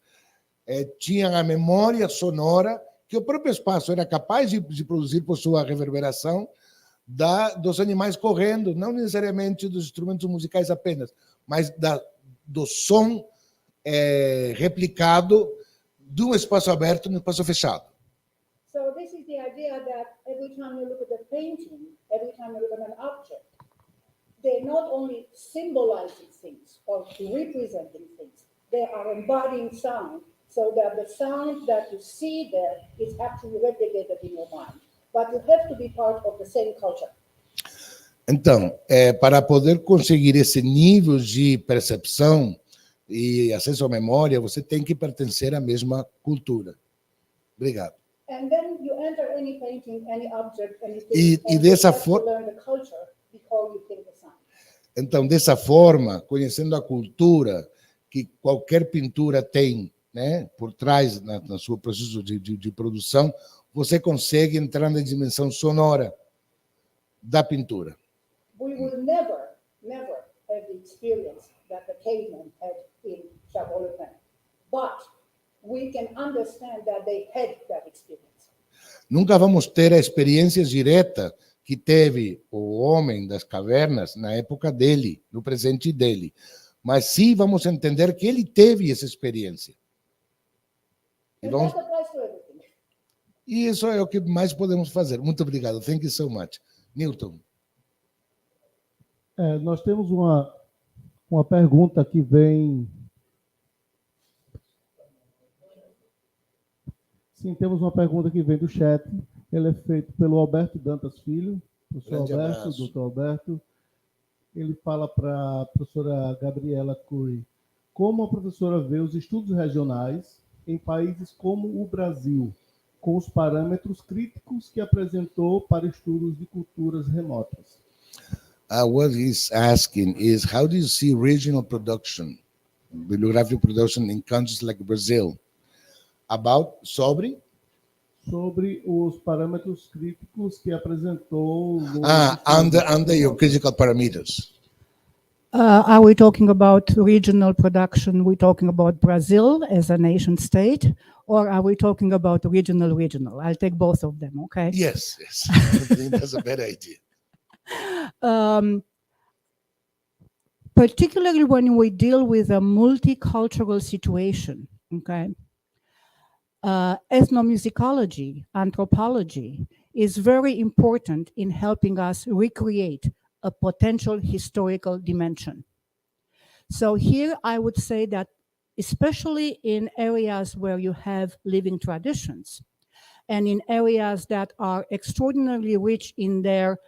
tinham a memória sonora que o próprio espaço era capaz de produzir por sua reverberação dos animais correndo, não necessariamente dos instrumentos musicais apenas, mas do som replicado de um espaço aberto no espaço fechado. So this is the idea that every time you look at the painting, every time you look at an object, they're not only symbolizing things or representing things, they are embodying sound, so that the sound that you see there is actually replicated in your mind. But you have to be part of the same culture. Então, para poder conseguir esse nível de percepção e acesso à memória, você tem que pertencer à mesma cultura. Obrigado. And then you enter any painting, any object, anything, E and dessa you have to forma, learn the culture before you think the sound. então, dessa forma, conhecendo a cultura que qualquer pintura tem, né, por trás na seu processo de produção, você consegue entrar na dimensão sonora da pintura. We will never have the experience that the cavemen had in Chabolopan, but we can understand that they had that experience. Nunca vamos ter a experiência direta que teve o homem das cavernas na época dele, no presente dele. Mas sim vamos entender que ele teve essa experiência. And that applies to everything. E isso é o que mais podemos fazer. Muito obrigado. Thank you so much. Newton. Nós temos uma pergunta que vem... Sim, temos uma pergunta que vem do chat. Ele é feito pelo Alberto Dantas Filho, professor Grande Alberto, abraço. doutor Alberto. Ele fala para a professora Gabriela Currie como a professora vê os estudos regionais em países como o Brasil, com os parâmetros críticos que apresentou para estudos de culturas remotas. What he's asking is, how do you see regional production, bibliographic production in countries like Brazil? Sobre os parâmetros críticos que apresentou... Under your critical parameters. Are we talking about regional production? We're talking about Brazil as a nation state, or are we talking about regional? I'll take both of them, okay? Yes. I think that's a better idea. Particularly when we deal with a multicultural situation, okay? Ethnomusicology, anthropology is very important in helping us recreate a potential historical dimension. So here I would say that especially in areas where you have living traditions and in areas that are extraordinarily rich in their,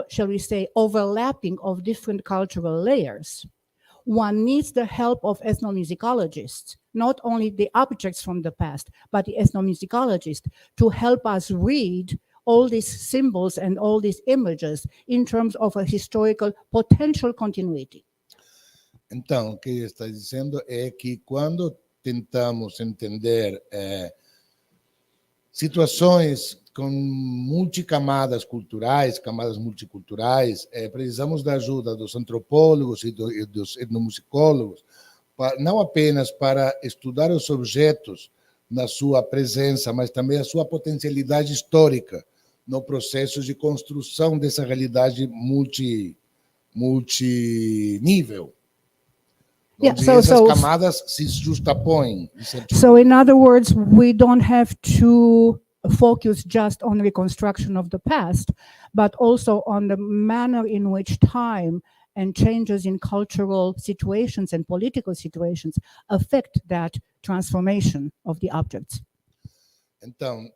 shall we say, overlapping of different cultural layers, one needs the help of ethnomusicologists, not only the objects from the past, but the ethnomusicologists to help us read all these symbols and all these images in terms of a historical potential continuity. Então, o que ele está dizendo é que quando tentamos entender situações com multicamadas culturais, camadas multiculturais, precisamos da ajuda dos antropólogos e dos etnomusicólogos, não apenas para estudar os objetos na sua presença, mas também a sua potencialidade histórica no processo de construção dessa realidade multinível, onde essas camadas se justapõem. So, in other words, we don't have to focus just on reconstruction of the past, but also on the manner in which time and changes in cultural situations and political situations affect that transformation of the objects. Então,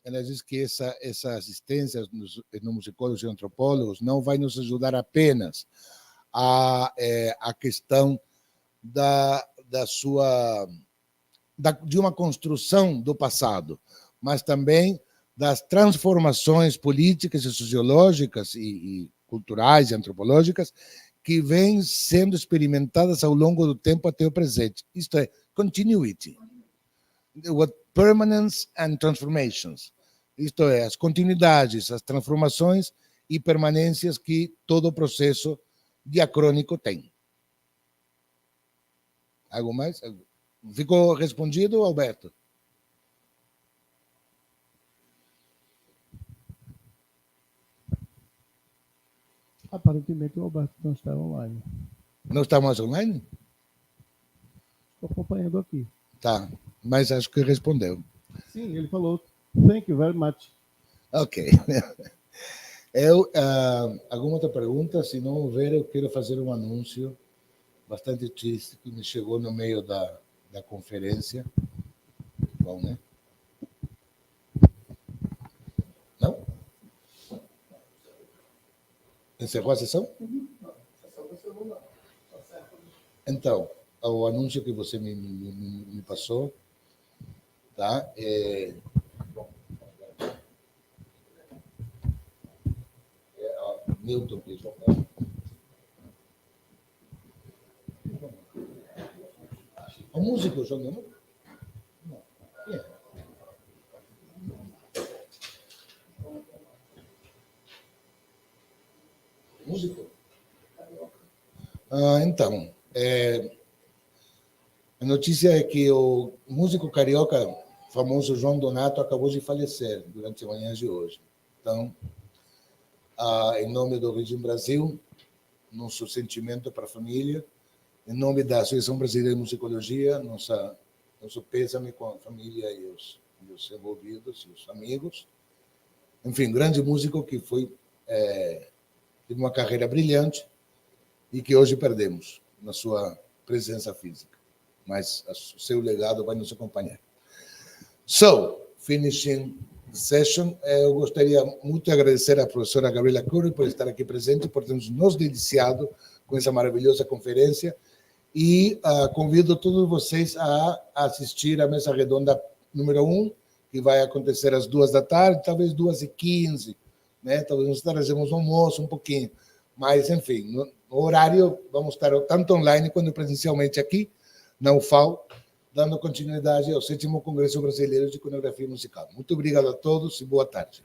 ela diz que essa assistência dos etnomusicólogos e antropólogos não vai nos ajudar apenas a questão de uma construção do passado, mas também das transformações políticas e sociológicas e culturais e antropológicas que vêm sendo experimentadas ao longo do tempo até o presente. Isto é, continuity. What permanence and transformations. Isto é, as continuidades, as transformações e permanências que todo o processo diacrônico tem. Algo mais? Ficou respondido, Alberto? Aparentemente o Alberto não está online. Não está mais online? Estou acompanhando aqui. Tá, mas acho que respondeu. Sim, ele falou, thank you very much. Ok. Alguma outra pergunta? Se não houver, eu quero fazer um anúncio bastante triste que me chegou no meio da conferência. Bom, né? Não? Encerrou a sessão? Então, o anúncio que você me passou, tá? Milton, please. O músico, João, não? Não. Yeah. Músico? Então, a notícia é que o músico carioca, famoso João Donato, acabou de falecer durante a manhã de hoje. Então, em nome do Regime Brasil, nosso sentimento para a família, em nome da Associação Brasileira de Musicologia, nosso pêsame com a família e os envolvidos e os amigos. Enfim, grande músico que teve uma carreira brilhante e que hoje perdemos na sua presença física. Mas o seu legado vai nos acompanhar. So, finishing the session, eu gostaria muito de agradecer à professora Gabriela Currie por estar aqui presente, por ter nos deliciado com essa maravilhosa conferência, e convido todos vocês a assistir à mesa redonda número 1, que vai acontecer às 14h, talvez 14h15, né? Talvez nós trazemos um almoço um pouquinho, mas, enfim, no horário vamos estar tanto online quanto presencialmente aqui, na UFAL, dando continuidade ao 7º Congresso Brasileiro de Iconografia Musical. Muito obrigado a todos e boa tarde.